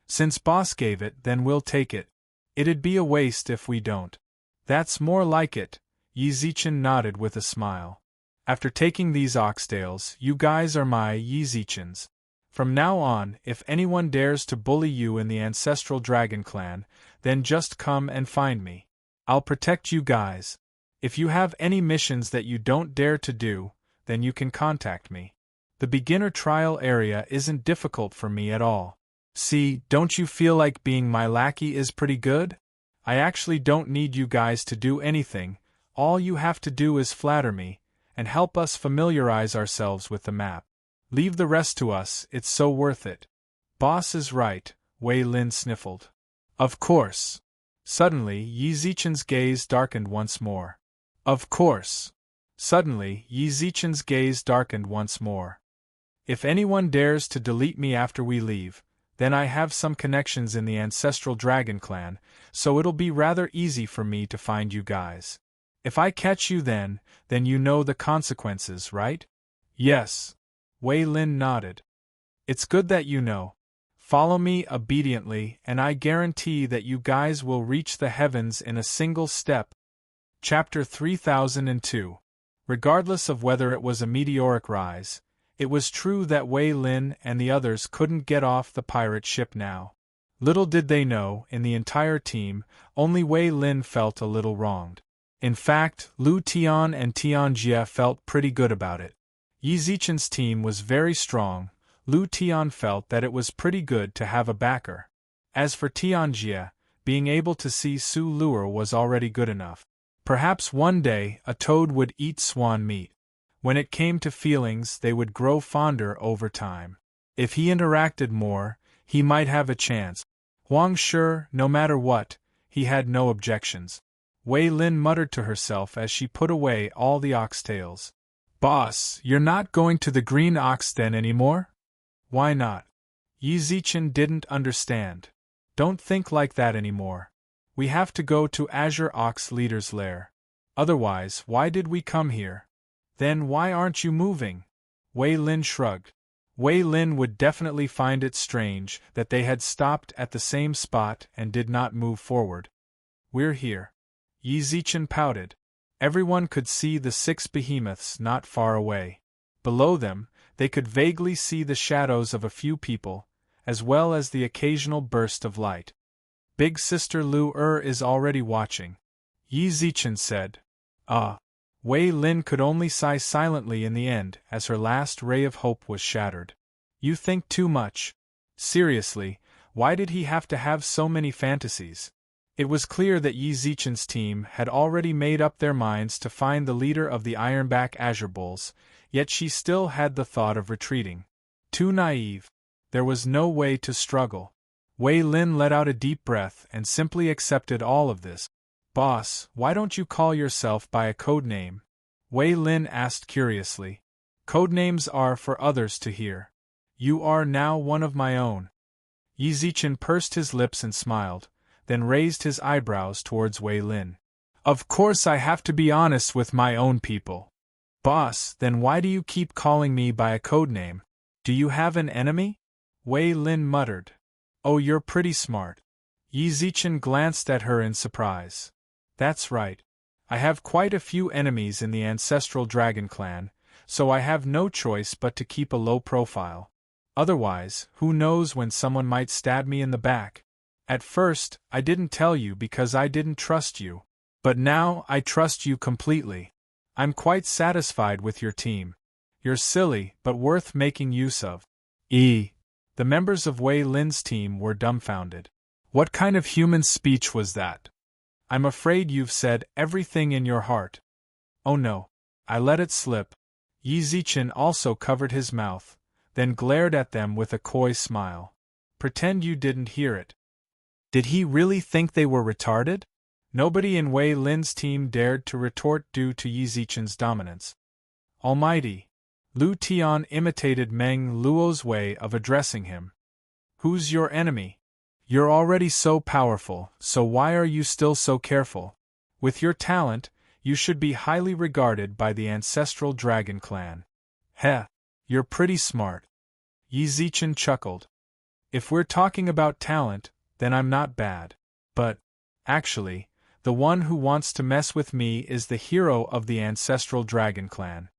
Since boss gave it, then we'll take it. It'd be a waste if we don't. That's more like it. Yi Zichen nodded with a smile. After taking these oxtails, you guys are my Yi Zichens. From now on, if anyone dares to bully you in the ancestral dragon clan, then just come and find me. I'll protect you guys. If you have any missions that you don't dare to do, then you can contact me. The beginner trial area isn't difficult for me at all. See, don't you feel like being my lackey is pretty good? I actually don't need you guys to do anything. All you have to do is flatter me, and help us familiarize ourselves with the map. Leave the rest to us, it's so worth it. Boss is right, Wei Lin sniffled. Of course. Suddenly, Yi Zichen's gaze darkened once more. Of course. Suddenly, Yi Zichen's gaze darkened once more. If anyone dares to delete me after we leave, then I have some connections in the ancestral dragon clan, so it'll be rather easy for me to find you guys. If I catch you then you know the consequences, right? Yes. Wei Lin nodded. It's good that you know. Follow me obediently, and I guarantee that you guys will reach the heavens in a single step. Chapter 3002. Regardless of whether it was a meteoric rise, it was true that Wei Lin and the others couldn't get off the pirate ship now. Little did they know, in the entire team, only Wei Lin felt a little wronged. In fact, Lu Tian and Tianjie felt pretty good about it. Yi Zichen's team was very strong. Lu Tian felt that it was pretty good to have a backer. As for Tianjie, being able to see Su Luer was already good enough. Perhaps one day a toad would eat swan meat. When it came to feelings, they would grow fonder over time. If he interacted more, he might have a chance. Huang Shi, no matter what, he had no objections. Wei Lin muttered to herself as she put away all the oxtails. Boss, you're not going to the Green Ox Den anymore? Why not? Yi Zichen didn't understand. Don't think like that anymore. We have to go to Azure Ox Leader's lair. Otherwise, why did we come here? Then why aren't you moving? Wei Lin shrugged. Wei Lin would definitely find it strange that they had stopped at the same spot and did not move forward. We're here. Yi Zichen pouted. Everyone could see the 6 behemoths not far away. Below them, they could vaguely see the shadows of a few people, as well as the occasional burst of light. Big Sister Lu is already watching. Yi Zichen said. Wei Lin could only sigh silently in the end as her last ray of hope was shattered. You think too much. Seriously, why did he have to have so many fantasies? It was clear that Yi Zichen's team had already made up their minds to find the leader of the Ironback Azure Bulls, yet she still had the thought of retreating. Too naive. There was no way to struggle. Wei Lin let out a deep breath and simply accepted all of this. "Boss, why don't you call yourself by a code name?" Wei Lin asked curiously. "Codenames are for others to hear. You are now one of my own." Yi Zichen pursed his lips and smiled, then raised his eyebrows towards Wei Lin. "Of course I have to be honest with my own people." "Boss, then why do you keep calling me by a codename? Do you have an enemy?" Wei Lin muttered. "Oh, you're pretty smart." Yi Zichen glanced at her in surprise. "That's right. I have quite a few enemies in the ancestral dragon clan, so I have no choice but to keep a low profile. Otherwise, who knows when someone might stab me in the back. At first, I didn't tell you because I didn't trust you. But now I trust you completely. I'm quite satisfied with your team. You're silly, but worth making use of." The members of Wei Lin's team were dumbfounded. What kind of human speech was that? "I'm afraid you've said everything in your heart." "Oh no. I let it slip." Yi Zichen also covered his mouth, then glared at them with a coy smile. "Pretend you didn't hear it." Did he really think they were retarded? Nobody in Wei Lin's team dared to retort due to Yi Zichen's dominance. "Almighty!" Lu Tian imitated Meng Luo's way of addressing him. "Who's your enemy? You're already so powerful, so why are you still so careful? With your talent, you should be highly regarded by the ancestral dragon clan." "Heh, you're pretty smart." Yi Zichen chuckled. "If we're talking about talent, then I'm not bad. But, actually, the one who wants to mess with me is the hero of the ancestral dragon clan."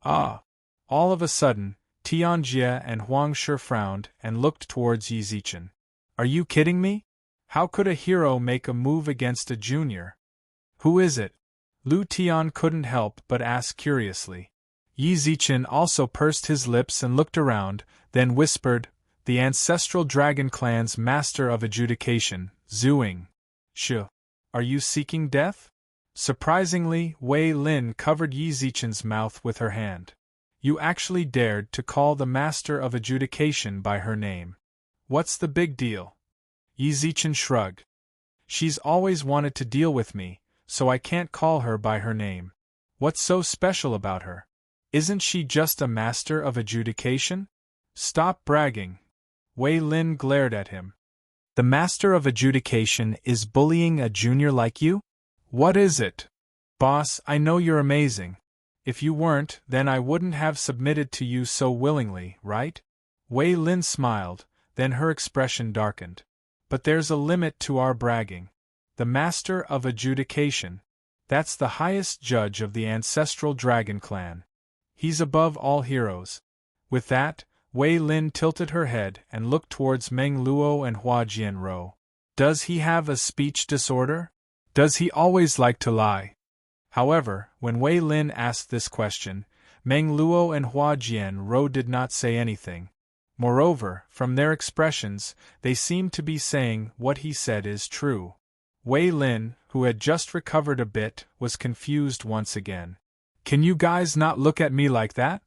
"Ah!" All of a sudden, Tian Jie and Huang Shi frowned and looked towards Yi Zichen. "Are you kidding me? How could a hero make a move against a junior?" "Who is it?" Lu Tian couldn't help but ask curiously. Yi Zichen also pursed his lips and looked around, then whispered, "The ancestral dragon clan's master of adjudication, Zhuing. Shi. Are you seeking death?" Surprisingly, Wei Lin covered Yi Zichen's mouth with her hand. "You actually dared to call the master of adjudication by her name. What's the big deal?" Yi Zichen shrugged. "She's always wanted to deal with me, so I can't call her by her name. What's so special about her? Isn't she just a master of adjudication?" "Stop bragging." Wei Lin glared at him. "The master of adjudication is bullying a junior like you? What is it?" "Boss, I know you're amazing. If you weren't, then I wouldn't have submitted to you so willingly, right?" Wei Lin smiled, then her expression darkened. "But there's a limit to our bragging. The master of adjudication. That's the highest judge of the ancestral dragon clan. He's above all heroes." With that, Wei Lin tilted her head and looked towards Meng Luo and Hua Jianro. "Does he have a speech disorder? Does he always like to lie?" However, when Wei Lin asked this question, Meng Luo and Hua Jianro did not say anything. Moreover, from their expressions, they seemed to be saying what he said is true. Wei Lin, who had just recovered a bit, was confused once again. "Can you guys not look at me like that?"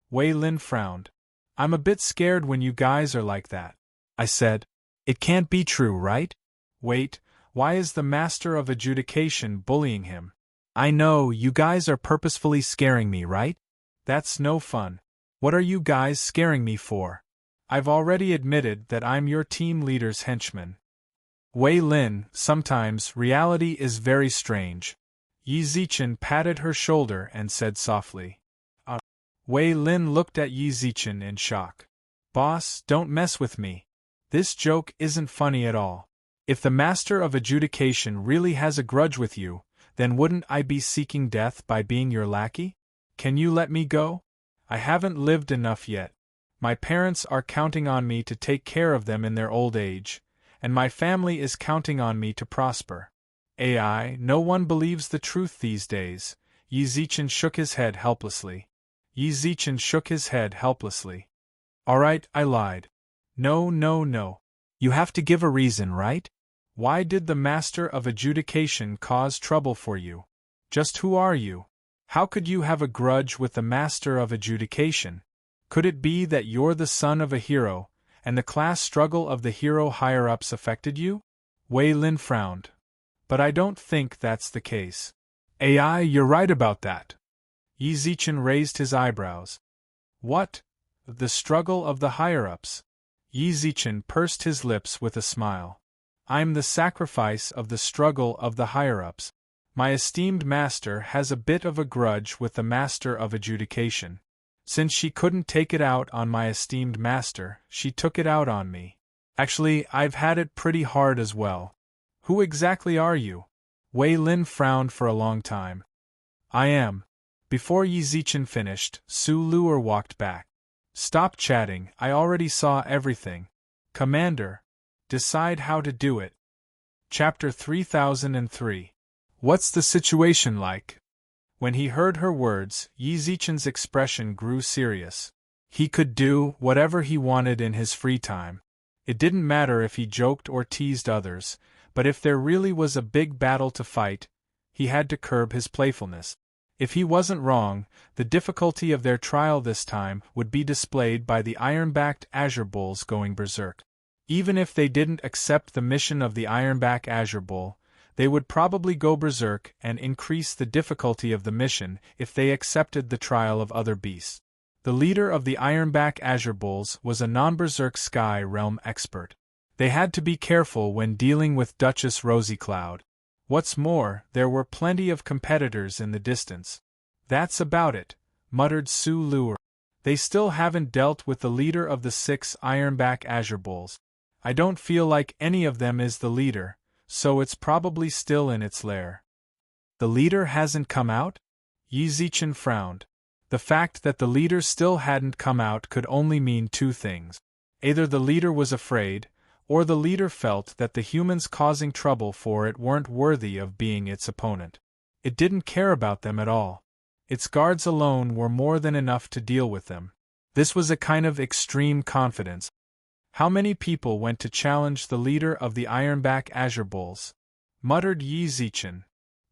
Wei Lin frowned. "I'm a bit scared when you guys are like that," I said. "It can't be true, right? Wait, why is the master of adjudication bullying him? I know, you guys are purposefully scaring me, right? That's no fun. What are you guys scaring me for? I've already admitted that I'm your team leader's henchman." "Wei Lin, sometimes reality is very strange." Yi Zichen patted her shoulder and said softly. Wei Lin looked at Yi Zichen in shock. "Boss, don't mess with me. This joke isn't funny at all. If the master of adjudication really has a grudge with you, then wouldn't I be seeking death by being your lackey? Can you let me go? I haven't lived enough yet. My parents are counting on me to take care of them in their old age, and my family is counting on me to prosper. No one believes the truth these days." Yi Zichen shook his head helplessly. "All right, I lied." No. You have to give a reason, right?" Why did the Master of Adjudication cause trouble for you? Just who are you? How could you have a grudge with the Master of Adjudication? Could it be that you're the son of a hero, and the class struggle of the hero higher-ups affected you? Wei Lin frowned. But I don't think that's the case. AI, you're right about that. Yi Zichen raised his eyebrows. What? The struggle of the higher-ups? Yi Zichen pursed his lips with a smile. I'm the sacrifice of the struggle of the higher-ups. My esteemed master has a bit of a grudge with the Master of Adjudication. Since she couldn't take it out on my esteemed master, she took it out on me. Actually, I've had it pretty hard as well. Who exactly are you? Wei Lin frowned for a long time. I am. Before Yi Zichen finished, Su Luer walked back. Stop chatting, I already saw everything. Commander, decide how to do it. Chapter 3003. What's the situation like? When he heard her words, Yi Zichen's expression grew serious. He could do whatever he wanted in his free time. It didn't matter if he joked or teased others, but if there really was a big battle to fight, he had to curb his playfulness. If he wasn't wrong, the difficulty of their trial this time would be displayed by the iron-backed Azure Bulls going berserk. Even if they didn't accept the mission of the iron-backed Azure Bull, they would probably go berserk and increase the difficulty of the mission if they accepted the trial of other beasts. The leader of the iron-backed Azure Bulls was a non-berserk Sky Realm expert. They had to be careful when dealing with Duchess Rosicloud. What's more, there were plenty of competitors in the distance. That's about it, muttered Su Luer. They still haven't dealt with the leader of the 6 iron-backed Azure Bulls. I don't feel like any of them is the leader, so it's probably still in its lair. The leader hasn't come out? Yi Zichen frowned. The fact that the leader still hadn't come out could only mean two things. Either the leader was afraid, or the leader felt that the humans causing trouble for it weren't worthy of being its opponent. It didn't care about them at all. Its guards alone were more than enough to deal with them. This was a kind of extreme confidence. How many people went to challenge the leader of the iron-backed Azure Bulls? Muttered Yi Zichen.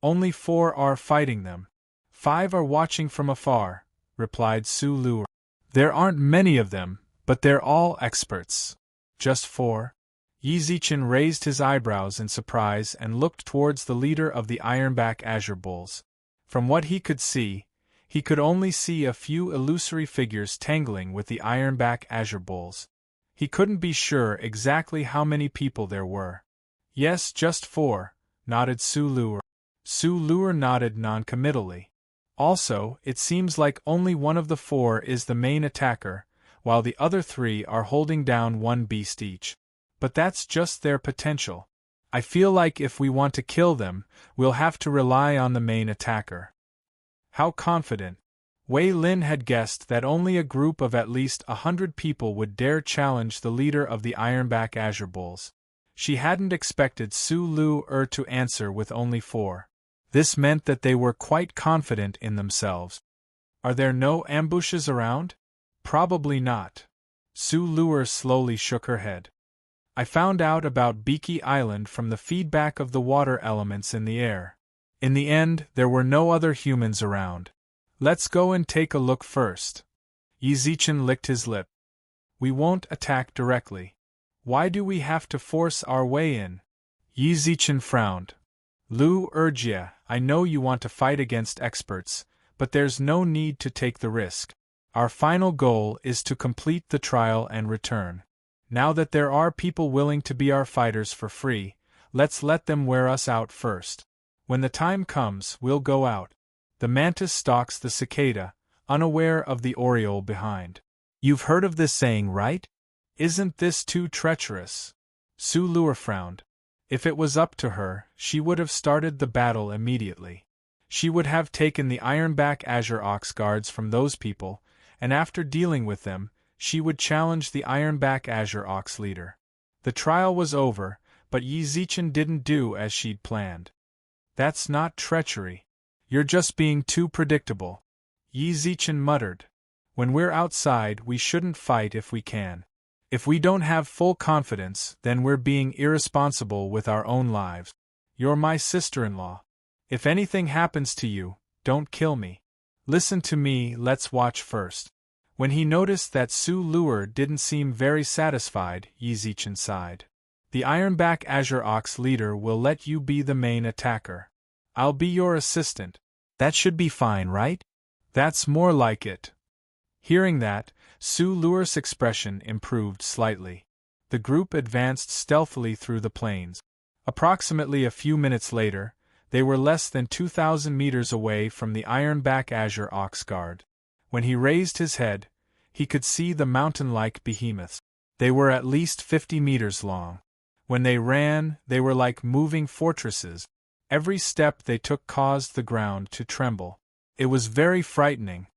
Only 4 are fighting them. 5 are watching from afar, replied Su Luer. There aren't many of them, but they're all experts. Just 4? Yi Zichen raised his eyebrows in surprise and looked towards the leader of the iron-backed Azure Bulls. From what he could see, he could only see a few illusory figures tangling with the iron-backed Azure Bulls. He couldn't be sure exactly how many people there were. Yes, just 4, nodded Su Luer. Su Luer nodded non-committally. Also, it seems like only one of the 4 is the main attacker, while the other 3 are holding down one beast each. But that's just their potential. I feel like if we want to kill them, we'll have to rely on the main attacker. How confident. Wei Lin had guessed that only a group of at least 100 people would dare challenge the leader of the iron-backed Azure Bulls. She hadn't expected Su Luer to answer with only 4. This meant that they were quite confident in themselves. Are there no ambushes around? Probably not. Su Luer slowly shook her head. I found out about Beaky Island from the feedback of the water elements in the air. In the end, there were no other humans around. Let's go and take a look first. Yi Zichen licked his lip. We won't attack directly. Why do we have to force our way in? Yi Zichen frowned. Lu Erjia, I know you want to fight against experts, but there's no need to take the risk. Our final goal is to complete the trial and return. Now that there are people willing to be our fighters for free, let's let them wear us out first. When the time comes, we'll go out. The mantis stalks the cicada, unaware of the oriole behind. You've heard of this saying, right? Isn't this too treacherous? Su Luer frowned. If it was up to her, she would have started the battle immediately. She would have taken the iron-backed Azure Ox guards from those people, and after dealing with them, she would challenge the iron-backed Azure Ox leader. The trial was over, but Yi Zichen didn't do as she'd planned. That's not treachery. You're just being too predictable. Yi Zichen muttered. When we're outside, we shouldn't fight if we can. If we don't have full confidence, then we're being irresponsible with our own lives. You're my sister-in-law. If anything happens to you, don't kill me. Listen to me, let's watch first. When he noticed that Su Luer didn't seem very satisfied, Yi Zichen sighed. The Ironback Azure Ox leader will let you be the main attacker. I'll be your assistant. That should be fine, right? That's more like it. Hearing that, Su Luer's expression improved slightly. The group advanced stealthily through the plains. Approximately a few minutes later, they were less than 2,000 meters away from the Ironback Azure Ox Guard. When he raised his head, he could see the mountain-like behemoths. They were at least 50 meters long. When they ran, they were like moving fortresses. Every step they took caused the ground to tremble. It was very frightening.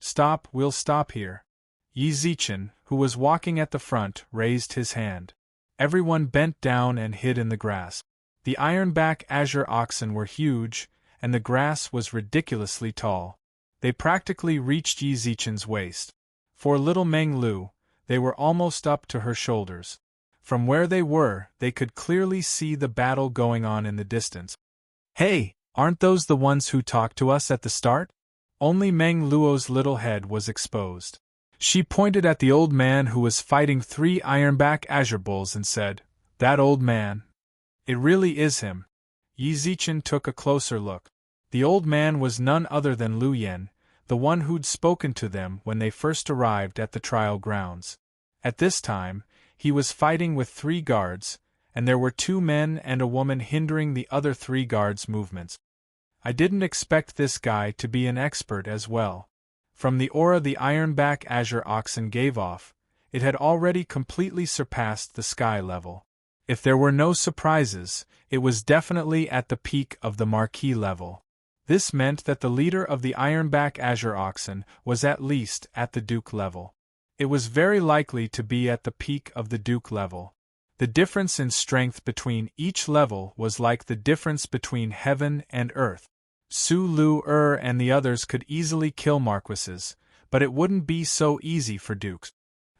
Stop, we'll stop here. Yi Zichen, who was walking at the front, raised his hand. Everyone bent down and hid in the grass. The Ironback Azure oxen were huge, and the grass was ridiculously tall. They practically reached Yi Zichen's waist. For little Meng Lu, they were almost up to her shoulders. From where they were, they could clearly see the battle going on in the distance. Hey, aren't those the ones who talked to us at the start? Only Meng Luo's little head was exposed. She pointed at the old man who was fighting 3 Ironback Azure bulls and said, "That old man. It really is him." Yi Zichen took a closer look. The old man was none other than Lu Yan, the one who'd spoken to them when they first arrived at the trial grounds. At this time, he was fighting with 3 guards, and there were 2 men and a woman hindering the other 3 guards' movements. I didn't expect this guy to be an expert as well. From the aura the Ironback Azure oxen gave off, it had already completely surpassed the sky level. If there were no surprises, it was definitely at the peak of the marquee level. This meant that the leader of the Ironback Azure oxen was at least at the Duke level. It was very likely to be at the peak of the Duke level. The difference in strength between each level was like the difference between heaven and earth. Su Luer and the others could easily kill marquises, but it wouldn't be so easy for dukes.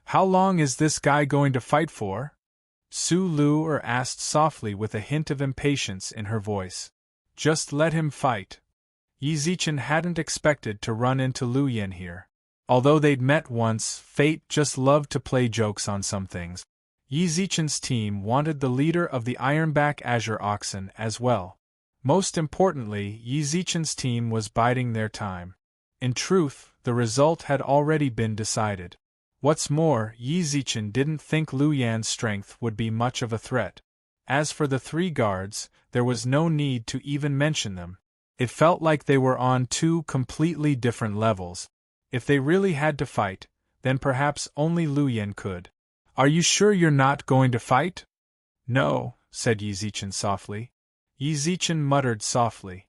How long is this guy going to fight for? Su Luer asked softly with a hint of impatience in her voice. Just let him fight. Yi Zichen hadn't expected to run into Lu Yan here. Although they'd met once, fate just loved to play jokes on some things. Yi Zichen's team wanted the leader of the Ironback Azure oxen as well. Most importantly, Yi Zichen's team was biding their time. In truth, the result had already been decided. What's more, Yi Zichen didn't think Lu Yan's strength would be much of a threat. As for the 3 guards, there was no need to even mention them. It felt like they were on 2 completely different levels. If they really had to fight, then perhaps only Lu Yan could. Are you sure you're not going to fight? No, said Yi Zichen softly. Yi Zichen muttered softly.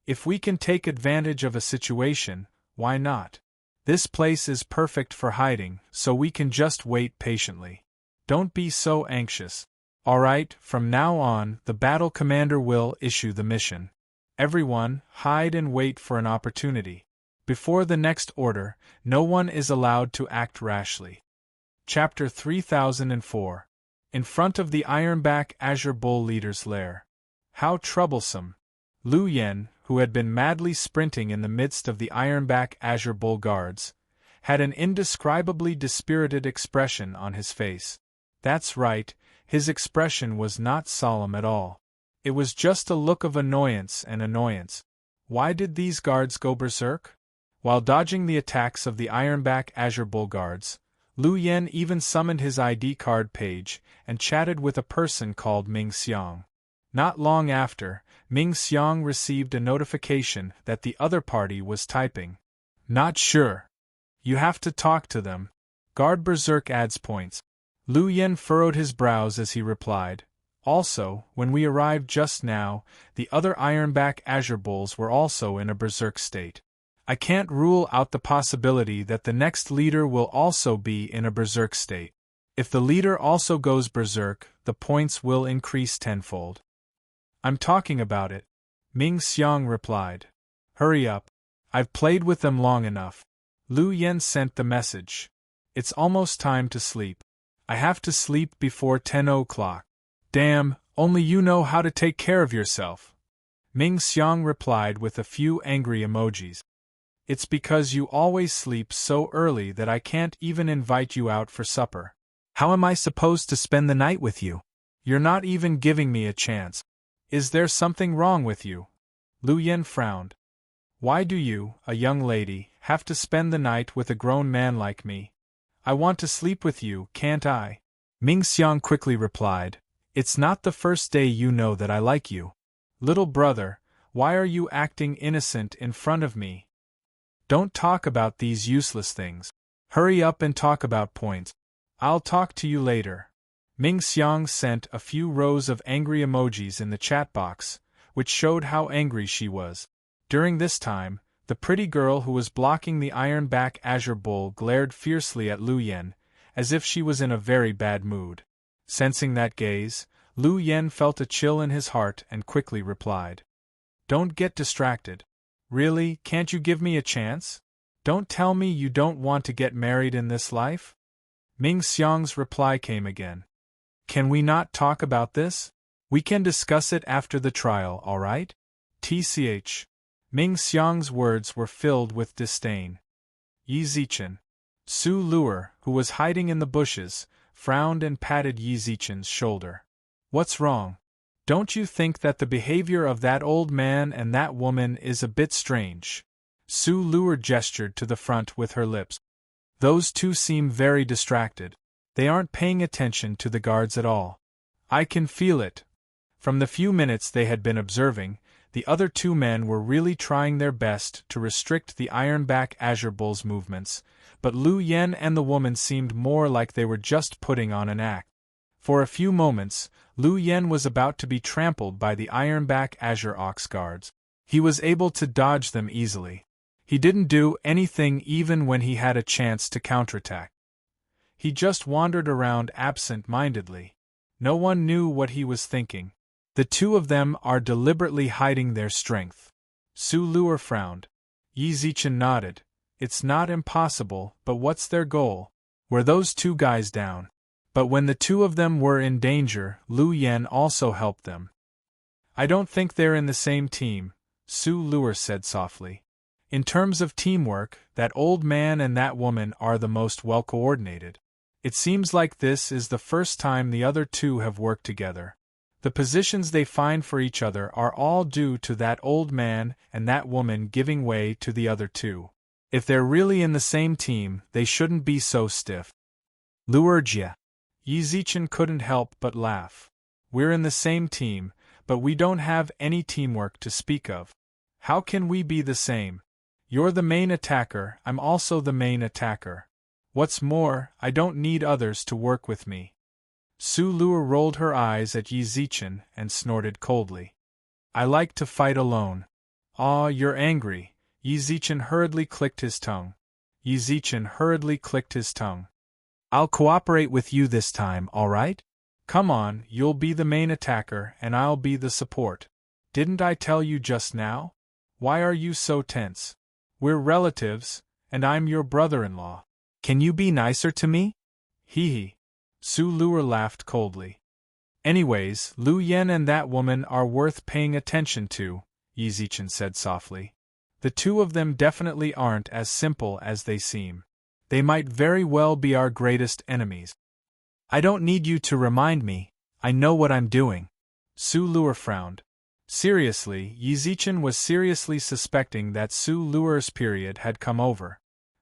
If we can take advantage of a situation, why not? This place is perfect for hiding, so we can just wait patiently. Don't be so anxious. All right, from now on, the battle commander will issue the mission. Everyone, hide and wait for an opportunity. Before the next order, no one is allowed to act rashly. Chapter 3004. In front of the Ironback Azure Bull leader's lair. How troublesome. Lu Yan, who had been madly sprinting in the midst of the Ironback Azure Bull guards, had an indescribably dispirited expression on his face. That's right, his expression was not solemn at all. It was just a look of annoyance and annoyance. Why did these guards go berserk? While dodging the attacks of the Ironback Azure Bull guards, Lu Yan even summoned his ID card page and chatted with a person called Ming Xiang. Not long after, Ming Xiang received a notification that the other party was typing. Not sure. You have to talk to them. Guard berserk adds points. Lu Yan furrowed his brows as he replied. Also, when we arrived just now, the other Ironback Azure Bulls were also in a berserk state. I can't rule out the possibility that the next leader will also be in a berserk state. If the leader also goes berserk, the points will increase tenfold. I'm talking about it, Ming Xiang replied. Hurry up. I've played with them long enough. Lu Yan sent the message. It's almost time to sleep. I have to sleep before 10 o'clock. Damn, only you know how to take care of yourself. Ming Xiang replied with a few angry emojis. It's because you always sleep so early that I can't even invite you out for supper. How am I supposed to spend the night with you? You're not even giving me a chance. Is there something wrong with you? Lu Yen frowned. Why do you, a young lady, have to spend the night with a grown man like me? I want to sleep with you, can't I? Ming Xiang quickly replied. It's not the first day you know that I like you. Little brother, why are you acting innocent in front of me? Don't talk about these useless things. Hurry up and talk about points. I'll talk to you later. Ming Xiang sent a few rows of angry emojis in the chat box, which showed how angry she was. During this time, the pretty girl who was blocking the iron-back azure bull glared fiercely at Lu Yen, as if she was in a very bad mood. Sensing that gaze, Lu Yen felt a chill in his heart and quickly replied. Don't get distracted. Really, can't you give me a chance? Don't tell me you don't want to get married in this life? Ming Xiang's reply came again. Can we not talk about this? We can discuss it after the trial, all right? TCH. Ming Xiang's words were filled with disdain. Yi Zichen. Su Luer, who was hiding in the bushes, frowned and patted Yi Zichen's shoulder. What's wrong? Don't you think that the behavior of that old man and that woman is a bit strange? Su Luer gestured to the front with her lips. Those two seem very distracted. They aren't paying attention to the guards at all. I can feel it. From the few minutes they had been observing, the other two men were really trying their best to restrict the ironback azure bull's movements, but Lu Yen and the woman seemed more like they were just putting on an act. For a few moments, Lu Yen was about to be trampled by the ironback azure ox guards. He was able to dodge them easily. He didn't do anything even when he had a chance to counterattack. He just wandered around absent-mindedly. No one knew what he was thinking. The two of them are deliberately hiding their strength. Su Luer frowned. Yi Zichen nodded. It's not impossible, but what's their goal? Were those two guys down? But when the two of them were in danger, Lu Yen also helped them. I don't think they're in the same team, Su Luer said softly. In terms of teamwork, that old man and that woman are the most well-coordinated. It seems like this is the first time the other two have worked together. The positions they find for each other are all due to that old man and that woman giving way to the other two. If they're really in the same team, they shouldn't be so stiff. Luerjia. Yi Zichen couldn't help but laugh. We're in the same team, but we don't have any teamwork to speak of. How can we be the same? You're the main attacker, I'm also the main attacker. What's more, I don't need others to work with me. Su Luer rolled her eyes at Yi Zichen and snorted coldly. I like to fight alone. Ah, you're angry. Yi Zichen hurriedly clicked his tongue. Yi Zichen hurriedly clicked his tongue. I'll cooperate with you this time, all right? Come on, you'll be the main attacker and I'll be the support. Didn't I tell you just now? Why are you so tense? We're relatives, and I'm your brother-in-law. Can you be nicer to me? Hee hee. Su Luer laughed coldly. Anyways, Lu Yen and that woman are worth paying attention to, Yi Zichen said softly. The two of them definitely aren't as simple as they seem. They might very well be our greatest enemies. I don't need you to remind me, I know what I'm doing. Su Luer frowned. Seriously, Yi Zichen was seriously suspecting that Su Luer's period had come over.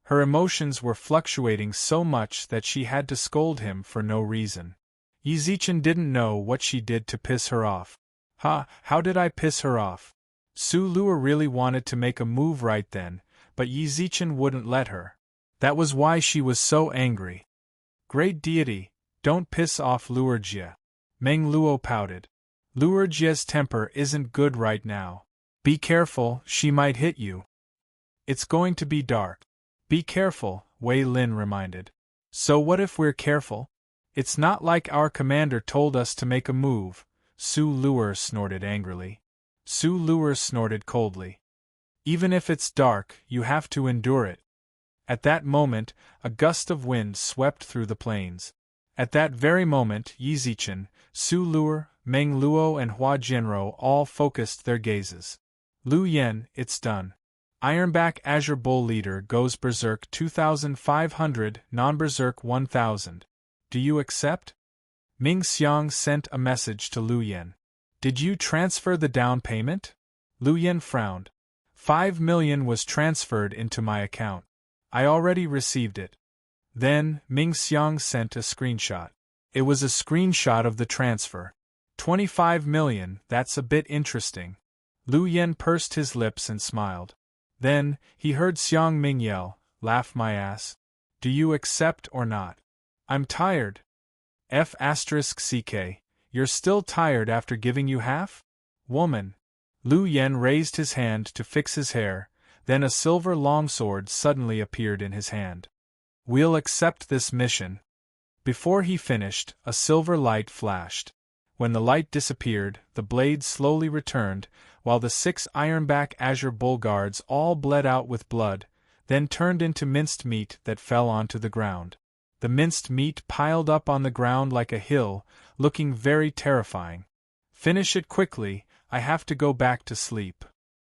Her emotions were fluctuating so much that she had to scold him for no reason. Yi Zichen didn't know what she did to piss her off. How did I piss her off? Su Luer really wanted to make a move right then, but Yi Zichen wouldn't let her. That was why she was so angry. Great deity, don't piss off Luerjia. Meng Luo pouted. Luerjia's temper isn't good right now. Be careful, she might hit you. It's going to be dark. Be careful, Wei Lin reminded. So what if we're careful? It's not like our commander told us to make a move, Su Luer snorted angrily. Su Luer snorted coldly. Even if it's dark, you have to endure it. At that moment, a gust of wind swept through the plains. At that very moment, Yi Zichen, Su Luer, Meng Luo, and Hua Jianrou all focused their gazes. Lu Yen, it's done. Ironback Azure Bull Leader goes Berserk 2,500, non-Berserk 1,000. Do you accept? Ming Xiang sent a message to Lu Yen. Did you transfer the down payment? Lu Yen frowned. 5 million was transferred into my account. I already received it. Then, Ming Xiang sent a screenshot. It was a screenshot of the transfer. 25 million, that's a bit interesting. Lu Yen pursed his lips and smiled. Then, he heard Xiang Ming yell, laugh my ass. Do you accept or not? I'm tired. F***ck, you're still tired after giving you half? Woman. Lu Yen raised his hand to fix his hair, then a silver longsword suddenly appeared in his hand. We'll accept this mission. Before he finished, a silver light flashed. When the light disappeared, the blade slowly returned, while the 6 Ironback Azure Bull Guards all bled out with blood, then turned into minced meat that fell onto the ground. The minced meat piled up on the ground like a hill, looking very terrifying. Finish it quickly, I have to go back to sleep.